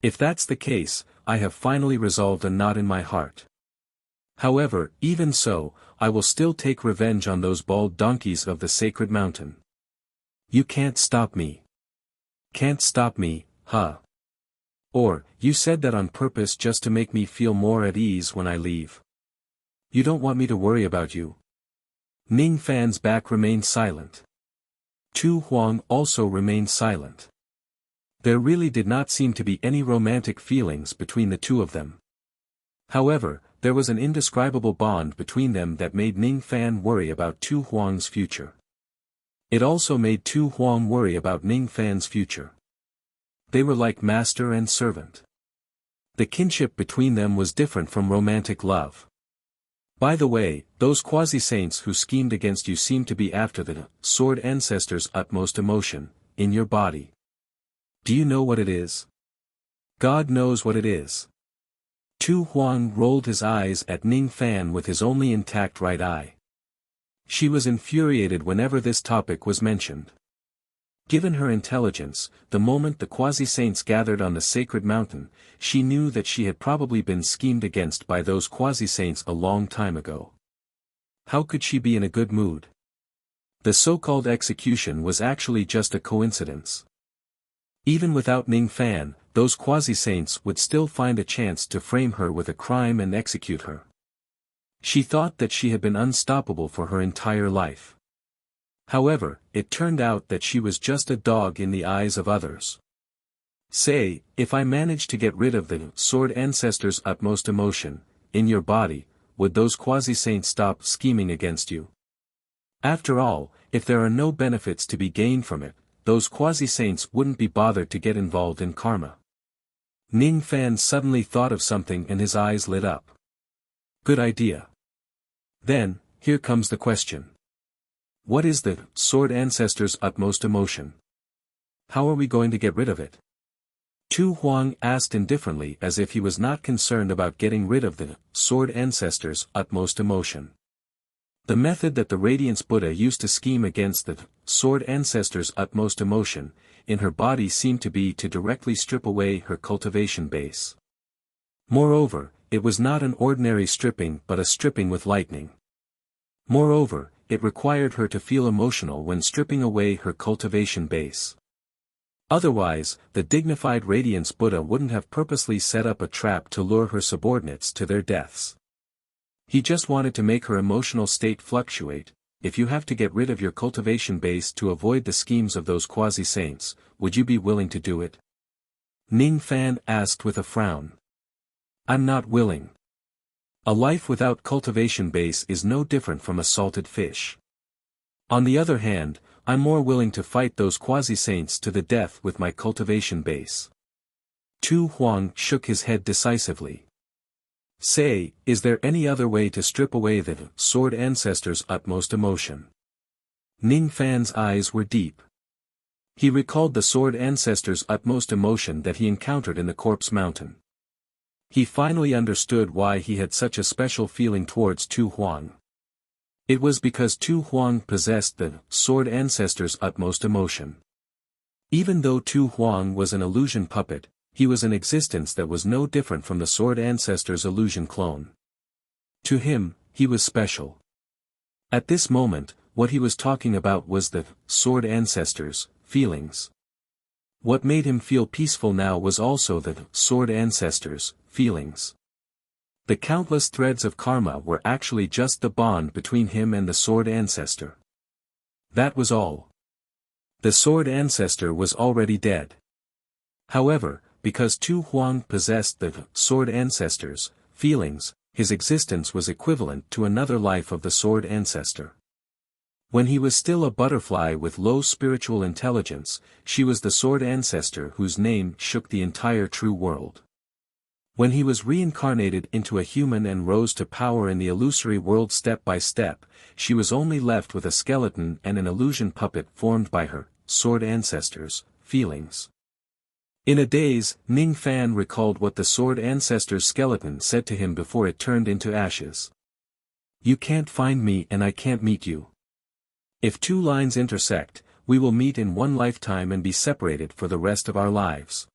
Speaker 1: If that's the case, I have finally resolved a knot in my heart. However, even so, I will still take revenge on those bald donkeys of the sacred mountain. You can't stop me. Can't stop me, huh? Or, you said that on purpose just to make me feel more at ease when I leave. You don't want me to worry about you. Ning Fan's back remained silent. Tu Huang also remained silent. There really did not seem to be any romantic feelings between the two of them. However, there was an indescribable bond between them that made Ning Fan worry about Tu Huang's future. It also made Tu Huang worry about Ning Fan's future. They were like master and servant. The kinship between them was different from romantic love. By the way, those quasi-saints who schemed against you seem to be after the sword ancestor's utmost emotion, in your body. Do you know what it is? God knows what it is. Tu Huang rolled his eyes at Ning Fan with his only intact right eye. She was infuriated whenever this topic was mentioned. Given her intelligence, the moment the quasi-saints gathered on the sacred mountain, she knew that she had probably been schemed against by those quasi-saints a long time ago. How could she be in a good mood? The so-called execution was actually just a coincidence. Even without Ning Fan, those quasi-saints would still find a chance to frame her with a crime and execute her. She thought that she had been unstoppable for her entire life. However, it turned out that she was just a dog in the eyes of others. Say, if I managed to get rid of the sword ancestor's utmost emotion, in your body, would those quasi-saints stop scheming against you? After all, if there are no benefits to be gained from it, those quasi-saints wouldn't be bothered to get involved in karma. Ning Fan suddenly thought of something and his eyes lit up. Good idea. Then, here comes the question. What is the sword ancestor's utmost emotion? How are we going to get rid of it? Tu Huang asked indifferently as if he was not concerned about getting rid of the sword ancestor's utmost emotion. The method that the Radiance Buddha used to scheme against the sword ancestor's utmost emotion, in her body seemed to be to directly strip away her cultivation base. Moreover, it was not an ordinary stripping but a stripping with lightning. Moreover, it required her to feel emotional when stripping away her cultivation base. Otherwise, the dignified Radiance Buddha wouldn't have purposely set up a trap to lure her subordinates to their deaths. He just wanted to make her emotional state fluctuate. If you have to get rid of your cultivation base to avoid the schemes of those quasi-saints, would you be willing to do it? Ning Fan asked with a frown. I'm not willing. A life without cultivation base is no different from a salted fish. On the other hand, I'm more willing to fight those quasi-saints to the death with my cultivation base. Tu Huang shook his head decisively. Say, is there any other way to strip away the sword ancestor's utmost emotion? Ning Fan's eyes were deep. He recalled the sword ancestor's utmost emotion that he encountered in the Corpse Mountain. He finally understood why he had such a special feeling towards Tu Huang. It was because Tu Huang possessed the sword ancestor's utmost emotion. Even though Tu Huang was an illusion puppet, he was an existence that was no different from the sword ancestor's illusion clone. To him, he was special. At this moment, what he was talking about was the sword ancestor's feelings. What made him feel peaceful now was also the sword ancestor's feelings. The countless threads of karma were actually just the bond between him and the sword ancestor. That was all. The sword ancestor was already dead. However, because Tu Huang possessed the sword ancestor's feelings, his existence was equivalent to another life of the sword ancestor. When he was still a butterfly with low spiritual intelligence, she was the sword ancestor whose name shook the entire true world. When he was reincarnated into a human and rose to power in the illusory world step by step, she was only left with a skeleton and an illusion puppet formed by her sword ancestor's feelings. In a daze, Ning Fan recalled what the sword ancestor's skeleton said to him before it turned into ashes. "You can't find me and I can't meet you. If two lines intersect, we will meet in one lifetime and be separated for the rest of our lives.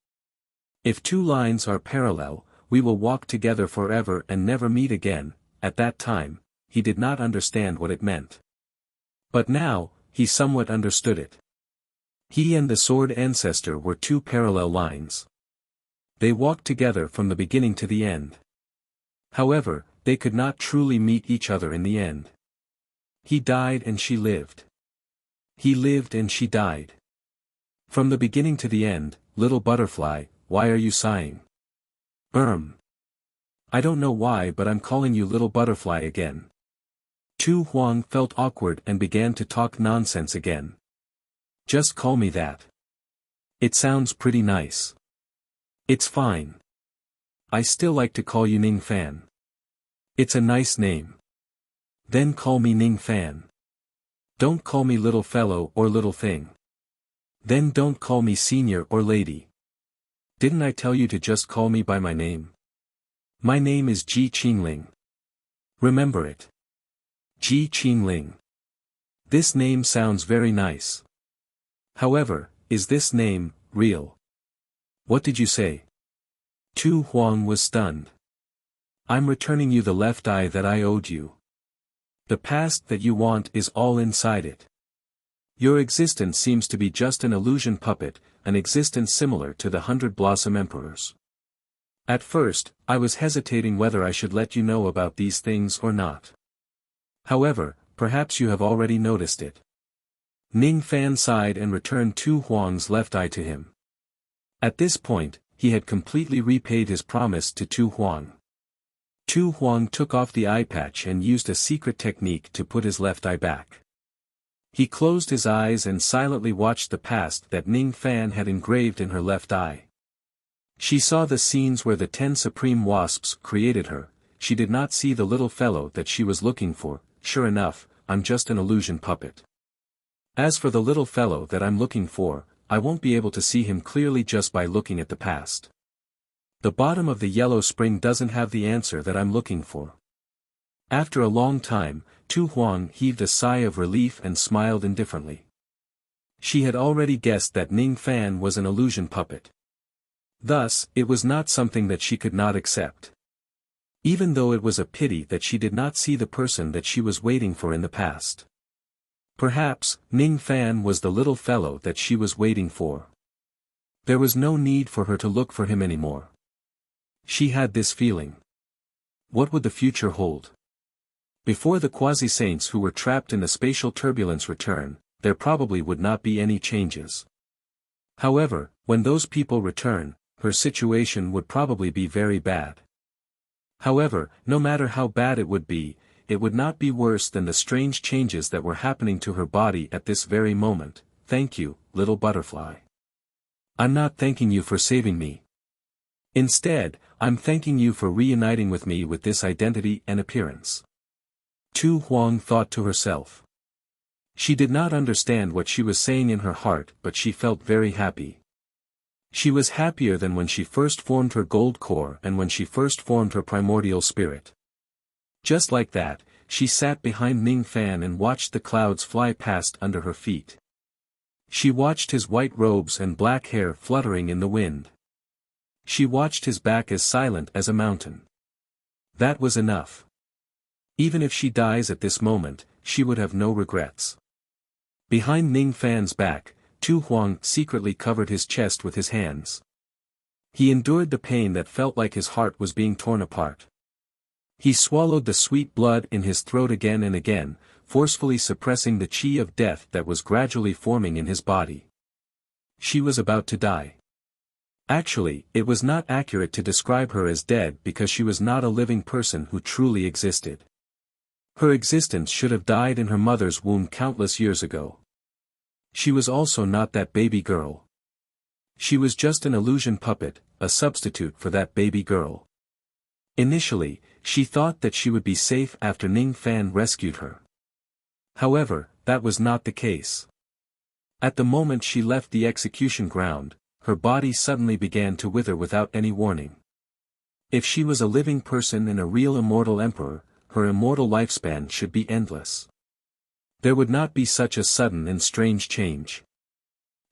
Speaker 1: If two lines are parallel, we will walk together forever and never meet again." At that time, he did not understand what it meant. But now, he somewhat understood it. He and the sword ancestor were two parallel lines. They walked together from the beginning to the end. However, they could not truly meet each other in the end. He died and she lived. He lived and she died. From the beginning to the end, little butterfly, why are you sighing? I don't know why, but I'm calling you little butterfly again. Tu Huang felt awkward and began to talk nonsense again. Just call me that. It sounds pretty nice. It's fine. I still like to call you Ning Fan. It's a nice name. Then call me Ning Fan. Don't call me little fellow or little thing. Then don't call me senior or lady. Didn't I tell you to just call me by my name? My name is Ji Qingling. Remember it. Ji Qingling. This name sounds very nice. However, is this name real? What did you say? Tu Huang was stunned. I'm returning you the left eye that I owed you. The past that you want is all inside it. Your existence seems to be just an illusion puppet, an existence similar to the 100 Blossom Emperors. At first, I was hesitating whether I should let you know about these things or not. However, perhaps you have already noticed it. Ning Fan sighed and returned Tu Huang's left eye to him. At this point, he had completely repaid his promise to Tu Huang. Tu Huang took off the eye patch and used a secret technique to put his left eye back. He closed his eyes and silently watched the past that Ning Fan had engraved in her left eye. She saw the scenes where the 10 supreme wasps created her. She did not see the little fellow that she was looking for. Sure enough, I'm just an illusion puppet. As for the little fellow that I'm looking for, I won't be able to see him clearly just by looking at the past. The bottom of the yellow spring doesn't have the answer that I'm looking for. After a long time, Tu Huang heaved a sigh of relief and smiled indifferently. She had already guessed that Ning Fan was an illusion puppet. Thus, it was not something that she could not accept. Even though it was a pity that she did not see the person that she was waiting for in the past. Perhaps, Ning Fan was the little fellow that she was waiting for. There was no need for her to look for him anymore. She had this feeling. What would the future hold? Before the quasi-saints who were trapped in the spatial turbulence return, there probably would not be any changes. However, when those people return, her situation would probably be very bad. However, no matter how bad it would not be worse than the strange changes that were happening to her body at this very moment. Thank you, little butterfly. I'm not thanking you for saving me. Instead, I'm thanking you for reuniting with me with this identity and appearance. Tu Huang thought to herself. She did not understand what she was saying in her heart, but she felt very happy. She was happier than when she first formed her gold core and when she first formed her primordial spirit. Just like that, she sat behind Ning Fan and watched the clouds fly past under her feet. She watched his white robes and black hair fluttering in the wind. She watched his back as silent as a mountain. That was enough. Even if she dies at this moment, she would have no regrets. Behind Ning Fan's back, Tu Huang secretly covered his chest with his hands. He endured the pain that felt like his heart was being torn apart. He swallowed the sweet blood in his throat again and again, forcefully suppressing the qi of death that was gradually forming in his body. She was about to die. Actually, it was not accurate to describe her as dead because she was not a living person who truly existed. Her existence should have died in her mother's womb countless years ago. She was also not that baby girl. She was just an illusion puppet, a substitute for that baby girl. Initially, she thought that she would be safe after Ning Fan rescued her. However, that was not the case. At the moment she left the execution ground, her body suddenly began to wither without any warning. If she was a living person and a real immortal emperor, her immortal lifespan should be endless. There would not be such a sudden and strange change.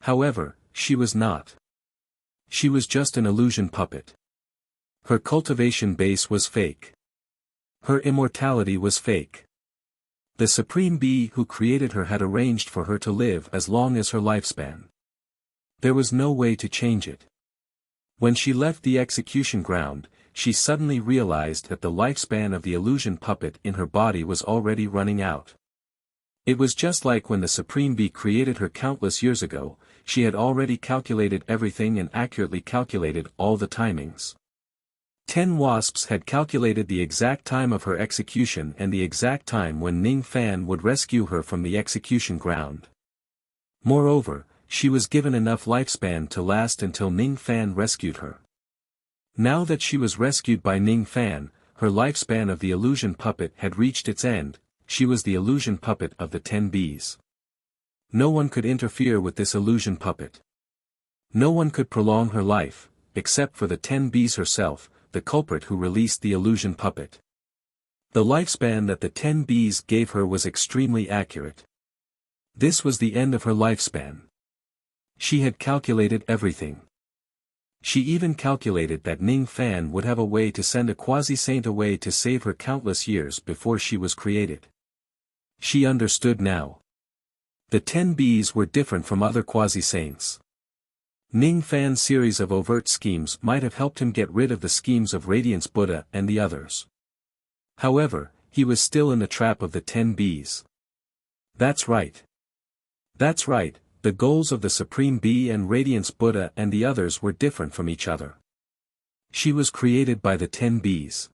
Speaker 1: However, she was not. She was just an illusion puppet. Her cultivation base was fake. Her immortality was fake. The Supreme Being who created her had arranged for her to live as long as her lifespan. There was no way to change it. When she left the execution ground, she suddenly realized that the lifespan of the illusion puppet in her body was already running out. It was just like when the Supreme Being created her countless years ago, she had already calculated everything and accurately calculated all the timings. 10 wasps had calculated the exact time of her execution and the exact time when Ning Fan would rescue her from the execution ground. Moreover, she was given enough lifespan to last until Ning Fan rescued her. Now that she was rescued by Ning Fan, her lifespan of the illusion puppet had reached its end. She was the illusion puppet of the 10 bees. No one could interfere with this illusion puppet. No one could prolong her life, except for the 10 bees herself, the culprit who released the illusion puppet. The lifespan that the 10 bees gave her was extremely accurate. This was the end of her lifespan. She had calculated everything. She even calculated that Ning Fan would have a way to send a quasi-saint away to save her countless years before she was created. She understood now. The 10 bees were different from other quasi-saints. Ning Fan's series of overt schemes might have helped him get rid of the schemes of Radiance Buddha and the others. However, he was still in the trap of the 10 bees. That's right. That's right, the goals of the Supreme Bee and Radiance Buddha and the others were different from each other. She was created by the 10 bees.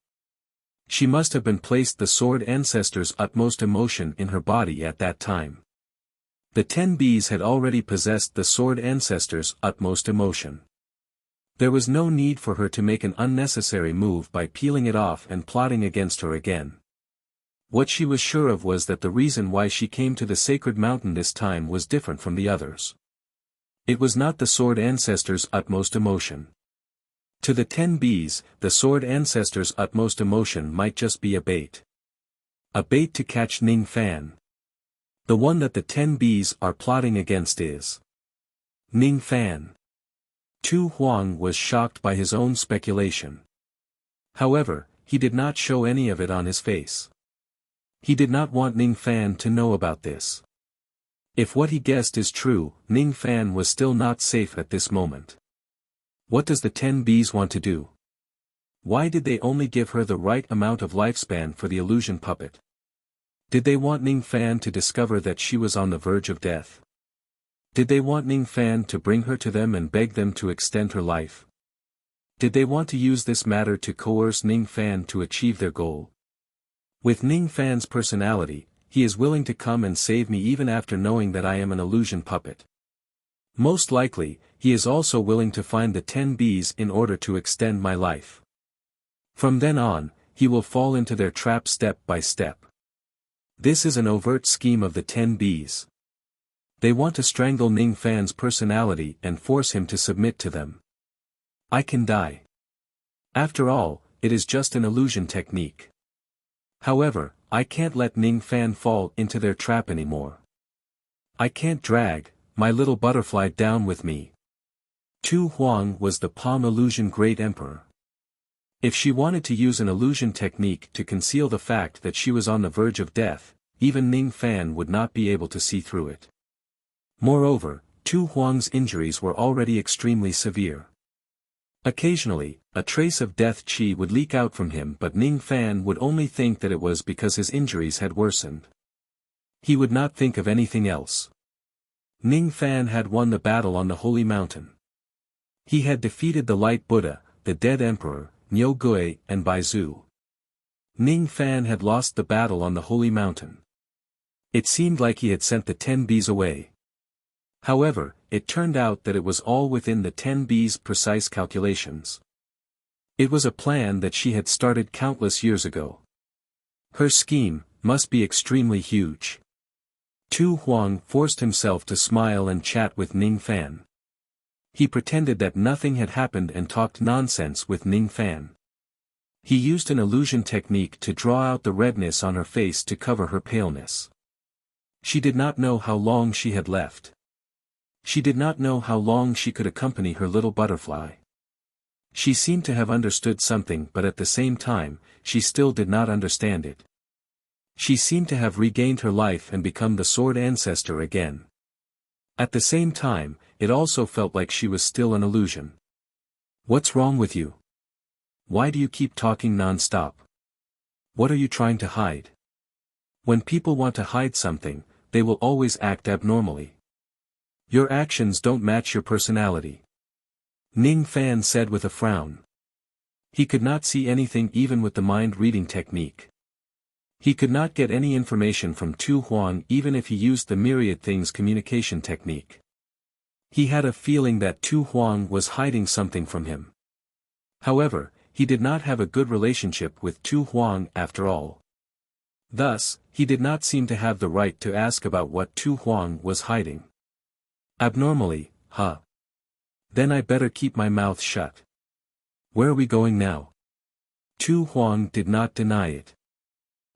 Speaker 1: She must have been placed the Sword Ancestor's utmost emotion in her body at that time. The 10 bees had already possessed the Sword Ancestor's utmost emotion. There was no need for her to make an unnecessary move by peeling it off and plotting against her again. What she was sure of was that the reason why she came to the sacred mountain this time was different from the others. It was not the Sword Ancestor's utmost emotion. To the 10 bees, the Sword Ancestor's utmost emotion might just be a bait. A bait to catch Ning Fan. The one that the 10 bees are plotting against is Ning Fan. Tu Huang was shocked by his own speculation. However, he did not show any of it on his face. He did not want Ning Fan to know about this. If what he guessed is true, Ning Fan was still not safe at this moment. What does the 10 bees want to do? Why did they only give her the right amount of lifespan for the illusion puppet? Did they want Ning Fan to discover that she was on the verge of death? Did they want Ning Fan to bring her to them and beg them to extend her life? Did they want to use this matter to coerce Ning Fan to achieve their goal? With Ning Fan's personality, he is willing to come and save me even after knowing that I am an illusion puppet. Most likely, he is also willing to find the 10 bees in order to extend my life. From then on, he will fall into their trap step by step. This is an overt scheme of the 10 bees. They want to strangle Ning Fan's personality and force him to submit to them. I can die. After all, it is just an illusion technique. However, I can't let Ning Fan fall into their trap anymore. I can't drag my little butterfly down with me. Tu Huang was the palm illusion great emperor. If she wanted to use an illusion technique to conceal the fact that she was on the verge of death, even Ning Fan would not be able to see through it. Moreover, Tu Huang's injuries were already extremely severe. Occasionally, a trace of death qi would leak out from him, but Ning Fan would only think that it was because his injuries had worsened. He would not think of anything else. Ning Fan had won the battle on the Holy Mountain. He had defeated the Light Buddha, the dead emperor, Niu Gui and Baizu. Ning Fan had lost the battle on the Holy Mountain. It seemed like he had sent the 10 bees away. However, it turned out that it was all within the 10 bees' precise calculations. It was a plan that she had started countless years ago. Her scheme must be extremely huge. Tu Huang forced himself to smile and chat with Ning Fan. He pretended that nothing had happened and talked nonsense with Ning Fan. He used an illusion technique to draw out the redness on her face to cover her paleness. She did not know how long she had left. She did not know how long she could accompany her little butterfly. She seemed to have understood something, but at the same time, she still did not understand it. She seemed to have regained her life and become the sword ancestor again. At the same time, it also felt like she was still an illusion. What's wrong with you? Why do you keep talking non-stop? What are you trying to hide? When people want to hide something, they will always act abnormally. Your actions don't match your personality. Ning Fan said with a frown. He could not see anything even with the mind-reading technique. He could not get any information from Tu Huang even if he used the myriad things communication technique. He had a feeling that Tu Huang was hiding something from him. However, he did not have a good relationship with Tu Huang after all. Thus, he did not seem to have the right to ask about what Tu Huang was hiding. Abnormally, huh? Then I better keep my mouth shut. Where are we going now? Tu Huang did not deny it.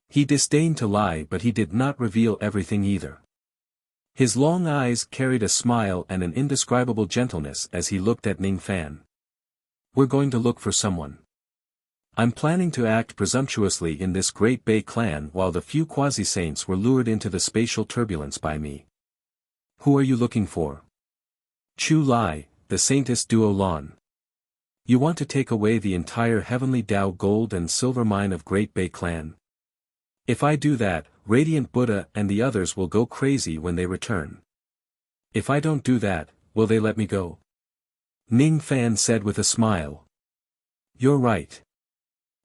Speaker 1: He disdained to lie, but he did not reveal everything either. His long eyes carried a smile and an indescribable gentleness as he looked at Ning Fan. We're going to look for someone. I'm planning to act presumptuously in this Great Bay clan while the few quasi-saints were lured into the spatial turbulence by me. Who are you looking for? Chu Lai, the Saintess Duo Lan. You want to take away the entire heavenly Tao gold and silver mine of Great Bay clan? If I do that, Radiant Buddha and the others will go crazy when they return. If I don't do that, will they let me go? Ning Fan said with a smile. You're right.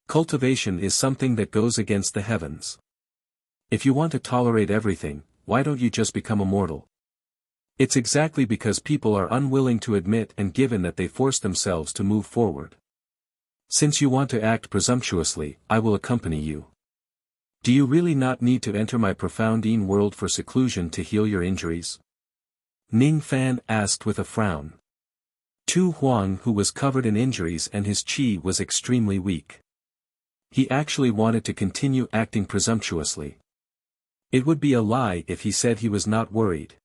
Speaker 1: Cultivation is something that goes against the heavens. If you want to tolerate everything, why don't you just become immortal? It's exactly because people are unwilling to admit and given that they force themselves to move forward. Since you want to act presumptuously, I will accompany you. Do you really not need to enter my profound Yin world for seclusion to heal your injuries? Ning Fan asked with a frown. Tu Huang, who was covered in injuries and his qi was extremely weak. He actually wanted to continue acting presumptuously. It would be a lie if he said he was not worried.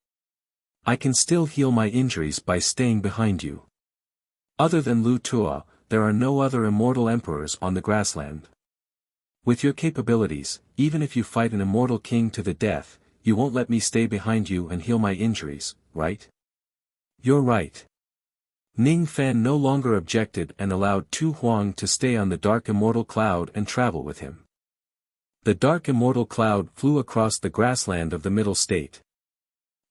Speaker 1: I can still heal my injuries by staying behind you. Other than Lu Tua, there are no other immortal emperors on the grassland. With your capabilities, even if you fight an immortal king to the death, you won't let me stay behind you and heal my injuries, right? You're right. Ning Fan no longer objected and allowed Tu Huang to stay on the dark immortal cloud and travel with him. The dark immortal cloud flew across the grassland of the Middle State.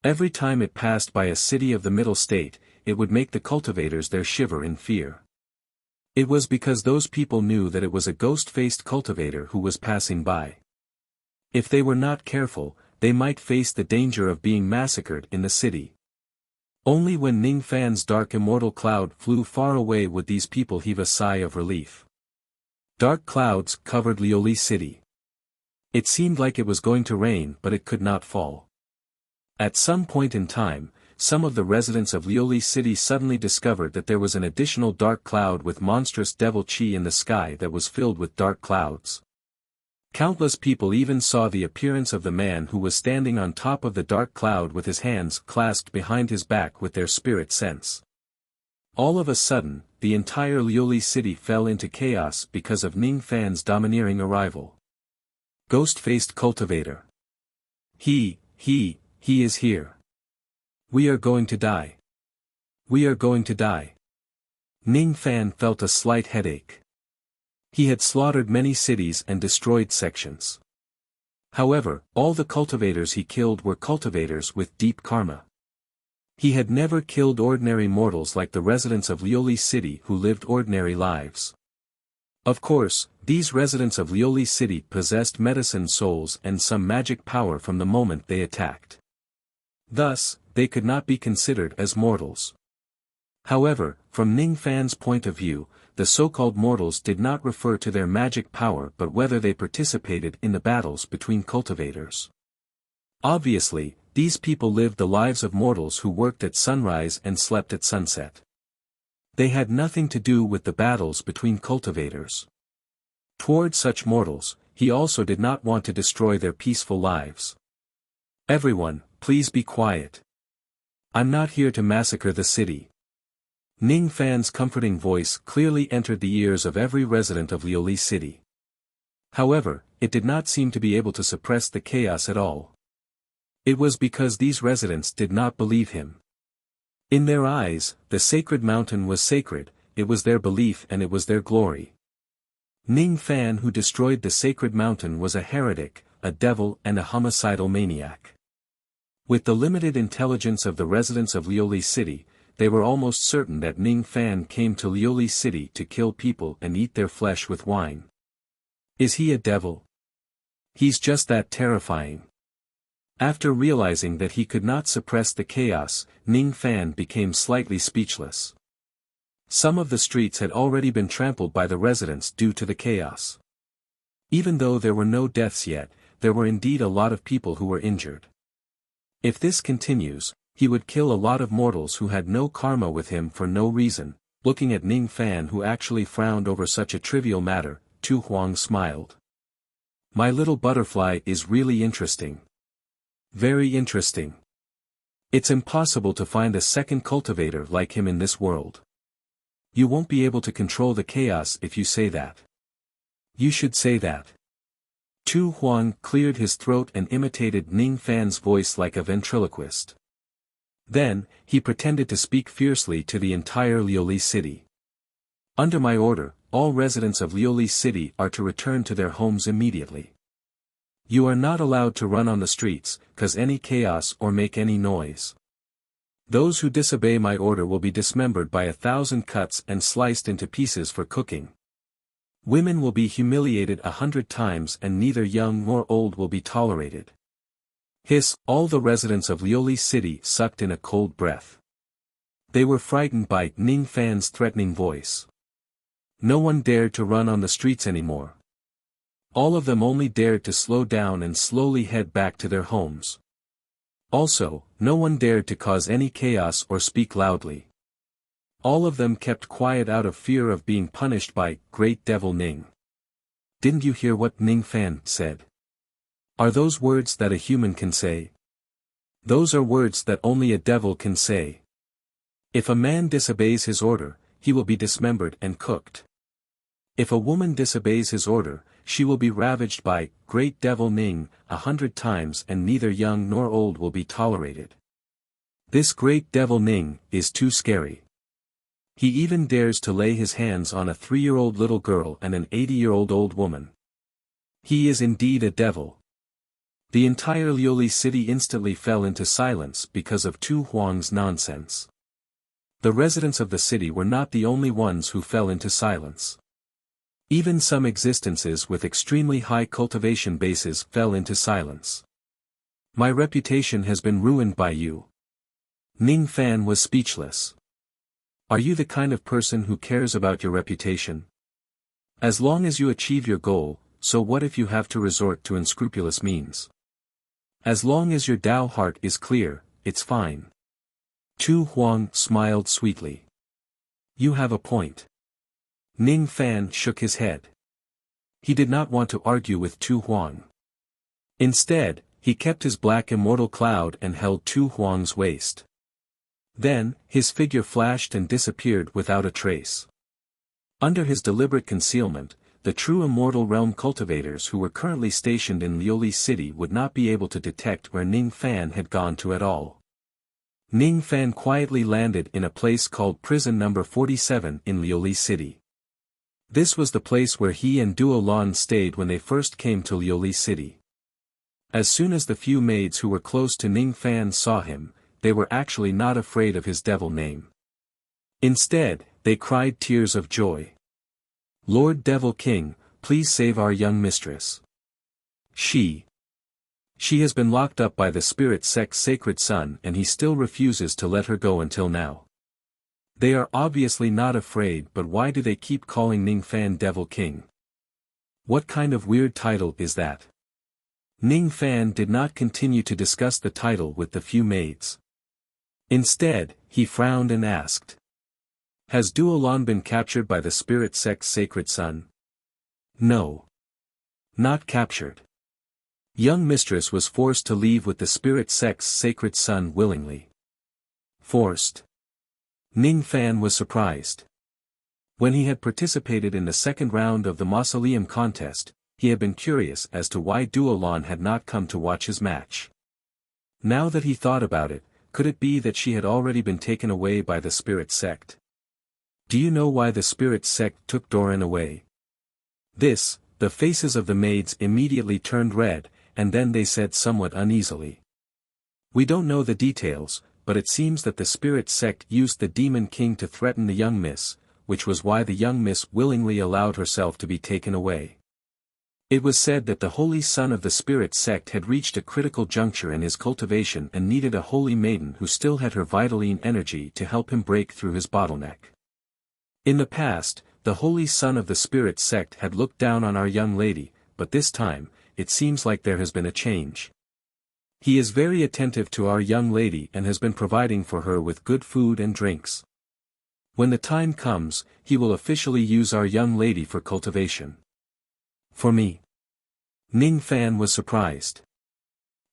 Speaker 1: Every time it passed by a city of the Middle State, it would make the cultivators there shiver in fear. It was because those people knew that it was a ghost-faced cultivator who was passing by. If they were not careful, they might face the danger of being massacred in the city. Only when Ning Fan's dark immortal cloud flew far away would these people heave a sigh of relief. Dark clouds covered Lioli City. It seemed like it was going to rain, but it could not fall. At some point in time, some of the residents of Lioli City suddenly discovered that there was an additional dark cloud with monstrous devil chi in the sky that was filled with dark clouds. Countless people even saw the appearance of the man who was standing on top of the dark cloud with his hands clasped behind his back with their spirit sense. All of a sudden, the entire Liuli city fell into chaos because of Ning Fan's domineering arrival. Ghost-faced cultivator. He is here. We are going to die. We are going to die. Ning Fan felt a slight headache. He had slaughtered many cities and destroyed sections. However, all the cultivators he killed were cultivators with deep karma. He had never killed ordinary mortals like the residents of Liuli City who lived ordinary lives. Of course, these residents of Liuli City possessed medicine souls and some magic power from the moment they attacked. Thus, they could not be considered as mortals. However, from Ning Fan's point of view, the so-called mortals did not refer to their magic power but whether they participated in the battles between cultivators. Obviously, these people lived the lives of mortals who worked at sunrise and slept at sunset. They had nothing to do with the battles between cultivators. Toward such mortals, he also did not want to destroy their peaceful lives. Everyone, please be quiet. I'm not here to massacre the city. Ning Fan's comforting voice clearly entered the ears of every resident of Liuli City. However, it did not seem to be able to suppress the chaos at all. It was because these residents did not believe him. In their eyes, the sacred mountain was sacred, it was their belief and it was their glory. Ning Fan who destroyed the sacred mountain was a heretic, a devil and a homicidal maniac. With the limited intelligence of the residents of Liuli City, they were almost certain that Ning Fan came to Liuli City to kill people and eat their flesh with wine. Is he a devil? He's just that terrifying. After realizing that he could not suppress the chaos, Ning Fan became slightly speechless. Some of the streets had already been trampled by the residents due to the chaos. Even though there were no deaths yet, there were indeed a lot of people who were injured. If this continues, he would kill a lot of mortals who had no karma with him for no reason. Looking at Ning Fan who actually frowned over such a trivial matter, Tu Huang smiled. My little butterfly is really interesting. Very interesting. It's impossible to find a second cultivator like him in this world. You won't be able to control the chaos if you say that. You should say that. Tu Huang cleared his throat and imitated Ning Fan's voice like a ventriloquist. Then, he pretended to speak fiercely to the entire Liuli City. Under my order, all residents of Liuli City are to return to their homes immediately. You are not allowed to run on the streets, cause any chaos or make any noise. Those who disobey my order will be dismembered by 1,000 cuts and sliced into pieces for cooking. Women will be humiliated 100 times and neither young nor old will be tolerated. Hiss, all the residents of Liuli City sucked in a cold breath. They were frightened by Ning Fan's threatening voice. No one dared to run on the streets anymore. All of them only dared to slow down and slowly head back to their homes. Also, no one dared to cause any chaos or speak loudly. All of them kept quiet out of fear of being punished by Great Devil Ning. Didn't you hear what Ning Fan said? Are those words that a human can say? Those are words that only a devil can say. If a man disobeys his order, he will be dismembered and cooked. If a woman disobeys his order, she will be ravaged by Great Devil Ning 100 times and neither young nor old will be tolerated. This Great Devil Ning is too scary. He even dares to lay his hands on a 3-year-old little girl and an 80-year-old old woman. He is indeed a devil. The entire Liuli city instantly fell into silence because of Tu Huang's nonsense. The residents of the city were not the only ones who fell into silence. Even some existences with extremely high cultivation bases fell into silence. My reputation has been ruined by you. Ning Fan was speechless. Are you the kind of person who cares about your reputation? As long as you achieve your goal, so what if you have to resort to unscrupulous means? As long as your Tao heart is clear, it's fine. Tu Huang smiled sweetly. You have a point. Ning Fan shook his head. He did not want to argue with Tu Huang. Instead, he kept his black immortal cloud and held Tu Huang's waist. Then, his figure flashed and disappeared without a trace. Under his deliberate concealment, the true immortal realm cultivators who were currently stationed in Liuli City would not be able to detect where Ning Fan had gone to at all. Ning Fan quietly landed in a place called Prison Number 47 in Liuli City. This was the place where he and Duo Lan stayed when they first came to Liuli City. As soon as the few maids who were close to Ning Fan saw him, they were actually not afraid of his devil name. Instead, they cried tears of joy. "Lord Devil King, please save our young mistress. She has been locked up by the spirit sect's sacred son and he still refuses to let her go until now." They are obviously not afraid, but why do they keep calling Ning Fan Devil King? What kind of weird title is that? Ning Fan did not continue to discuss the title with the few maids. Instead, he frowned and asked, "Has Duo Lan been captured by the spirit sect's sacred son?" "No. Not captured. Young mistress was forced to leave with the spirit sect's sacred son willingly." Forced? Ning Fan was surprised. When he had participated in the second round of the mausoleum contest, he had been curious as to why Duo Lan had not come to watch his match. Now that he thought about it, could it be that she had already been taken away by the spirit sect? "Do you know why the spirit sect took Doran away?" The faces of the maids immediately turned red, and then they said somewhat uneasily. "We don't know the details, but it seems that the spirit sect used the Demon King to threaten the young miss, which was why the young miss willingly allowed herself to be taken away. It was said that the holy son of the spirit sect had reached a critical juncture in his cultivation and needed a holy maiden who still had her vitaline energy to help him break through his bottleneck. In the past, the holy son of the spirit sect had looked down on our young lady, but this time, it seems like there has been a change. He is very attentive to our young lady and has been providing for her with good food and drinks. When the time comes, he will officially use our young lady for cultivation. For me." Ning Fan was surprised.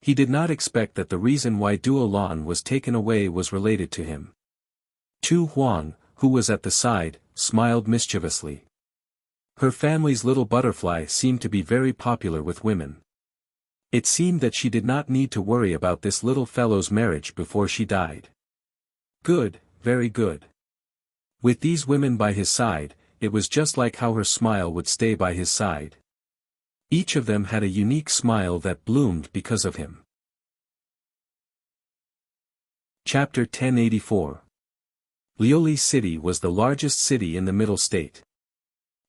Speaker 1: He did not expect that the reason why Duo Lan was taken away was related to him. Tu Huang, who was at the side, smiled mischievously. Her family's little butterfly seemed to be very popular with women. It seemed that she did not need to worry about this little fellow's marriage before she died. Good, very good. With these women by his side, it was just like how her smile would stay by his side. Each of them had a unique smile that bloomed because of him. Chapter 1084. Liuli City was the largest city in the Middle State.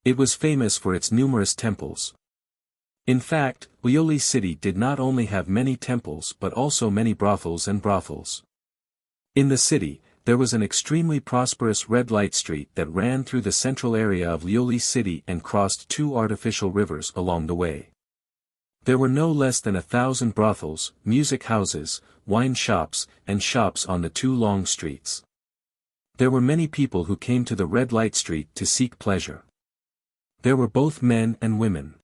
Speaker 1: It was famous for its numerous temples. In fact, Liuli City did not only have many temples but also many brothels and brothels. In the city, there was an extremely prosperous red light street that ran through the central area of Liuli City and crossed two artificial rivers along the way. There were no less than 1,000 brothels, music houses, wine shops, and shops on the two long streets. There were many people who came to the red light street to seek pleasure. There were both men and women.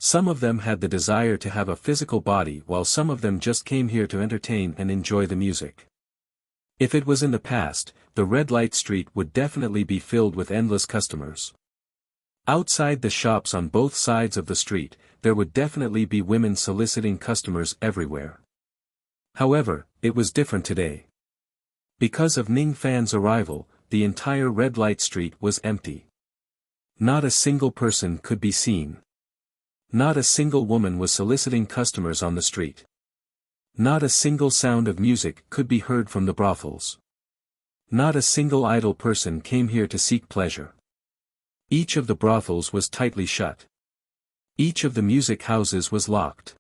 Speaker 1: Some of them had the desire to have a physical body while some of them just came here to entertain and enjoy the music. If it was in the past, the red light street would definitely be filled with endless customers. Outside the shops on both sides of the street, there would definitely be women soliciting customers everywhere. However, it was different today. Because of Ning Fan's arrival, the entire red light street was empty. Not a single person could be seen. Not a single woman was soliciting customers on the street. Not a single sound of music could be heard from the brothels. Not a single idle person came here to seek pleasure. Each of the brothels was tightly shut. Each of the music houses was locked.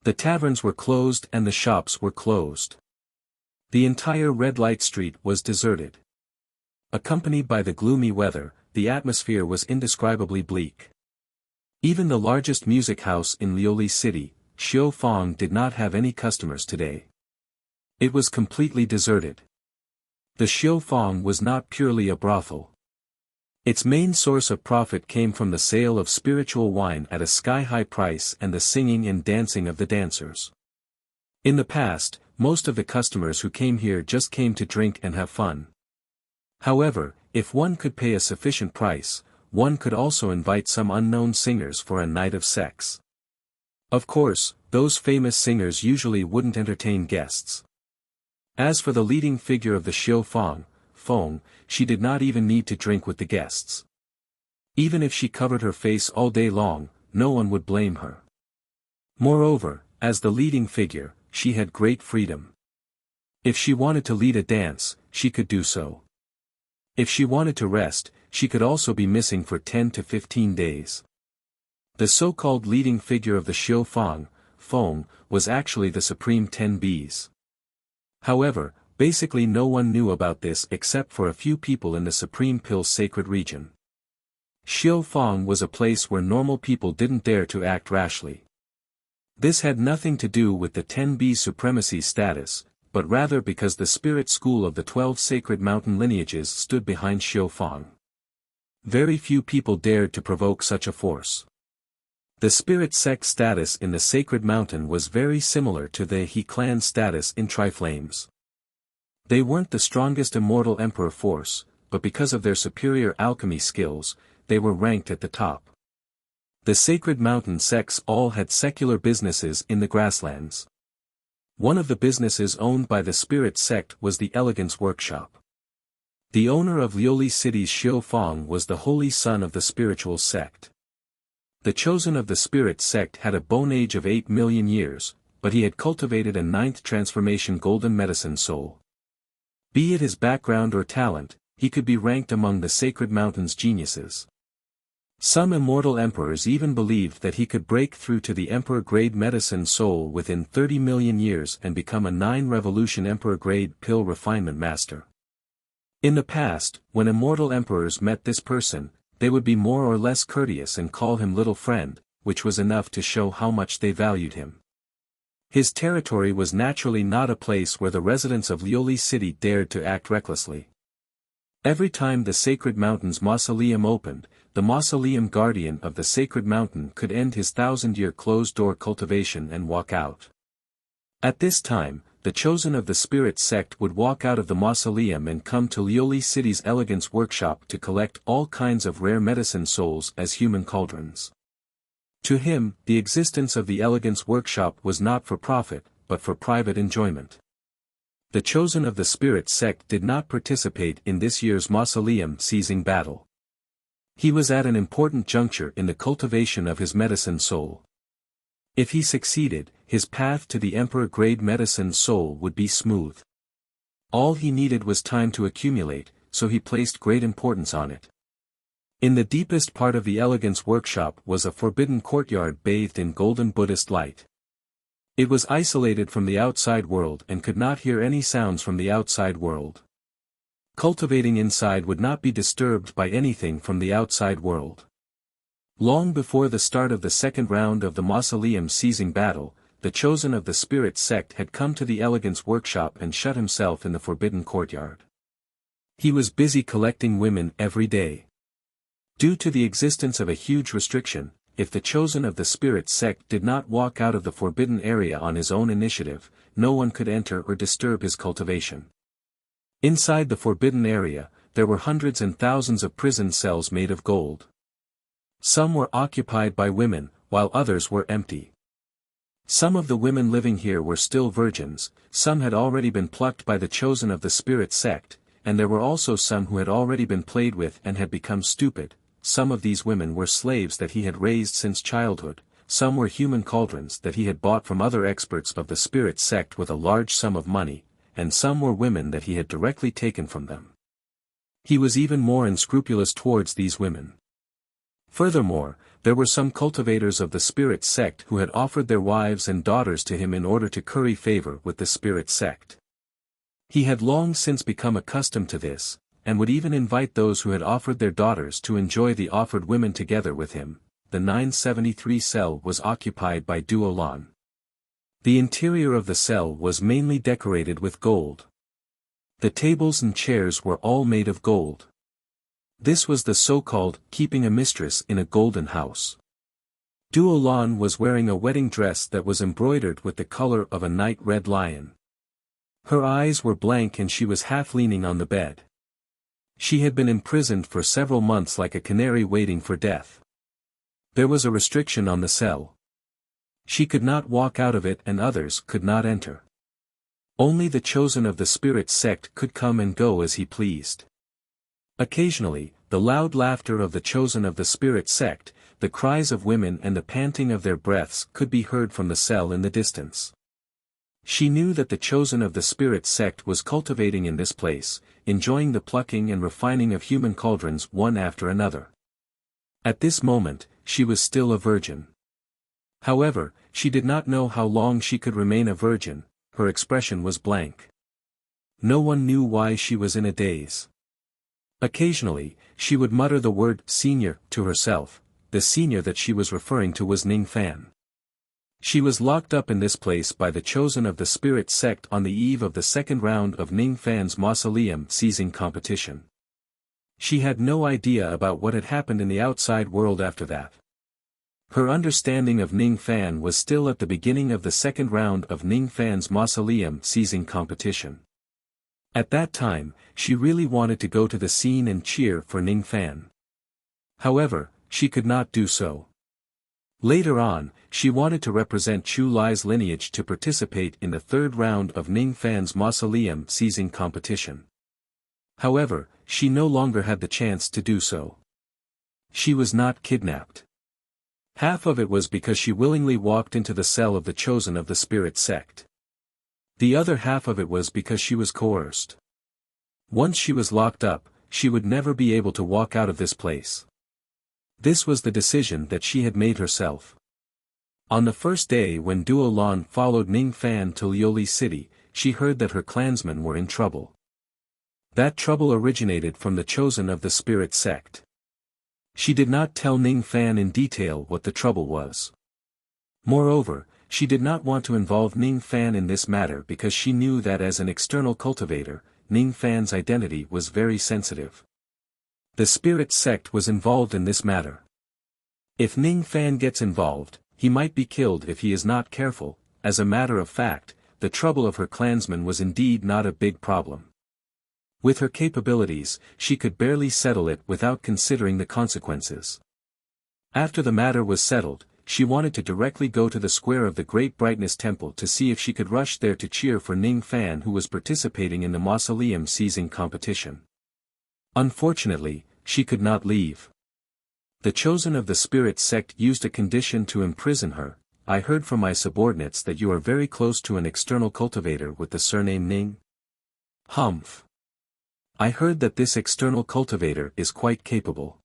Speaker 1: The taverns were closed and the shops were closed. The entire red light street was deserted. Accompanied by the gloomy weather, the atmosphere was indescribably bleak. Even the largest music house in Liuli City, Xiao Fong, did not have any customers today. It was completely deserted. The Xiao Fong was not purely a brothel. Its main source of profit came from the sale of spiritual wine at a sky-high price and the singing and dancing of the dancers. In the past, most of the customers who came here just came to drink and have fun. However, if one could pay a sufficient price, one could also invite some unknown singers for a night of sex. Of course, those famous singers usually wouldn't entertain guests. As for the leading figure of the Xiu Feng, she did not even need to drink with the guests. Even if she covered her face all day long, no one would blame her. Moreover, as the leading figure, she had great freedom. If she wanted to lead a dance, she could do so. If she wanted to rest, she could also be missing for 10 to 15 days. The so-called leading figure of the Xiu Feng, was actually the supreme 10 bees. However, basically no one knew about this except for a few people in the Supreme Pill's sacred region. Xiu Feng was a place where normal people didn't dare to act rashly. This had nothing to do with the 10 bees' supremacy status, but rather because the spirit school of the 12 sacred mountain lineages stood behind Xiu Feng. Very few people dared to provoke such a force. The spirit sect status in the sacred mountain was very similar to the He clan status in Triflames. They weren't the strongest immortal emperor force, but because of their superior alchemy skills, they were ranked at the top. The sacred mountain sects all had secular businesses in the grasslands. One of the businesses owned by the spirit sect was the Elegance Workshop. The owner of Liuli City's Xiu Feng was the holy son of the spiritual sect. The chosen of the spirit sect had a bone age of 8 million years, but he had cultivated a 9th transformation golden medicine soul. Be it his background or talent, he could be ranked among the sacred mountain's geniuses. Some immortal emperors even believed that he could break through to the emperor-grade medicine soul within 30 million years and become a 9-revolution emperor-grade pill refinement master. In the past, when immortal emperors met this person, they would be more or less courteous and call him little friend, which was enough to show how much they valued him. His territory was naturally not a place where the residents of Liuli City dared to act recklessly. Every time the sacred mountain's mausoleum opened, the mausoleum guardian of the sacred mountain could end his 1,000-year closed-door cultivation and walk out. At this time, the chosen of the spirit sect would walk out of the mausoleum and come to Liuli City's Elegance Workshop to collect all kinds of rare medicine souls as human cauldrons. To him, the existence of the Elegance Workshop was not for profit, but for private enjoyment. The chosen of the spirit sect did not participate in this year's mausoleum seizing battle. He was at an important juncture in the cultivation of his medicine soul. If he succeeded, his path to the emperor-grade medicine soul would be smooth. All he needed was time to accumulate, so he placed great importance on it. In the deepest part of the Elegance Workshop was a forbidden courtyard bathed in golden Buddhist light. It was isolated from the outside world and could not hear any sounds from the outside world. Cultivating inside would not be disturbed by anything from the outside world. Long before the start of the second round of the mausoleum seizing battle, the chosen of the spirit sect had come to the Elegance Workshop and shut himself in the forbidden courtyard. He was busy collecting women every day. Due to the existence of a huge restriction, if the chosen of the spirit sect did not walk out of the forbidden area on his own initiative, no one could enter or disturb his cultivation. Inside the forbidden area, there were hundreds and thousands of prison cells made of gold. Some were occupied by women, while others were empty. Some of the women living here were still virgins, some had already been plucked by the chosen of the spirit sect, and there were also some who had already been played with and had become stupid. Some of these women were slaves that he had raised since childhood, some were human cauldrons that he had bought from other experts of the spirit sect with a large sum of money, and some were women that he had directly taken from them. He was even more unscrupulous towards these women. Furthermore, there were some cultivators of the spirit sect who had offered their wives and daughters to him in order to curry favor with the spirit sect. He had long since become accustomed to this, and would even invite those who had offered their daughters to enjoy the offered women together with him. The 973 cell was occupied by Duolan. The interior of the cell was mainly decorated with gold. The tables and chairs were all made of gold. This was the so-called keeping a mistress in a golden house. Duo Lan was wearing a wedding dress that was embroidered with the color of a night red lion. Her eyes were blank and she was half leaning on the bed. She had been imprisoned for several months like a canary waiting for death. There was a restriction on the cell. She could not walk out of it and others could not enter. Only the chosen of the spirit sect could come and go as he pleased. Occasionally, the loud laughter of the chosen of the spirit sect, the cries of women and the panting of their breaths could be heard from the cell in the distance. She knew that the chosen of the spirit sect was cultivating in this place, enjoying the plucking and refining of human cauldrons one after another. At this moment, she was still a virgin. However, she did not know how long she could remain a virgin, her expression was blank. No one knew why she was in a daze. Occasionally, she would mutter the word senior to herself. The senior that she was referring to was Ning Fan. She was locked up in this place by the chosen of the spirit sect on the eve of the second round of Ning Fan's mausoleum seizing competition. She had no idea about what had happened in the outside world after that. Her understanding of Ning Fan was still at the beginning of the second round of Ning Fan's mausoleum seizing competition. At that time, she really wanted to go to the scene and cheer for Ning Fan. However, she could not do so. Later on, she wanted to represent Chu Lai's lineage to participate in the third round of Ning Fan's mausoleum seizing competition. However, she no longer had the chance to do so. She was not kidnapped. Half of it was because she willingly walked into the cell of the chosen of the spirit sect. The other half of it was because she was coerced. Once she was locked up, she would never be able to walk out of this place. This was the decision that she had made herself. On the first day when Duo Lan followed Ning Fan to Lioli City, she heard that her clansmen were in trouble. That trouble originated from the chosen of the spirit sect. She did not tell Ning Fan in detail what the trouble was. Moreover, she did not want to involve Ning Fan in this matter because she knew that as an external cultivator, Ning Fan's identity was very sensitive. The spirit sect was involved in this matter. If Ning Fan gets involved, he might be killed if he is not careful. As a matter of fact, the trouble of her clansmen was indeed not a big problem. With her capabilities, she could barely settle it without considering the consequences. After the matter was settled, she wanted to directly go to the square of the Great Brightness Temple to see if she could rush there to cheer for Ning Fan, who was participating in the mausoleum seizing competition. Unfortunately, she could not leave. The chosen of the spirit sect used a condition to imprison her. I heard from my subordinates that you are very close to an external cultivator with the surname Ning. Humph. I heard that this external cultivator is quite capable.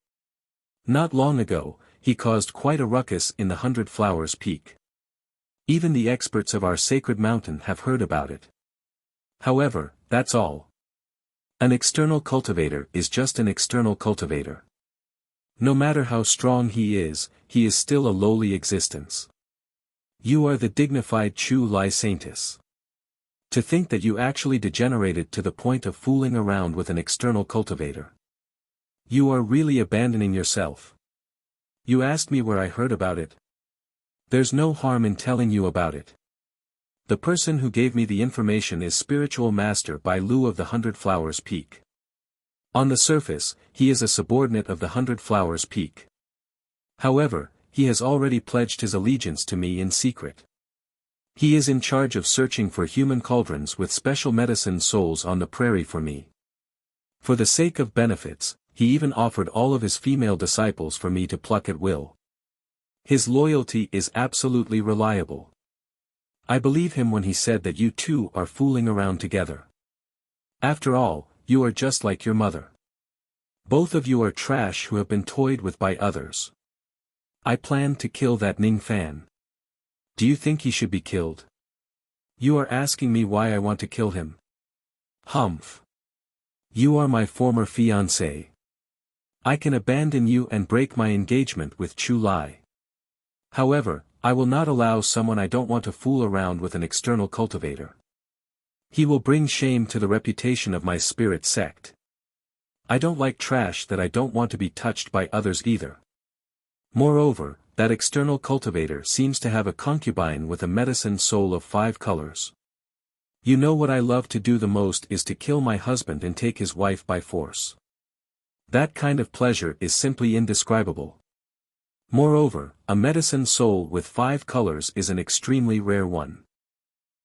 Speaker 1: Not long ago, he caused quite a ruckus in the 100 Flowers Peak. Even the experts of our sacred mountain have heard about it. However, that's all. An external cultivator is just an external cultivator. No matter how strong he is still a lowly existence. You are the dignified Chu Lai Saintess. To think that you actually degenerated to the point of fooling around with an external cultivator. You are really abandoning yourself. You asked me where I heard about it. There's no harm in telling you about it. The person who gave me the information is Spiritual Master Bai Lu of the 100 Flowers Peak. On the surface, he is a subordinate of the 100 Flowers Peak. However, he has already pledged his allegiance to me in secret. He is in charge of searching for human cauldrons with special medicine souls on the prairie for me. For the sake of benefits, he even offered all of his female disciples for me to pluck at will. His loyalty is absolutely reliable. I believe him when he said that you two are fooling around together. After all, you are just like your mother. Both of you are trash who have been toyed with by others. I plan to kill that Ning Fan. Do you think he should be killed? You are asking me why I want to kill him. Humph. You are my former fiancé. I can abandon you and break my engagement with Chu Lai. However, I will not allow someone I don't want to fool around with an external cultivator. He will bring shame to the reputation of my spirit sect. I don't like trash that I don't want to be touched by others either. Moreover, that external cultivator seems to have a concubine with a medicine soul of 5 colors. You know what I love to do the most is to kill my husband and take his wife by force. That kind of pleasure is simply indescribable. Moreover, a medicine soul with 5 colors is an extremely rare one.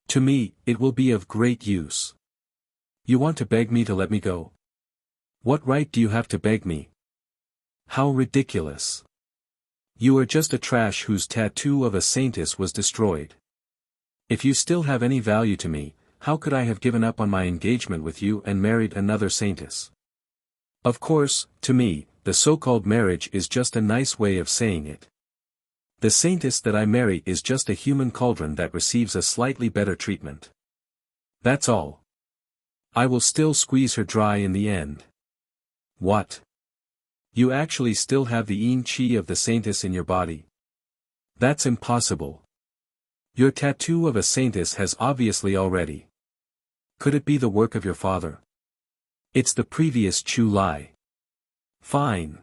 Speaker 1: To me, it will be of great use. You want to beg me to let me go? What right do you have to beg me? How ridiculous. You are just a trash whose tattoo of a saintess was destroyed. If you still have any value to me, how could I have given up on my engagement with you and married another saintess? Of course, to me, the so-called marriage is just a nice way of saying it. The saintess that I marry is just a human cauldron that receives a slightly better treatment. That's all. I will still squeeze her dry in the end. What? You actually still have the yin qi of the saintess in your body? That's impossible. Your tattoo of a saintess has obviously already. Could it be the work of your father? It's the previous Chu Lai. Fine.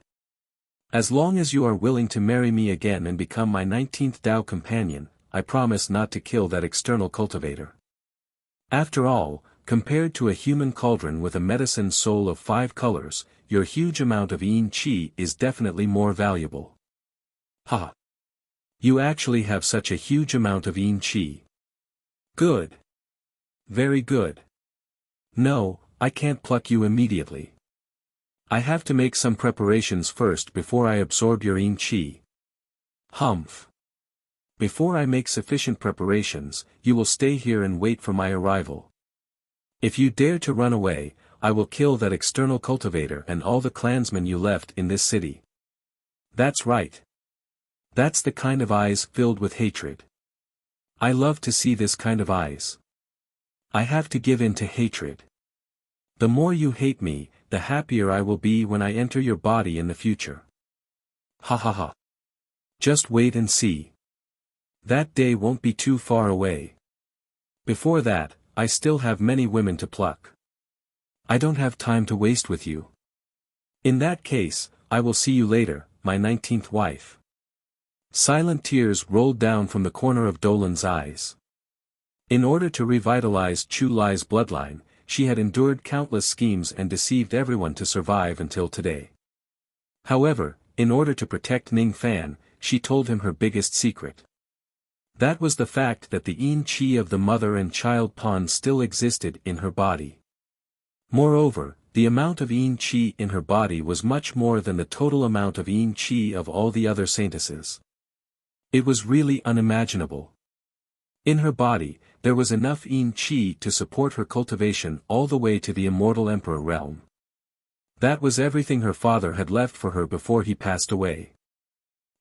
Speaker 1: As long as you are willing to marry me again and become my 19th Tao companion, I promise not to kill that external cultivator. After all, compared to a human cauldron with a medicine soul of 5 colors, your huge amount of yin qi is definitely more valuable. Ha! You actually have such a huge amount of yin qi. Good. Very good. No, I can't pluck you immediately. I have to make some preparations first before I absorb your yin qi. Humph. Before I make sufficient preparations, you will stay here and wait for my arrival. If you dare to run away, I will kill that external cultivator and all the clansmen you left in this city. That's right. That's the kind of eyes filled with hatred. I love to see this kind of eyes. I have to give in to hatred. The more you hate me, the happier I will be when I enter your body in the future. Ha ha ha. Just wait and see. That day won't be too far away. Before that, I still have many women to pluck. I don't have time to waste with you. In that case, I will see you later, my 19th wife. Silent tears rolled down from the corner of Dolan's eyes. In order to revitalize Chu Lai's bloodline, she had endured countless schemes and deceived everyone to survive until today. However, in order to protect Ning Fan, she told him her biggest secret. That was the fact that the yin qi of the mother and child pawn still existed in her body. Moreover, the amount of yin qi in her body was much more than the total amount of yin qi of all the other saintesses. It was really unimaginable. In her body, there was enough yin qi to support her cultivation all the way to the immortal emperor realm. That was everything her father had left for her before he passed away.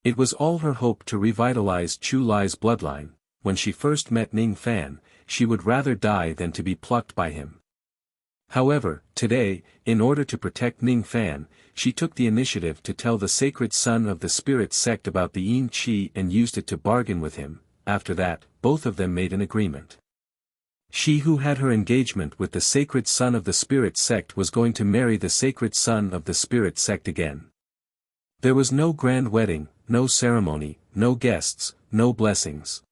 Speaker 1: It was all her hope to revitalize Chu Lai's bloodline. When she first met Ning Fan, she would rather die than to be plucked by him. However, today, in order to protect Ning Fan, she took the initiative to tell the sacred son of the spirit sect about the yin qi and used it to bargain with him. After that, both of them made an agreement. She who had her engagement with the sacred son of the spirit sect was going to marry the sacred son of the spirit sect again. There was no grand wedding, no ceremony, no guests, no blessings.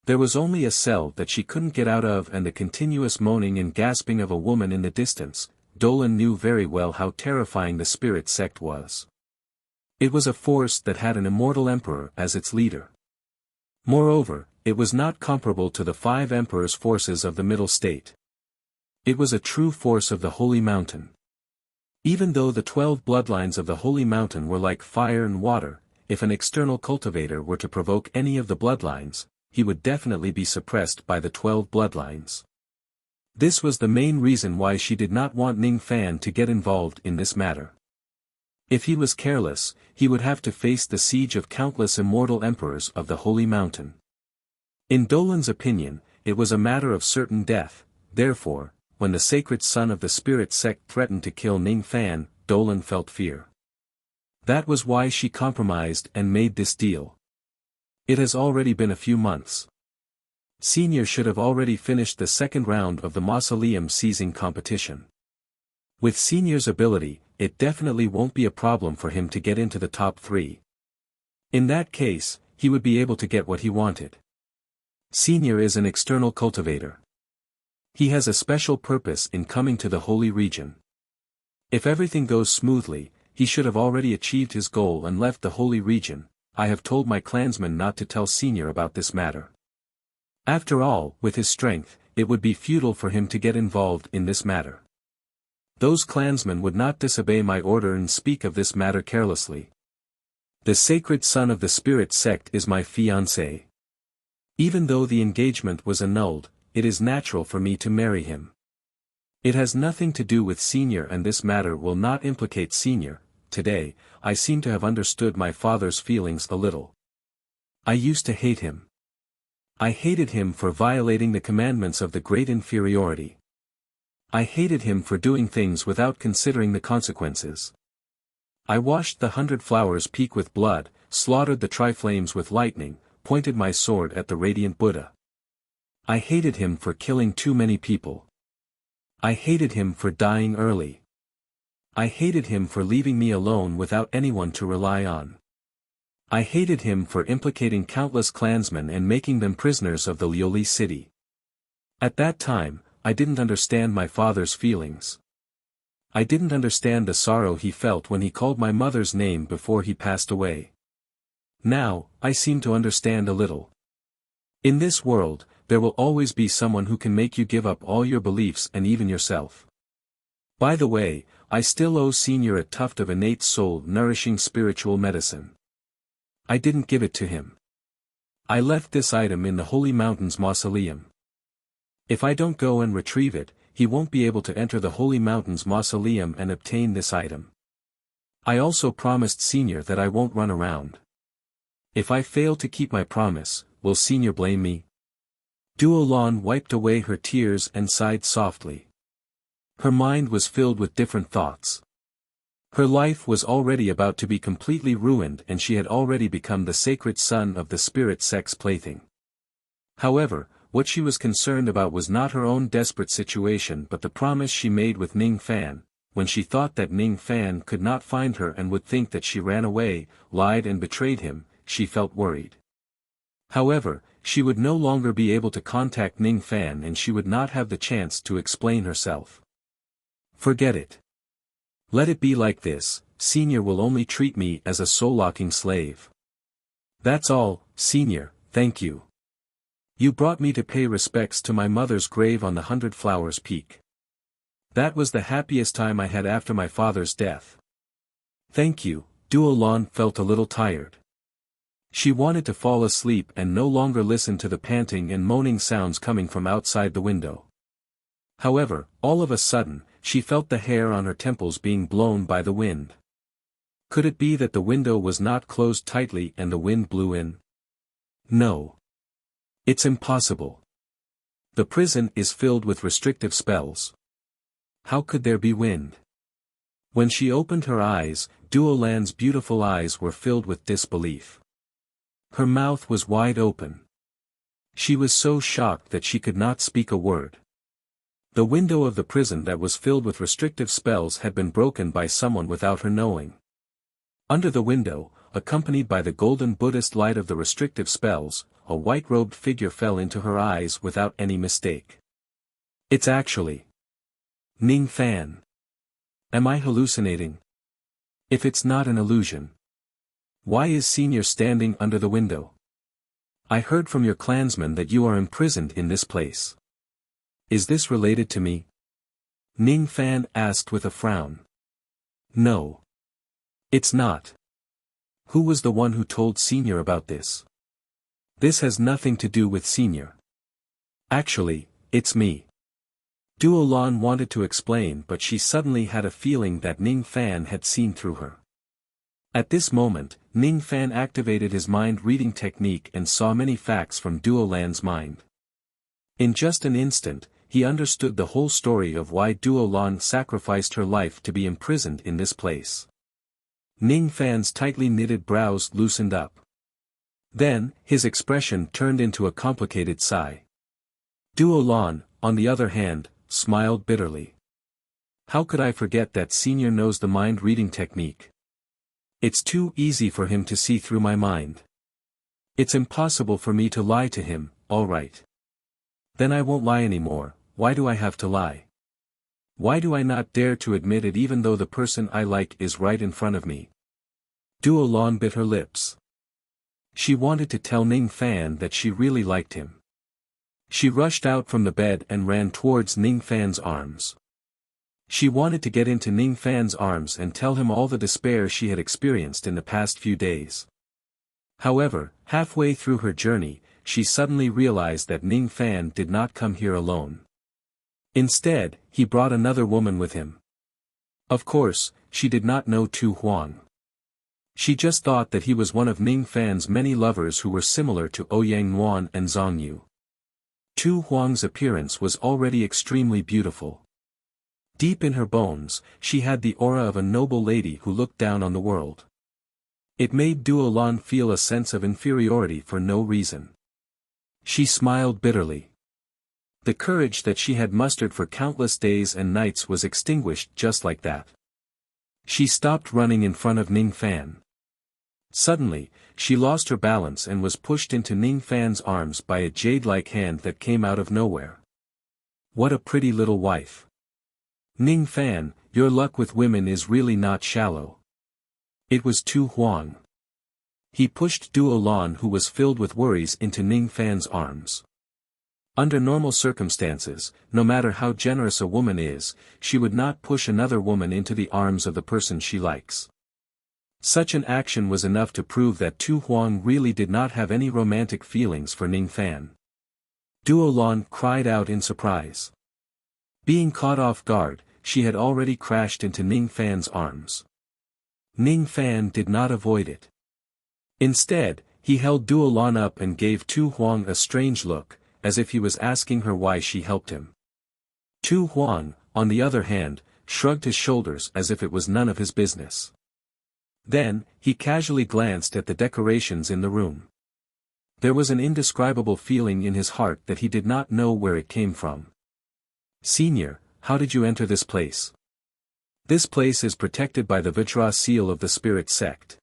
Speaker 1: There was only a cell that she couldn't get out of and the continuous moaning and gasping of a woman in the distance. Dolan knew very well how terrifying the spirit sect was. It was a force that had an immortal emperor as its leader. Moreover, it was not comparable to the 5 emperors' forces of the Middle State. It was a true force of the Holy Mountain. Even though the 12 bloodlines of the Holy Mountain were like fire and water, if an external cultivator were to provoke any of the bloodlines, he would definitely be suppressed by the 12 bloodlines. This was the main reason why she did not want Ning Fan to get involved in this matter. If he was careless, he would have to face the siege of countless immortal emperors of the Holy Mountain. In Dolan's opinion, it was a matter of certain death. Therefore, when the sacred son of the spirit sect threatened to kill Ning Fan, Dolan felt fear. That was why she compromised and made this deal. It has already been a few months. Senior should have already finished the second round of the mausoleum seizing competition. With Senior's ability, it definitely won't be a problem for him to get into the top 3. In that case, he would be able to get what he wanted. Senior is an external cultivator. He has a special purpose in coming to the holy region. If everything goes smoothly, he should have already achieved his goal and left the holy region. I have told my clansmen not to tell Senior about this matter. After all, with his strength, it would be futile for him to get involved in this matter. Those clansmen would not disobey my order and speak of this matter carelessly. The sacred son of the spirit sect is my fiancé. Even though the engagement was annulled, it is natural for me to marry him. It has nothing to do with Senior, and this matter will not implicate Senior. Today, I seem to have understood my father's feelings a little. I used to hate him. I hated him for violating the commandments of the great inferiority. I hated him for doing things without considering the consequences. I washed the 100 Flowers Peak with blood, slaughtered the Triflames with lightning, pointed my sword at the radiant Buddha. I hated him for killing too many people. I hated him for dying early. I hated him for leaving me alone without anyone to rely on. I hated him for implicating countless clansmen and making them prisoners of the Lioli city. At that time, I didn't understand my father's feelings. I didn't understand the sorrow he felt when he called my mother's name before he passed away. Now, I seem to understand a little. In this world, there will always be someone who can make you give up all your beliefs and even yourself. By the way, I still owe Senior a tuft of innate soul-nourishing spiritual medicine. I didn't give it to him. I left this item in the Holy Mountains Mausoleum. If I don't go and retrieve it, he won't be able to enter the Holy Mountains Mausoleum and obtain this item. I also promised Senior that I won't run around. If I fail to keep my promise, will Senior blame me? Duolon wiped away her tears and sighed softly. Her mind was filled with different thoughts. Her life was already about to be completely ruined, and she had already become the sacred son of the spirit sect's plaything. However, what she was concerned about was not her own desperate situation but the promise she made with Ning Fan. When she thought that Ning Fan could not find her and would think that she ran away, lied and betrayed him, she felt worried. However, she would no longer be able to contact Ning Fan and she would not have the chance to explain herself. Forget it. Let it be like this. Senior will only treat me as a soul-locking slave. That's all, Senior, thank you. You brought me to pay respects to my mother's grave on the 100 Flowers Peak. That was the happiest time I had after my father's death. Thank you. Duolon felt a little tired. She wanted to fall asleep and no longer listen to the panting and moaning sounds coming from outside the window. However, all of a sudden, she felt the hair on her temples being blown by the wind. Could it be that the window was not closed tightly and the wind blew in? No. It's impossible. The prison is filled with restrictive spells. How could there be wind? When she opened her eyes, Duolan's beautiful eyes were filled with disbelief. Her mouth was wide open. She was so shocked that she could not speak a word. The window of the prison that was filled with restrictive spells had been broken by someone without her knowing. Under the window, accompanied by the golden Buddhist light of the restrictive spells, a white-robed figure fell into her eyes without any mistake. It's actually Ning Fan. Am I hallucinating? If it's not an illusion, why is Senior standing under the window? I heard from your clansmen that you are imprisoned in this place. Is this related to me? Ning Fan asked with a frown. No. It's not. Who was the one who told Senior about this? This has nothing to do with Senior. Actually, it's me. Duolon wanted to explain, but she suddenly had a feeling that Ning Fan had seen through her. At this moment, Ning Fan activated his mind-reading technique and saw many facts from Duolan's mind. In just an instant, he understood the whole story of why Duolan sacrificed her life to be imprisoned in this place. Ning Fan's tightly knitted brows loosened up. Then, his expression turned into a complicated sigh. Duolan, on the other hand, smiled bitterly. How could I forget that Senior knows the mind-reading technique? It's too easy for him to see through my mind. It's impossible for me to lie to him, all right. Then I won't lie anymore. Why do I have to lie? Why do I not dare to admit it even though the person I like is right in front of me? Duo Lan bit her lips. She wanted to tell Ning Fan that she really liked him. She rushed out from the bed and ran towards Ning Fan's arms. She wanted to get into Ning Fan's arms and tell him all the despair she had experienced in the past few days. However, halfway through her journey, she suddenly realized that Ning Fan did not come here alone. Instead, he brought another woman with him. Of course, she did not know Tu Huang. She just thought that he was one of Ning Fan's many lovers who were similar to Ouyang Nuan and Zhang Yu. Tu Huang's appearance was already extremely beautiful. Deep in her bones, she had the aura of a noble lady who looked down on the world. It made Duo Lan feel a sense of inferiority for no reason. She smiled bitterly. The courage that she had mustered for countless days and nights was extinguished just like that. She stopped running in front of Ning Fan. Suddenly, she lost her balance and was pushed into Ning Fan's arms by a jade-like hand that came out of nowhere. What a pretty little wife. Ning Fan, your luck with women is really not shallow. It was Tu Huang. He pushed Duo Lan, who was filled with worries, into Ning Fan's arms. Under normal circumstances, no matter how generous a woman is, she would not push another woman into the arms of the person she likes. Such an action was enough to prove that Tu Huang really did not have any romantic feelings for Ning Fan. Duo Lan cried out in surprise. Being caught off guard, she had already crashed into Ning Fan's arms. Ning Fan did not avoid it. Instead, he held Duo Lan up and gave Tu Huang a strange look, as if he was asking her why she helped him. Tu Huang, on the other hand, shrugged his shoulders as if it was none of his business. Then, he casually glanced at the decorations in the room. There was an indescribable feeling in his heart that he did not know where it came from. Senior, how did you enter this place? This place is protected by the Vajra seal of the spirit sect.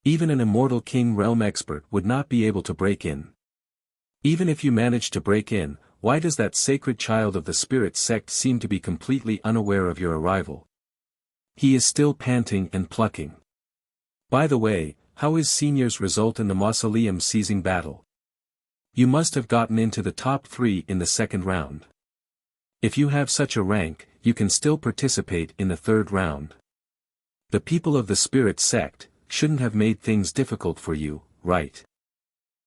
Speaker 1: Even an immortal king realm expert would not be able to break in. Even if you managed to break in, why does that sacred child of the spirit sect seem to be completely unaware of your arrival? He is still panting and plucking. By the way, how is Senior's result in the mausoleum seizing battle? You must have gotten into the top 3 in the second round. If you have such a rank, you can still participate in the third round. The people of the spirit sect shouldn't have made things difficult for you, right?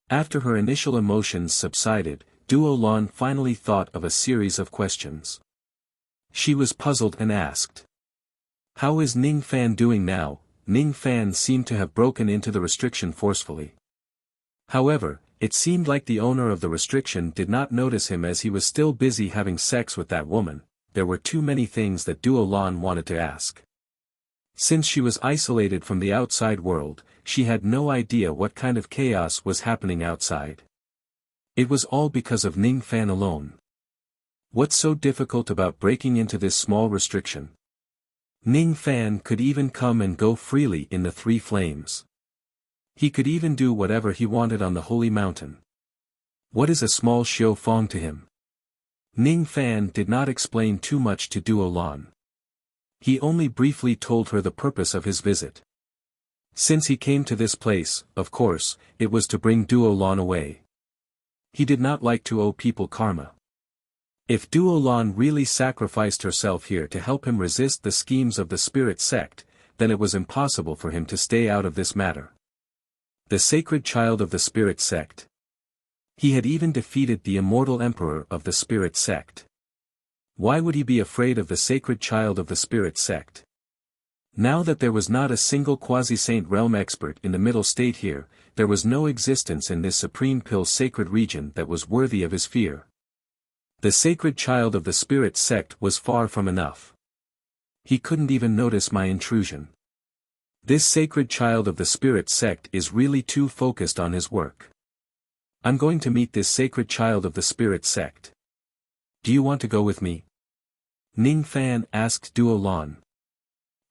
Speaker 1: After her initial emotions subsided, Duo Lan finally thought of a series of questions. She was puzzled and asked. How is Ning Fan doing now? Ning Fan seemed to have broken into the restriction forcefully. However, it seemed like the owner of the restriction did not notice him as he was still busy having sex with that woman. There were too many things that Duo Lan wanted to ask. Since she was isolated from the outside world, she had no idea what kind of chaos was happening outside. It was all because of Ning Fan alone. What's so difficult about breaking into this small restriction? Ning Fan could even come and go freely in the 3 flames. He could even do whatever he wanted on the holy mountain. What is a small Xiao Fong to him? Ning Fan did not explain too much to Duo Lan. He only briefly told her the purpose of his visit. Since he came to this place, of course, it was to bring Duo Lan away. He did not like to owe people karma. If Duo Lan really sacrificed herself here to help him resist the schemes of the spirit sect, then it was impossible for him to stay out of this matter. The sacred child of the spirit sect. He had even defeated the immortal emperor of the spirit sect. Why would he be afraid of the sacred child of the spirit sect? Now that there was not a single quasi-saint realm expert in the middle state here, there was no existence in this supreme pill sacred region that was worthy of his fear. The sacred child of the spirit sect was far from enough. He couldn't even notice my intrusion. This sacred child of the spirit sect is really too focused on his work. I'm going to meet this sacred child of the spirit sect. Do you want to go with me? Ning Fan asked Duo Lan.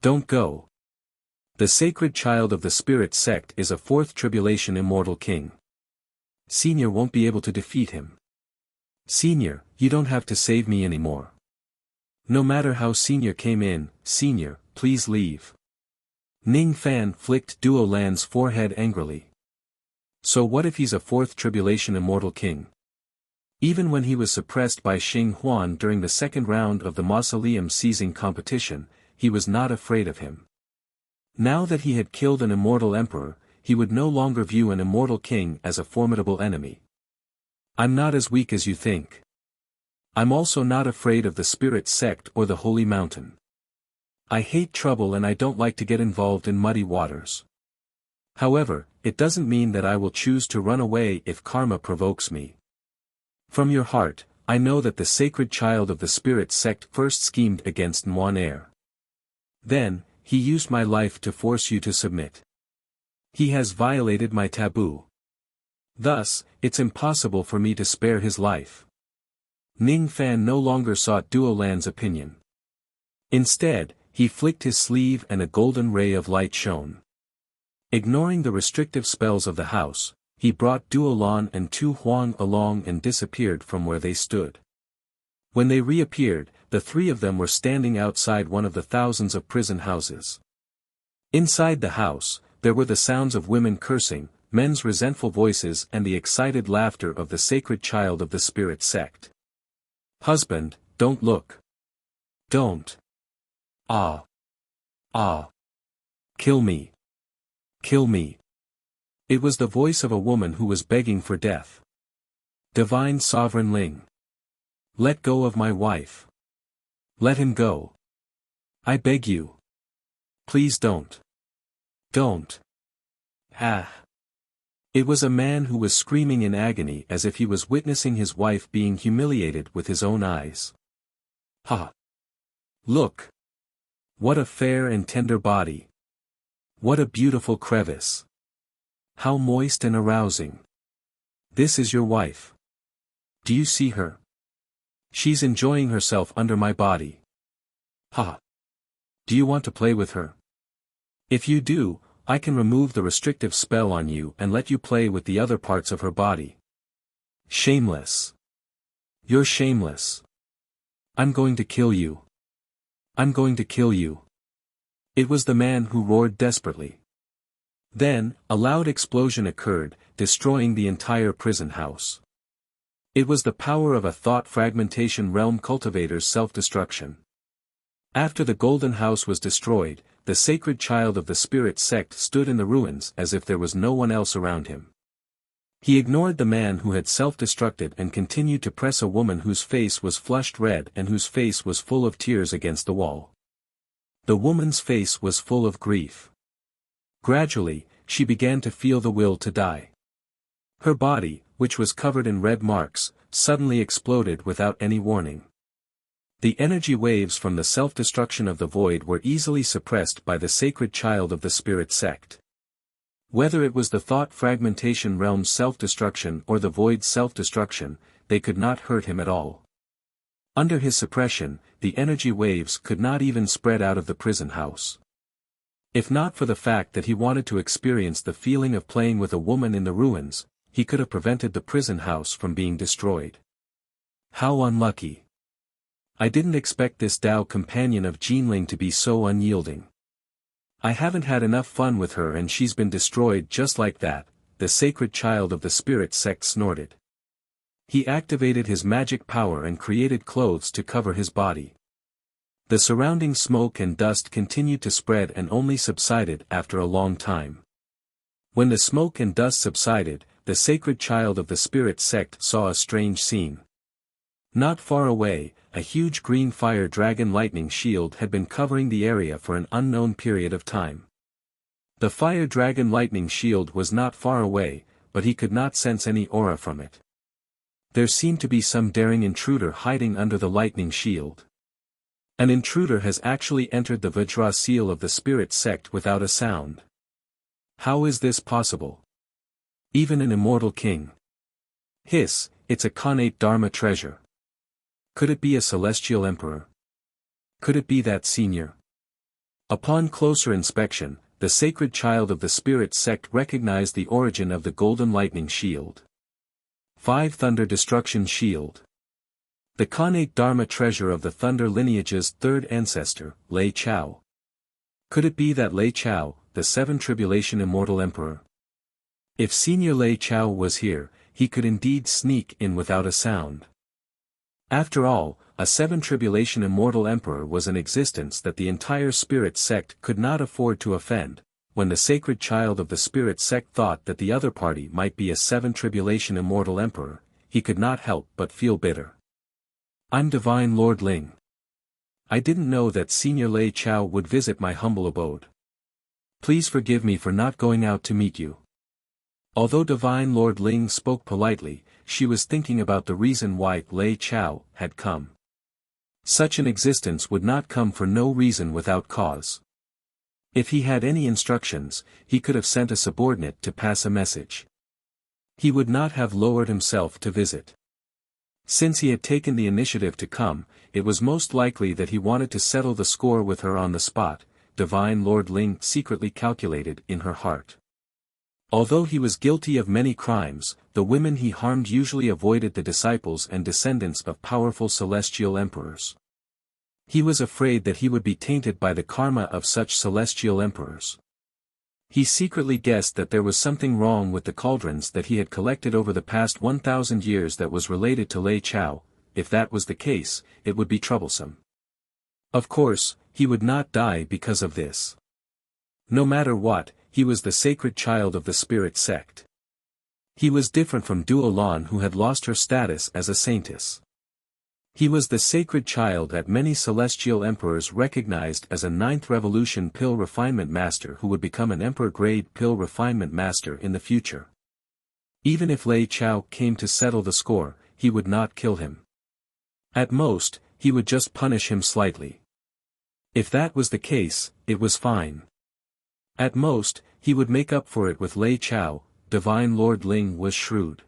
Speaker 1: Don't go. The sacred child of the spirit sect is a fourth tribulation immortal king. Senior won't be able to defeat him. Senior, you don't have to save me anymore. No matter how Senior came in, Senior, please leave. Ning Fan flicked Duo Lan's forehead angrily. So what if he's a fourth tribulation immortal king? Even when he was suppressed by Xing Huan during the second round of the mausoleum seizing competition, he was not afraid of him. Now that he had killed an immortal emperor, he would no longer view an immortal king as a formidable enemy. I'm not as weak as you think. I'm also not afraid of the spirit sect or the holy mountain. I hate trouble and I don't like to get involved in muddy waters. However, it doesn't mean that I will choose to run away if karma provokes me. From your heart, I know that the sacred child of the spirit sect first schemed against Moanair. Then, he used my life to force you to submit. He has violated my taboo. Thus, it's impossible for me to spare his life. Ning Fan no longer sought Duo Lan's opinion. Instead, he flicked his sleeve and a golden ray of light shone. Ignoring the restrictive spells of the house, he brought Duo Lan and Tu Huang along and disappeared from where they stood. When they reappeared, the three of them were standing outside one of the thousands of prison houses. Inside the house, there were the sounds of women cursing, men's resentful voices and the excited laughter of the sacred child of the spirit sect. Husband, don't look. Don't. Ah. Ah. Kill me. Kill me. It was the voice of a woman who was begging for death. Divine Sovereign Ling. Let go of my wife. Let him go. I beg you. Please don't. Don't. Ah. It was a man who was screaming in agony as if he was witnessing his wife being humiliated with his own eyes. Ha! Look! What a fair and tender body! What a beautiful crevice! How moist and arousing! This is your wife. Do you see her? She's enjoying herself under my body. Ha! Do you want to play with her? If you do, I can remove the restrictive spell on you and let you play with the other parts of her body. Shameless. You're shameless. I'm going to kill you. I'm going to kill you. It was the man who roared desperately. Then, a loud explosion occurred, destroying the entire prison house. It was the power of a thought fragmentation realm cultivator's self-destruction. After the golden house was destroyed, the sacred child of the spirit sect stood in the ruins as if there was no one else around him. He ignored the man who had self-destructed and continued to press a woman whose face was flushed red and whose face was full of tears against the wall. The woman's face was full of grief. Gradually, she began to feel the will to die. Her body, which was covered in red marks, suddenly exploded without any warning. The energy waves from the self-destruction of the void were easily suppressed by the sacred child of the spirit sect. Whether it was the thought fragmentation realm's self-destruction or the void's self-destruction, they could not hurt him at all. Under his suppression, the energy waves could not even spread out of the prison house. If not for the fact that he wanted to experience the feeling of playing with a woman in the ruins, he could have prevented the prison house from being destroyed. How unlucky. I didn't expect this Tao companion of Jinling to be so unyielding. I haven't had enough fun with her and she's been destroyed just like that, the sacred child of the spirit sect snorted. He activated his magic power and created clothes to cover his body. The surrounding smoke and dust continued to spread and only subsided after a long time. When the smoke and dust subsided, the sacred child of the spirit sect saw a strange scene. Not far away, a huge green fire dragon lightning shield had been covering the area for an unknown period of time. The fire dragon lightning shield was not far away, but he could not sense any aura from it. There seemed to be some daring intruder hiding under the lightning shield. An intruder has actually entered the Vajra seal of the spirit sect without a sound. How is this possible? Even an immortal king. Hiss, it's a connate Dharma treasure. Could it be a celestial emperor? Could it be that senior? Upon closer inspection, the sacred child of the spirit sect recognized the origin of the golden lightning shield. 5 Thunder Destruction Shield. The Khanate Dharma treasure of the Thunder lineage's third ancestor, Lei Chao. Could it be that Lei Chao, the 7 Tribulation Immortal Emperor? If Senior Lei Chao was here, he could indeed sneak in without a sound. After all, a 7 Tribulation Immortal Emperor was an existence that the entire spirit sect could not afford to offend. When the sacred child of the spirit sect thought that the other party might be a 7 Tribulation Immortal Emperor, he could not help but feel bitter. I'm Divine Lord Ling. I didn't know that Senior Lei Chao would visit my humble abode. Please forgive me for not going out to meet you. Although Divine Lord Ling spoke politely, she was thinking about the reason why Lei Chao had come. Such an existence would not come for no reason without cause. If he had any instructions, he could have sent a subordinate to pass a message. He would not have lowered himself to visit. Since he had taken the initiative to come, it was most likely that he wanted to settle the score with her on the spot, Divine Lord Ling secretly calculated in her heart. Although he was guilty of many crimes, the women he harmed usually avoided the disciples and descendants of powerful celestial emperors. He was afraid that he would be tainted by the karma of such celestial emperors. He secretly guessed that there was something wrong with the cauldrons that he had collected over the past 1,000 years that was related to Lei Chao. If that was the case, it would be troublesome. Of course, he would not die because of this. No matter what, he was the sacred child of the spirit sect. He was different from Duo Lan, who had lost her status as a saintess. He was the sacred child that many celestial emperors recognized as a 9th revolution pill refinement master who would become an emperor-grade pill refinement master in the future. Even if Lei Chao came to settle the score, he would not kill him. At most, he would just punish him slightly. If that was the case, it was fine. At most, he would make up for it with Lei Chao. Divine Lord Ling was shrewd.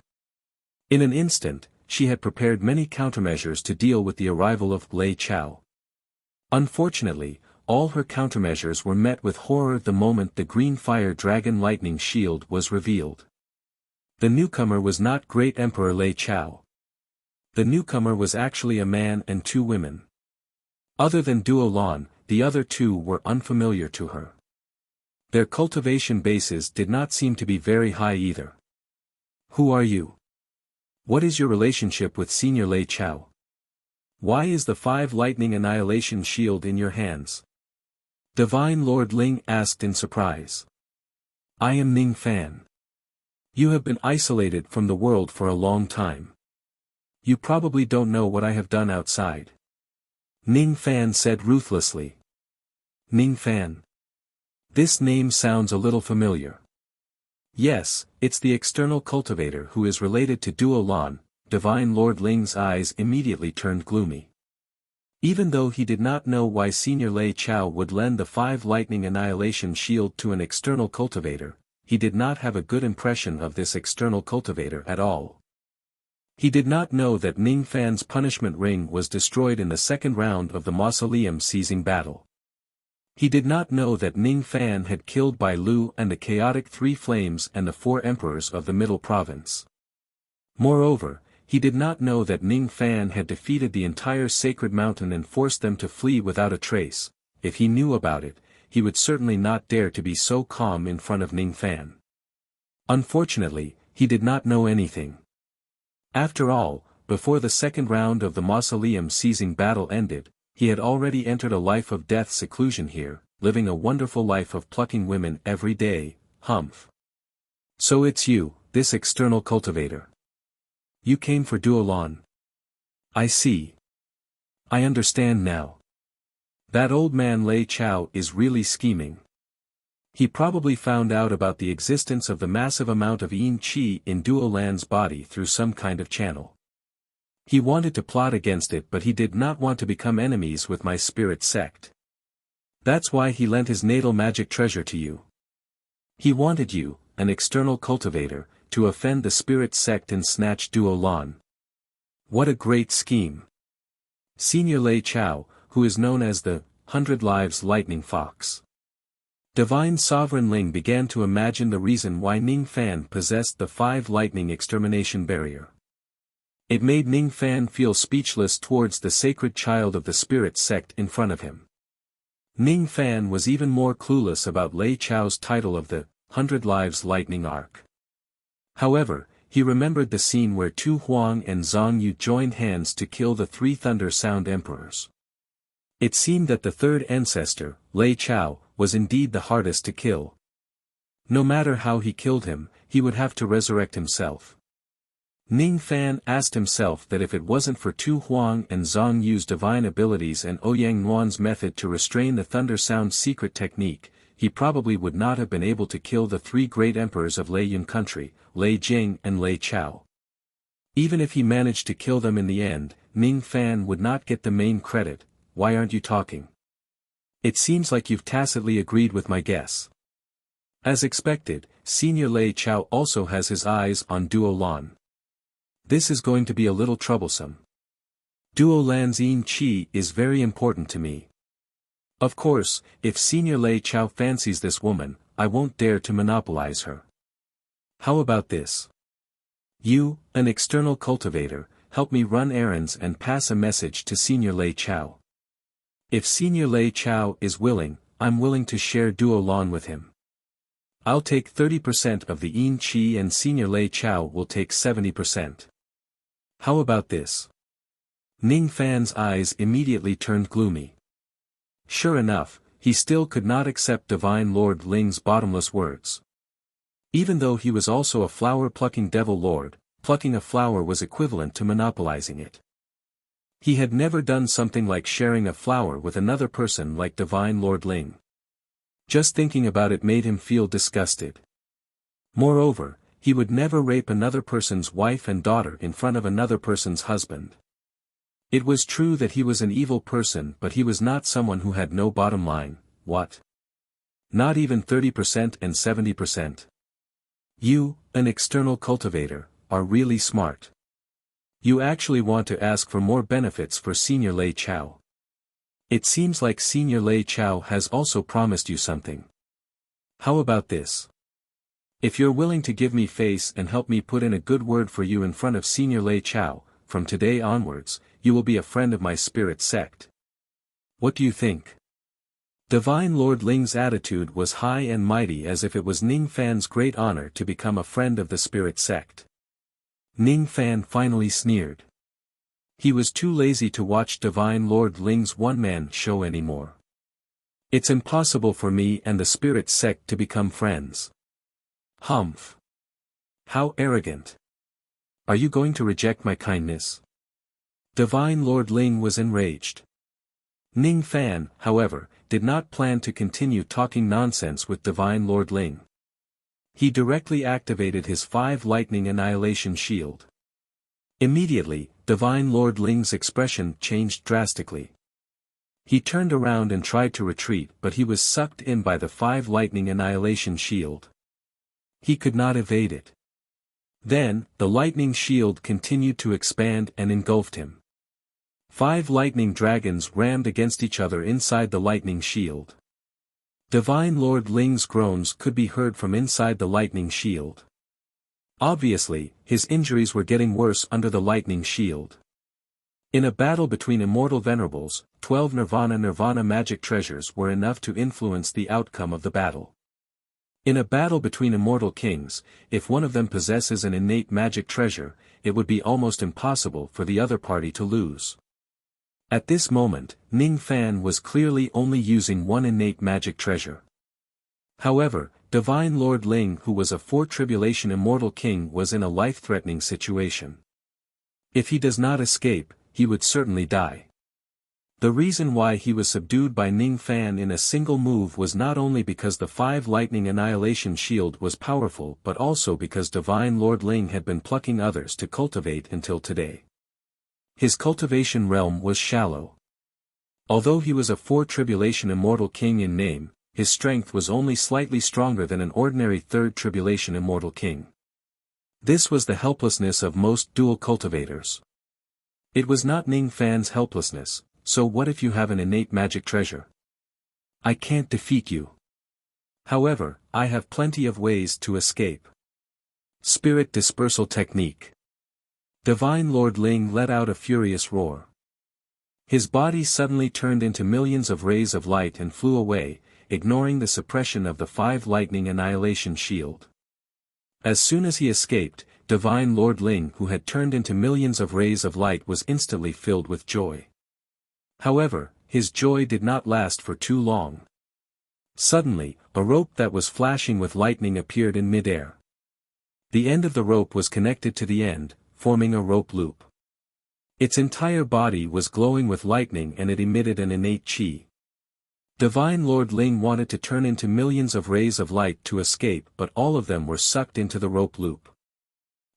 Speaker 1: In an instant, she had prepared many countermeasures to deal with the arrival of Lei Chao. Unfortunately, all her countermeasures were met with horror the moment the green fire dragon lightning shield was revealed. The newcomer was not Great Emperor Lei Chao. The newcomer was actually a man and 2 women. Other than Duo Lan, the other 2 were unfamiliar to her. Their cultivation bases did not seem to be very high either. Who are you? What is your relationship with Senior Lei Chao? Why is the 5 lightning annihilation shield in your hands? Divine Lord Ling asked in surprise. I am Ning Fan. You have been isolated from the world for a long time. You probably don't know what I have done outside. Ning Fan said ruthlessly. Ning Fan. This name sounds a little familiar. Yes, it's the external cultivator who is related to Duo Lan. Divine Lord Ling's eyes immediately turned gloomy. Even though he did not know why Senior Lei Chao would lend the 5 lightning annihilation shield to an external cultivator, he did not have a good impression of this external cultivator at all. He did not know that Ning Fan's punishment ring was destroyed in the 2nd round of the mausoleum seizing battle. He did not know that Ning Fan had killed Bai Lu and the chaotic 3 flames and the 4 emperors of the Middle Province. Moreover, he did not know that Ning Fan had defeated the entire sacred mountain and forced them to flee without a trace. If he knew about it, he would certainly not dare to be so calm in front of Ning Fan. Unfortunately, he did not know anything. After all, before the 2nd round of the mausoleum seizing battle ended, he had already entered a life of death seclusion here, living a wonderful life of plucking women every day. Humph. So it's you, this external cultivator. You came for Duo Lan. I see. I understand now. That old man Lei Chao is really scheming. He probably found out about the existence of the massive amount of Yin Qi in Duo Lan's body through some kind of channel. He wanted to plot against it, but he did not want to become enemies with my spirit sect. That's why he lent his natal magic treasure to you. He wanted you, an external cultivator, to offend the spirit sect and snatch Duo Lan. What a great scheme. Senior Lei Chao, who is known as the 100 Lives Lightning Fox. Divine Sovereign Ling began to imagine the reason why Ning Fan possessed the 5 lightning extermination barrier. It made Ning Fan feel speechless towards the sacred child of the spirit sect in front of him. Ning Fan was even more clueless about Lei Chao's title of the 100 Lives Lightning Arc. However, he remembered the scene where Tu Huang and Zhang Yu joined hands to kill the 3 Thunder Sound Emperors. It seemed that the third ancestor, Lei Chao, was indeed the hardest to kill. No matter how he killed him, he would have to resurrect himself. Ning Fan asked himself that if it wasn't for Tu Huang and Zhang Yu's divine abilities and Ouyang Nuan's method to restrain the Thunder Sound's secret technique, he probably would not have been able to kill the 3 great emperors of Lei Yun country, Lei Jing and Lei Chao. Even if he managed to kill them in the end, Ning Fan would not get the main credit. Why aren't you talking? It seems like you've tacitly agreed with my guess. As expected, Senior Lei Chao also has his eyes on Duo Lan. This is going to be a little troublesome. Duo Lan's Yin Qi is very important to me. Of course, if Senior Lei Chao fancies this woman, I won't dare to monopolize her. How about this? You, an external cultivator, help me run errands and pass a message to Senior Lei Chao. If Senior Lei Chao is willing, I'm willing to share Duo Lan with him. I'll take 30% of the Yin Qi and Senior Lei Chao will take 70%. How about this? Ning Fan's eyes immediately turned gloomy. Sure enough, he still could not accept Divine Lord Ling's bottomless words. Even though he was also a flower-plucking devil lord, plucking a flower was equivalent to monopolizing it. He had never done something like sharing a flower with another person like Divine Lord Ling. Just thinking about it made him feel disgusted. Moreover, he would never rape another person's wife and daughter in front of another person's husband. It was true that he was an evil person, but he was not someone who had no bottom line. What? Not even 30% and 70%. You, an external cultivator, are really smart. You actually want to ask for more benefits for Senior Lei Chao. It seems like Senior Lei Chao has also promised you something. How about this? If you're willing to give me face and help me put in a good word for you in front of Senior Lei Chao, from today onwards, you will be a friend of my spirit sect. What do you think? Divine Lord Ling's attitude was high and mighty, as if it was Ning Fan's great honor to become a friend of the spirit sect. Ning Fan finally sneered. He was too lazy to watch Divine Lord Ling's one-man show anymore. It's impossible for me and the spirit sect to become friends. Humph. How arrogant. Are you going to reject my kindness? Divine Lord Ling was enraged. Ning Fan, however, did not plan to continue talking nonsense with Divine Lord Ling. He directly activated his 5 lightning annihilation shield. Immediately, Divine Lord Ling's expression changed drastically. He turned around and tried to retreat, but he was sucked in by the 5 lightning annihilation shield. He could not evade it. Then, the lightning shield continued to expand and engulfed him. 5 lightning dragons rammed against each other inside the lightning shield. Divine Lord Ling's groans could be heard from inside the lightning shield. Obviously, his injuries were getting worse under the lightning shield. In a battle between immortal venerables, 12 Nirvana magic treasures were enough to influence the outcome of the battle. In a battle between immortal kings, if one of them possesses an innate magic treasure, it would be almost impossible for the other party to lose. At this moment, Ning Fan was clearly only using one innate magic treasure. However, Divine Lord Ling, who was a 4-tribulation immortal king, was in a life-threatening situation. If he does not escape, he would certainly die. The reason why he was subdued by Ning Fan in a single move was not only because the 5 lightning annihilation shield was powerful, but also because Divine Lord Ling had been plucking others to cultivate until today. His cultivation realm was shallow. Although he was a 4-tribulation immortal king in name, his strength was only slightly stronger than an ordinary 3rd tribulation immortal king. This was the helplessness of most dual cultivators. It was not Ning Fan's helplessness, so what if you have an innate magic treasure? I can't defeat you. However, I have plenty of ways to escape. Spirit Dispersal Technique. Divine Lord Ling let out a furious roar. His body suddenly turned into millions of rays of light and flew away, ignoring the suppression of the 5 lightning annihilation shield. As soon as he escaped, Divine Lord Ling, who had turned into millions of rays of light, was instantly filled with joy. However, his joy did not last for too long. Suddenly, a rope that was flashing with lightning appeared in midair. The end of the rope was connected to the end, forming a rope loop. Its entire body was glowing with lightning and it emitted an innate chi. Divine Lord Ling wanted to turn into millions of rays of light to escape, but all of them were sucked into the rope loop.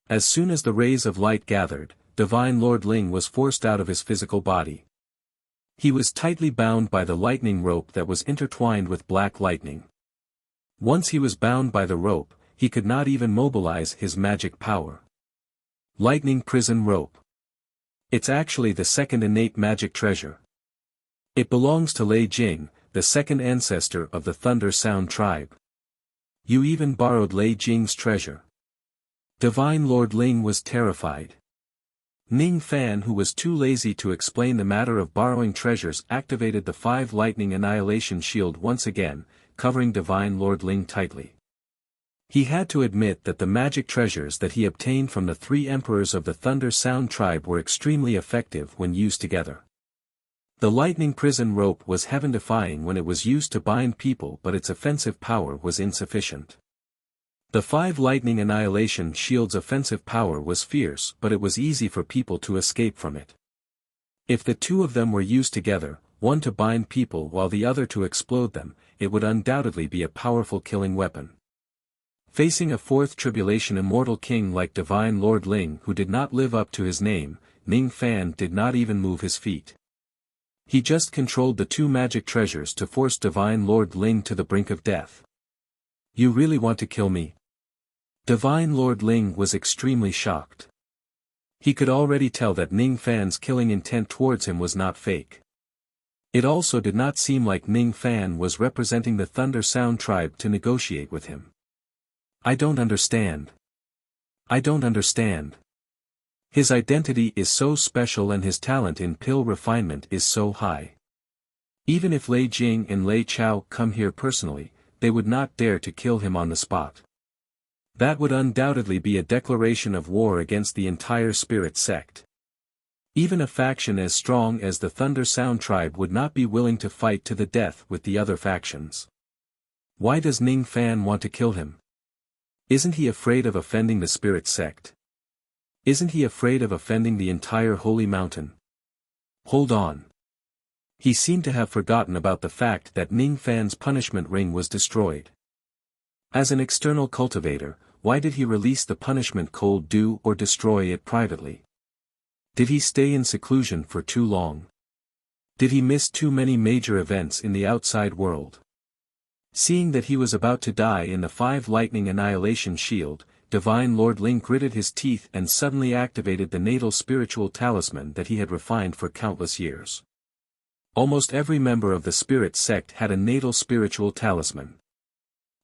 Speaker 1: As soon as the rays of light gathered, Divine Lord Ling was forced out of his physical body. He was tightly bound by the lightning rope that was intertwined with black lightning. Once he was bound by the rope, he could not even mobilize his magic power. Lightning Prison Rope. It's actually the second innate magic treasure. It belongs to Lei Jing, the second ancestor of the Thunder Sound tribe. You even borrowed Lei Jing's treasure. Divine Lord Ling was terrified. Ning Fan, who was too lazy to explain the matter of borrowing treasures, activated the 5 lightning annihilation shield once again, covering Divine Lord Ling tightly. He had to admit that the magic treasures that he obtained from the 3 emperors of the Thunder Sound tribe were extremely effective when used together. The lightning prison rope was heaven-defying when it was used to bind people, but its offensive power was insufficient. The 5 lightning annihilation shield's offensive power was fierce, but it was easy for people to escape from it. If the 2 of them were used together, one to bind people while the other to explode them, it would undoubtedly be a powerful killing weapon. Facing a 4th tribulation immortal king like Divine Lord Ling, who did not live up to his name, Ning Fan did not even move his feet. He just controlled the 2 magic treasures to force Divine Lord Ling to the brink of death. You really want to kill me? Divine Lord Ling was extremely shocked. He could already tell that Ning Fan's killing intent towards him was not fake. It also did not seem like Ning Fan was representing the Thunder Sound tribe to negotiate with him. I don't understand. I don't understand. His identity is so special and his talent in pill refinement is so high. Even if Lei Jing and Lei Chao come here personally, they would not dare to kill him on the spot. That would undoubtedly be a declaration of war against the entire spirit sect. Even a faction as strong as the Thunder Sound tribe would not be willing to fight to the death with the other factions. Why does Ning Fan want to kill him? Isn't he afraid of offending the spirit sect? Isn't he afraid of offending the entire holy mountain? Hold on. He seemed to have forgotten about the fact that Ning Fan's punishment ring was destroyed. As an external cultivator, why did he release the punishment cold dew or destroy it privately? Did he stay in seclusion for too long? Did he miss too many major events in the outside world? Seeing that he was about to die in the 5 lightning annihilation shield, Divine Lord Ling gritted his teeth and suddenly activated the natal spiritual talisman that he had refined for countless years. Almost every member of the spirit sect had a natal spiritual talisman.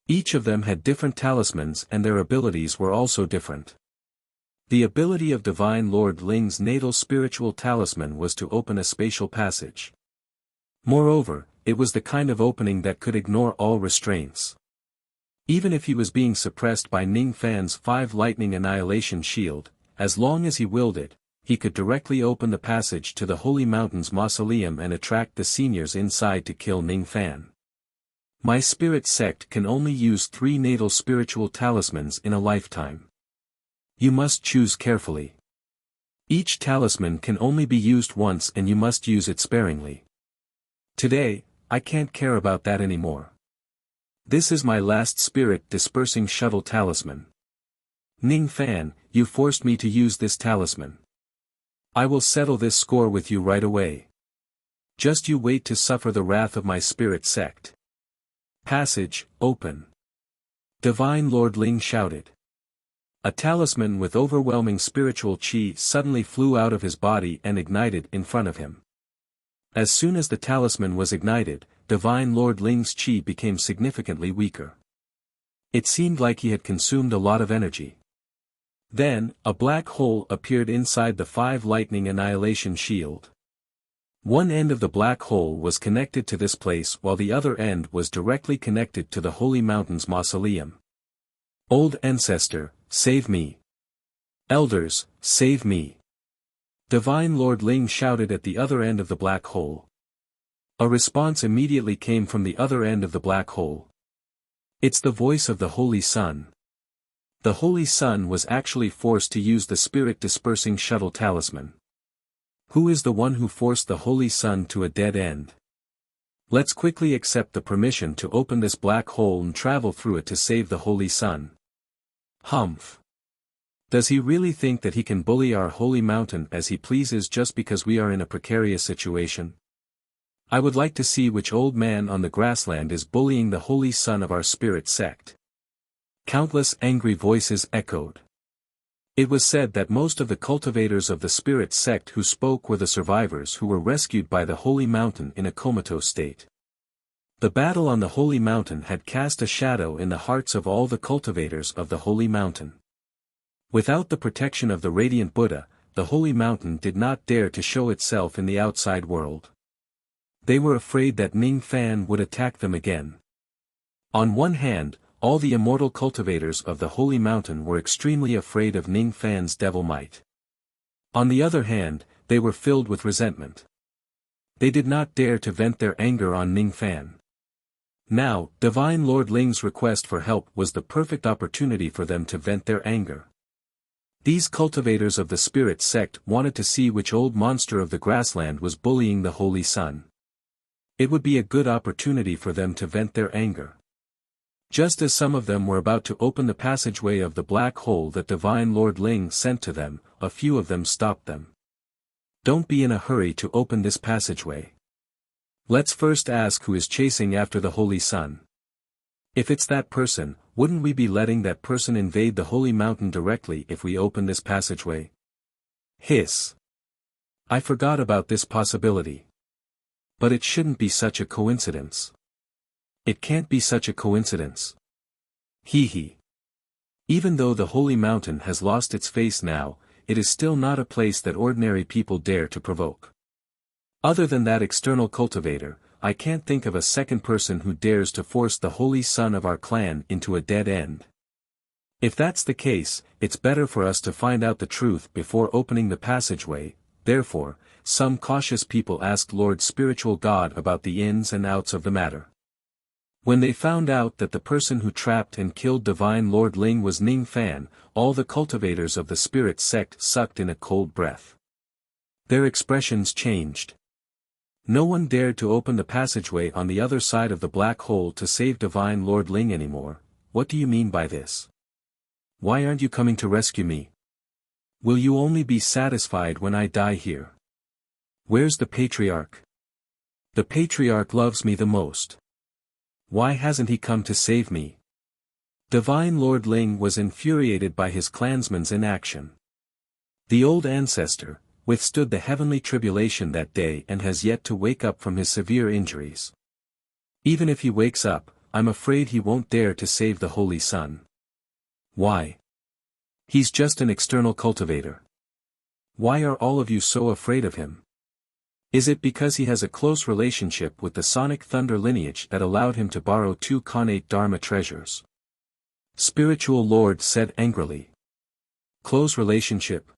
Speaker 1: Each of them had different talismans and their abilities were also different. The ability of Divine Lord Ling's natal spiritual talisman was to open a spatial passage. Moreover, it was the kind of opening that could ignore all restraints. Even if he was being suppressed by Ning Fan's 5 lightning annihilation shield, as long as he willed it, he could directly open the passage to the Holy Mountain's mausoleum and attract the seniors inside to kill Ning Fan. My spirit sect can only use 3 natal spiritual talismans in a lifetime. You must choose carefully. Each talisman can only be used once and you must use it sparingly. Today, I can't care about that anymore. This is my last spirit dispersing shuttle talisman. Ning Fan, you forced me to use this talisman. I will settle this score with you right away. Just you wait to suffer the wrath of my spirit sect. Passage, open. Divine Lord Ling shouted. A talisman with overwhelming spiritual chi suddenly flew out of his body and ignited in front of him. As soon as the talisman was ignited, Divine Lord Ling's chi became significantly weaker. It seemed like he had consumed a lot of energy. Then, a black hole appeared inside the 5 lightning annihilation shield. One end of the black hole was connected to this place while the other end was directly connected to the Holy Mountain's mausoleum. Old Ancestor, save me. Elders, save me. Divine Lord Ling shouted at the other end of the black hole. A response immediately came from the other end of the black hole. It's the voice of the Holy Sun. The Holy Sun was actually forced to use the spirit-dispersing shuttle talisman. Who is the one who forced the Holy Sun to a dead end? Let's quickly accept the permission to open this black hole and travel through it to save the Holy Sun. Humph. Does he really think that he can bully our holy mountain as he pleases just because we are in a precarious situation? I would like to see which old man on the grassland is bullying the holy son of our spirit sect. Countless angry voices echoed. It was said that most of the cultivators of the spirit sect who spoke were the survivors who were rescued by the holy mountain in a comatose state. The battle on the holy mountain had cast a shadow in the hearts of all the cultivators of the holy mountain. Without the protection of the radiant Buddha, the holy mountain did not dare to show itself in the outside world. They were afraid that Ning Fan would attack them again. On one hand, all the immortal cultivators of the holy mountain were extremely afraid of Ning Fan's devil might. On the other hand, they were filled with resentment. They did not dare to vent their anger on Ning Fan. Now, Divine Lord Ling's request for help was the perfect opportunity for them to vent their anger. These cultivators of the spirit sect wanted to see which old monster of the grassland was bullying the Holy Sun. It would be a good opportunity for them to vent their anger. Just as some of them were about to open the passageway of the black hole that Divine Lord Ling sent to them, a few of them stopped them. Don't be in a hurry to open this passageway. Let's first ask who is chasing after the Holy Sun. If it's that person, wouldn't we be letting that person invade the holy mountain directly if we open this passageway? Hiss. I forgot about this possibility. But it shouldn't be such a coincidence. It can't be such a coincidence. Hee hee. Even though the holy mountain has lost its face now, it is still not a place that ordinary people dare to provoke. Other than that external cultivator, I can't think of a second person who dares to force the holy son of our clan into a dead end. If that's the case, it's better for us to find out the truth before opening the passageway. Therefore, some cautious people asked Lord Spiritual God about the ins and outs of the matter. When they found out that the person who trapped and killed Divine Lord Ling was Ning Fan, all the cultivators of the spirit sect sucked in a cold breath. Their expressions changed. No one dared to open the passageway on the other side of the black hole to save Divine Lord Ling anymore. What do you mean by this? Why aren't you coming to rescue me? Will you only be satisfied when I die here? Where's the patriarch? The patriarch loves me the most. Why hasn't he come to save me? Divine Lord Ling was infuriated by his clansmen's inaction. The old ancestor withstood the heavenly tribulation that day and has yet to wake up from his severe injuries. Even if he wakes up, I'm afraid he won't dare to save the Holy Sun. Why? He's just an external cultivator. Why are all of you so afraid of him? Is it because he has a close relationship with the Sonic Thunder lineage that allowed him to borrow 2 Khanate Dharma treasures? Spiritual Lord said angrily. Close relationship?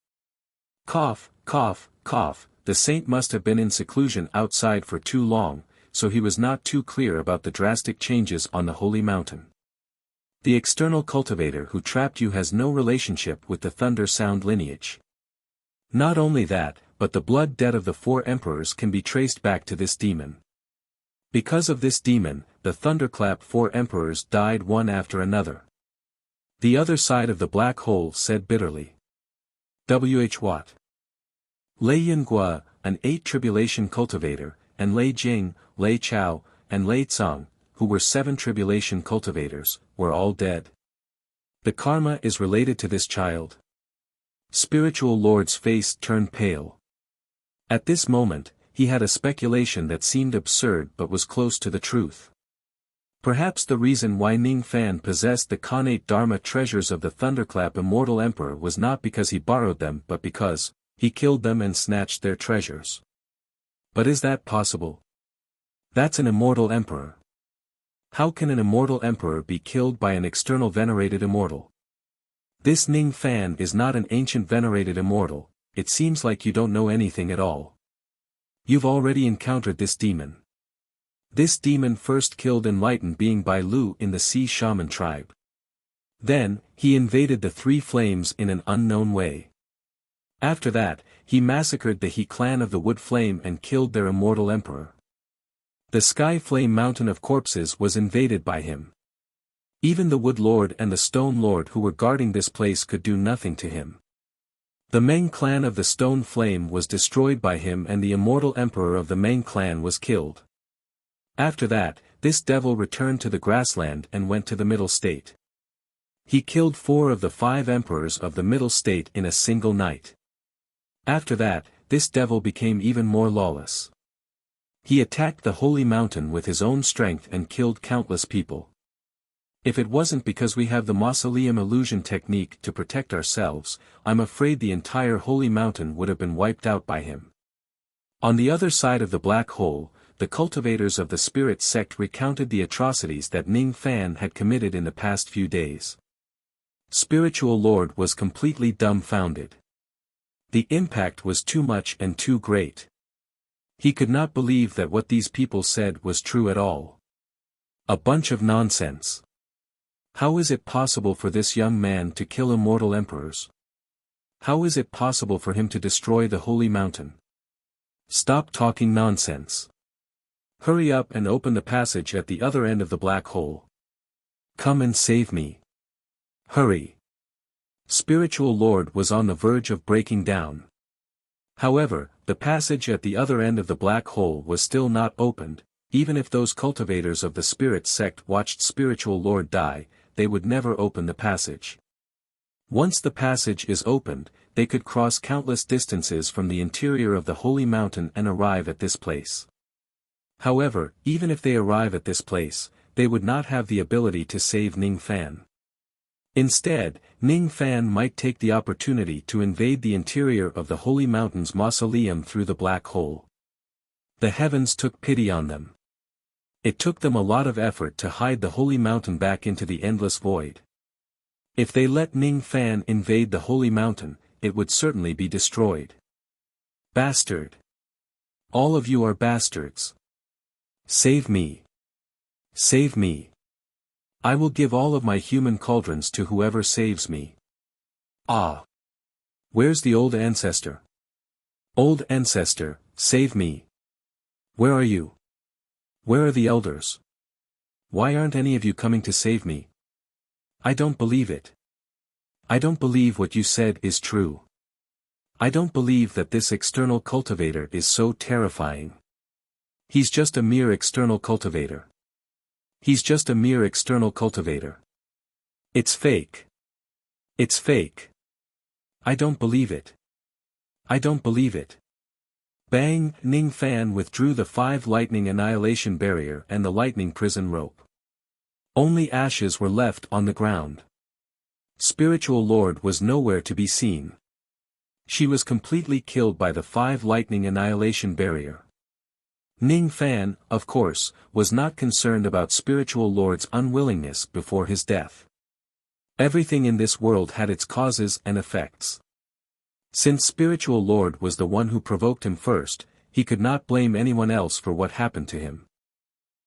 Speaker 1: Cough, cough, cough, the saint must have been in seclusion outside for too long, so he was not too clear about the drastic changes on the holy mountain. The external cultivator who trapped you has no relationship with the Thunder Sound lineage. Not only that, but the blood debt of the 4 emperors can be traced back to this demon. Because of this demon, the Thunderclap 4 emperors died one after another. The other side of the black hole said bitterly. W.H. Watt. Lei Yingua, an 8 tribulation cultivator, and Lei Jing, Lei Chao, and Lei Tsang, who were 7 tribulation cultivators, were all dead. The karma is related to this child. Spiritual Lord's face turned pale. At this moment, he had a speculation that seemed absurd but was close to the truth. Perhaps the reason why Ning Fan possessed the Khanate Dharma treasures of the Thunderclap Immortal Emperor was not because he borrowed them but because he killed them and snatched their treasures. But is that possible? That's an immortal emperor. How can an immortal emperor be killed by an external venerated immortal? This Ning Fan is not an ancient venerated immortal. It seems like you don't know anything at all. You've already encountered this demon. This demon first killed enlightened being Bai Lu in the Sea Shaman tribe. Then, he invaded the Three Flames in an unknown way. After that, he massacred the He clan of the Wood Flame and killed their immortal emperor. The Sky Flame Mountain of Corpses was invaded by him. Even the Wood Lord and the Stone Lord who were guarding this place could do nothing to him. The Meng clan of the Stone Flame was destroyed by him and the immortal emperor of the Meng clan was killed. After that, this devil returned to the grassland and went to the Middle State. He killed 4 of the 5 emperors of the Middle State in a single night. After that, this devil became even more lawless. He attacked the Holy Mountain with his own strength and killed countless people. If it wasn't because we have the mausoleum illusion technique to protect ourselves, I'm afraid the entire Holy Mountain would have been wiped out by him. On the other side of the black hole, the cultivators of the spirit sect recounted the atrocities that Ning Fan had committed in the past few days. Spiritual Lord was completely dumbfounded. The impact was too much and too great. He could not believe that what these people said was true at all. A bunch of nonsense. How is it possible for this young man to kill immortal emperors? How is it possible for him to destroy the Holy Mountain? Stop talking nonsense. Hurry up and open the passage at the other end of the black hole. Come and save me. Hurry. Spiritual Lord was on the verge of breaking down. However, the passage at the other end of the black hole was still not opened. Even if those cultivators of the spirit sect watched Spiritual Lord die, they would never open the passage. Once the passage is opened, they could cross countless distances from the interior of the Holy Mountain and arrive at this place. However, even if they arrive at this place, they would not have the ability to save Ning Fan. Instead, Ning Fan might take the opportunity to invade the interior of the Holy Mountain's mausoleum through the black hole. The heavens took pity on them. It took them a lot of effort to hide the Holy Mountain back into the endless void. If they let Ning Fan invade the Holy Mountain, it would certainly be destroyed. Bastard! All of you are bastards. Save me. Save me. I will give all of my human cauldrons to whoever saves me. Ah! Where's the old ancestor? Old ancestor, save me. Where are you? Where are the elders? Why aren't any of you coming to save me? I don't believe it. I don't believe what you said is true. I don't believe that this external cultivator is so terrifying. He's just a mere external cultivator. He's just a mere external cultivator. It's fake. It's fake. I don't believe it. I don't believe it. Bang! Ning Fan withdrew the 5 lightning annihilation barrier and the lightning prison rope. Only ashes were left on the ground. Spiritual Lord was nowhere to be seen. She was completely killed by the 5 lightning annihilation barrier. Ning Fan, of course, was not concerned about Spiritual Lord's unwillingness before his death. Everything in this world had its causes and effects. Since Spiritual Lord was the one who provoked him first, he could not blame anyone else for what happened to him.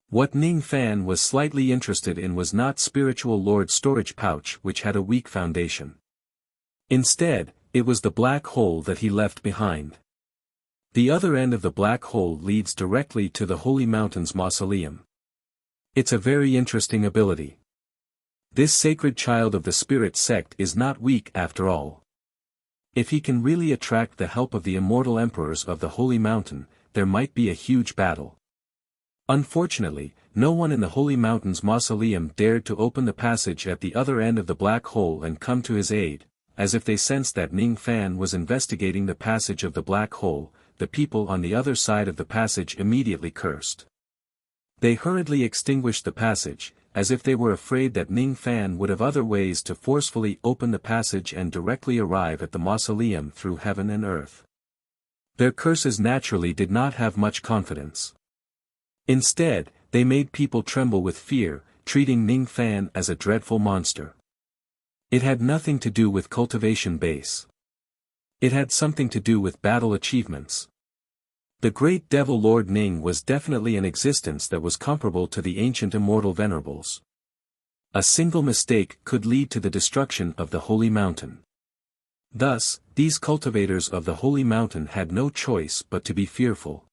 Speaker 1: What Ning Fan was slightly interested in was not Spiritual Lord's storage pouch which had a weak foundation. Instead, it was the black hole that he left behind. The other end of the black hole leads directly to the Holy Mountain's mausoleum. It's a very interesting ability. This sacred child of the spirit sect is not weak after all. If he can really attract the help of the immortal emperors of the Holy Mountain, there might be a huge battle. Unfortunately, no one in the Holy Mountain's mausoleum dared to open the passage at the other end of the black hole and come to his aid, as if they sensed that Ning Fan was investigating the passage of the black hole. the people on the other side of the passage immediately cursed. They hurriedly extinguished the passage, as if they were afraid that Ning Fan would have other ways to forcefully open the passage and directly arrive at the mausoleum through heaven and earth. Their curses naturally did not have much confidence. Instead, they made people tremble with fear, treating Ning Fan as a dreadful monster. It had nothing to do with cultivation base. It had something to do with battle achievements. The great devil Lord Ning was definitely an existence that was comparable to the ancient immortal venerables. A single mistake could lead to the destruction of the holy mountain. Thus, these cultivators of the holy mountain had no choice but to be fearful.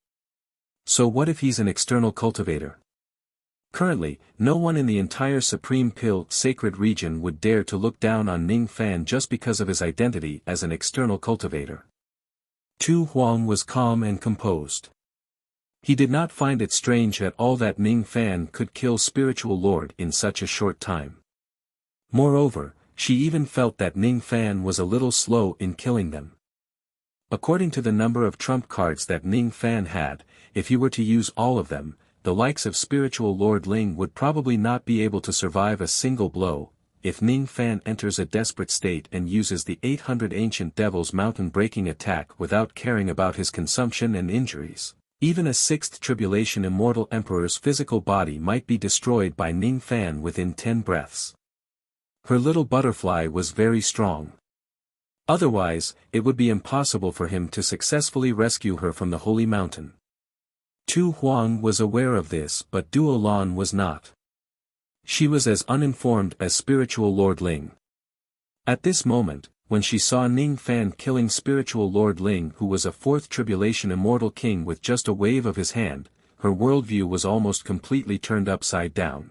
Speaker 1: So what if he's an external cultivator? Currently, no one in the entire Supreme Pill sacred region would dare to look down on Ning Fan just because of his identity as an external cultivator. Tu Huang was calm and composed. He did not find it strange at all that Ning Fan could kill spiritual lord in such a short time. Moreover, she even felt that Ning Fan was a little slow in killing them. According to the number of trump cards that Ning Fan had, if he were to use all of them, the likes of spiritual Lord Ling would probably not be able to survive a single blow. If Ning Fan enters a desperate state and uses the 800 Ancient Devil's mountain-breaking attack without caring about his consumption and injuries, even a 6th Tribulation Immortal Emperor's physical body might be destroyed by Ning Fan within 10 breaths. Her little butterfly was very strong. Otherwise, it would be impossible for him to successfully rescue her from the holy mountain. Tu Huang was aware of this but Duo Lan was not. She was as uninformed as spiritual Lord Ling. At this moment, when she saw Ning Fan killing spiritual Lord Ling who was a 4th Tribulation Immortal King with just a wave of his hand, her worldview was almost completely turned upside down.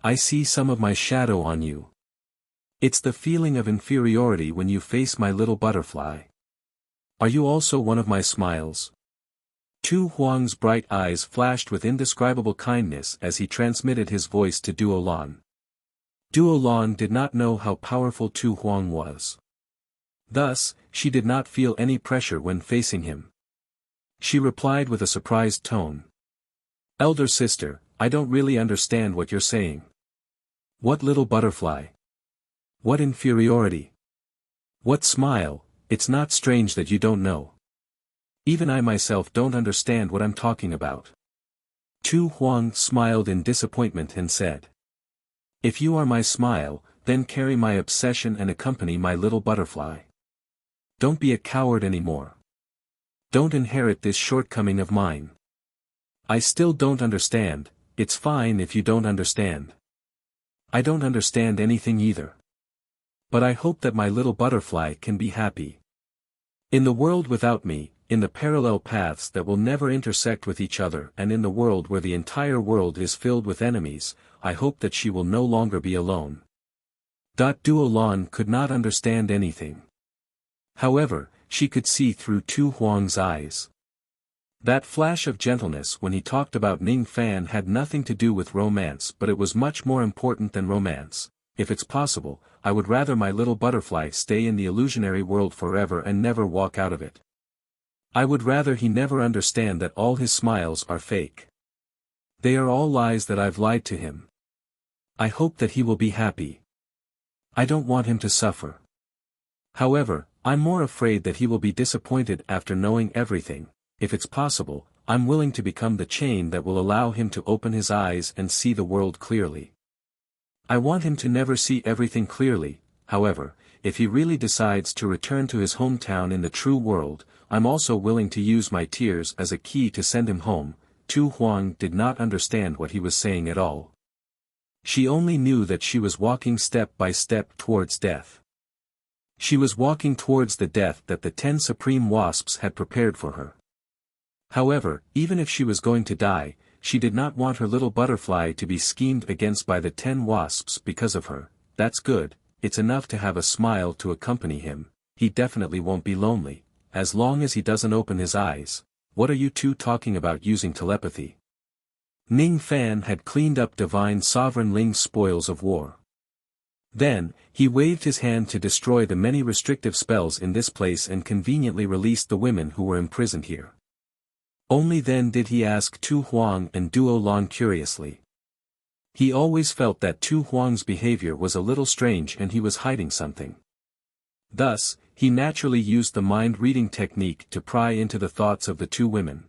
Speaker 1: I see some of my shadow on you. It's the feeling of inferiority when you face my little butterfly. Are you also one of my smiles? Tu Huang's bright eyes flashed with indescribable kindness as he transmitted his voice to Duo Lan. Duo Lan did not know how powerful Tu Huang was. Thus, she did not feel any pressure when facing him. She replied with a surprised tone. Elder sister, I don't really understand what you're saying. What little butterfly? What inferiority? What smile? It's not strange that you don't know. Even I myself don't understand what I'm talking about. Tu Huang smiled in disappointment and said. If you are my smile, then carry my obsession and accompany my little butterfly. Don't be a coward anymore. Don't inherit this shortcoming of mine. I still don't understand. It's fine if you don't understand. I don't understand anything either. But I hope that my little butterfly can be happy. In the world without me, in the parallel paths that will never intersect with each other and in the world where the entire world is filled with enemies, I hope that she will no longer be alone. Duo Lan could not understand anything. However, she could see through Tu Huang's eyes. That flash of gentleness when he talked about Ning Fan had nothing to do with romance, but it was much more important than romance. If it's possible, I would rather my little butterfly stay in the illusionary world forever and never walk out of it. I would rather he never understand that all his smiles are fake. They are all lies that I've lied to him. I hope that he will be happy. I don't want him to suffer. However, I'm more afraid that he will be disappointed after knowing everything. If it's possible, I'm willing to become the chain that will allow him to open his eyes and see the world clearly. I want him to never see everything clearly. However, if he really decides to return to his hometown in the true world, I'm also willing to use my tears as a key to send him home. Tu Huang did not understand what he was saying at all. She only knew that she was walking step by step towards death. She was walking towards the death that the 10 supreme wasps had prepared for her. However, even if she was going to die, she did not want her little butterfly to be schemed against by the 10 wasps because of her. That's good, it's enough to have a smile to accompany him. He definitely won't be lonely, as long as he doesn't open his eyes. What are you two talking about using telepathy? Ning Fan had cleaned up Divine Sovereign Ling's spoils of war. Then, he waved his hand to destroy the many restrictive spells in this place and conveniently released the women who were imprisoned here. Only then did he ask Tu Huang and Duo Lan curiously. He always felt that Tu Huang's behavior was a little strange and he was hiding something. Thus, he naturally used the mind-reading technique to pry into the thoughts of the two women.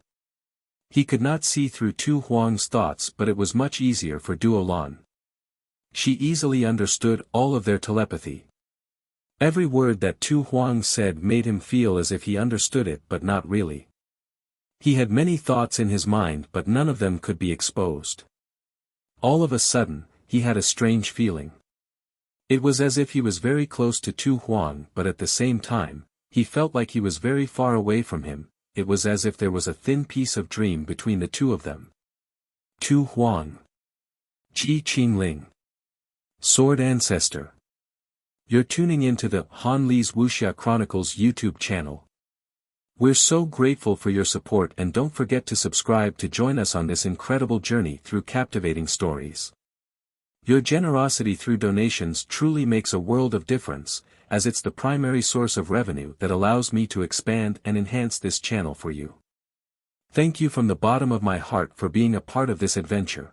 Speaker 1: He could not see through Tu Huang's thoughts, but it was much easier for Duo Lan. She easily understood all of their telepathy. Every word that Tu Huang said made him feel as if he understood it but not really. He had many thoughts in his mind but none of them could be exposed. All of a sudden, he had a strange feeling. It was as if he was very close to Tu Huang but at the same time, he felt like he was very far away from him. It was as if there was a thin piece of dream between the two of them. Tu Huang. Ji Qingling. Sword Ancestor. You're tuning into the Han Li's Wuxia Chronicles YouTube channel. We're so grateful for your support and don't forget to subscribe to join us on this incredible journey through captivating stories. Your generosity through donations truly makes a world of difference, as it's the primary source of revenue that allows me to expand and enhance this channel for you. Thank you from the bottom of my heart for being a part of this adventure.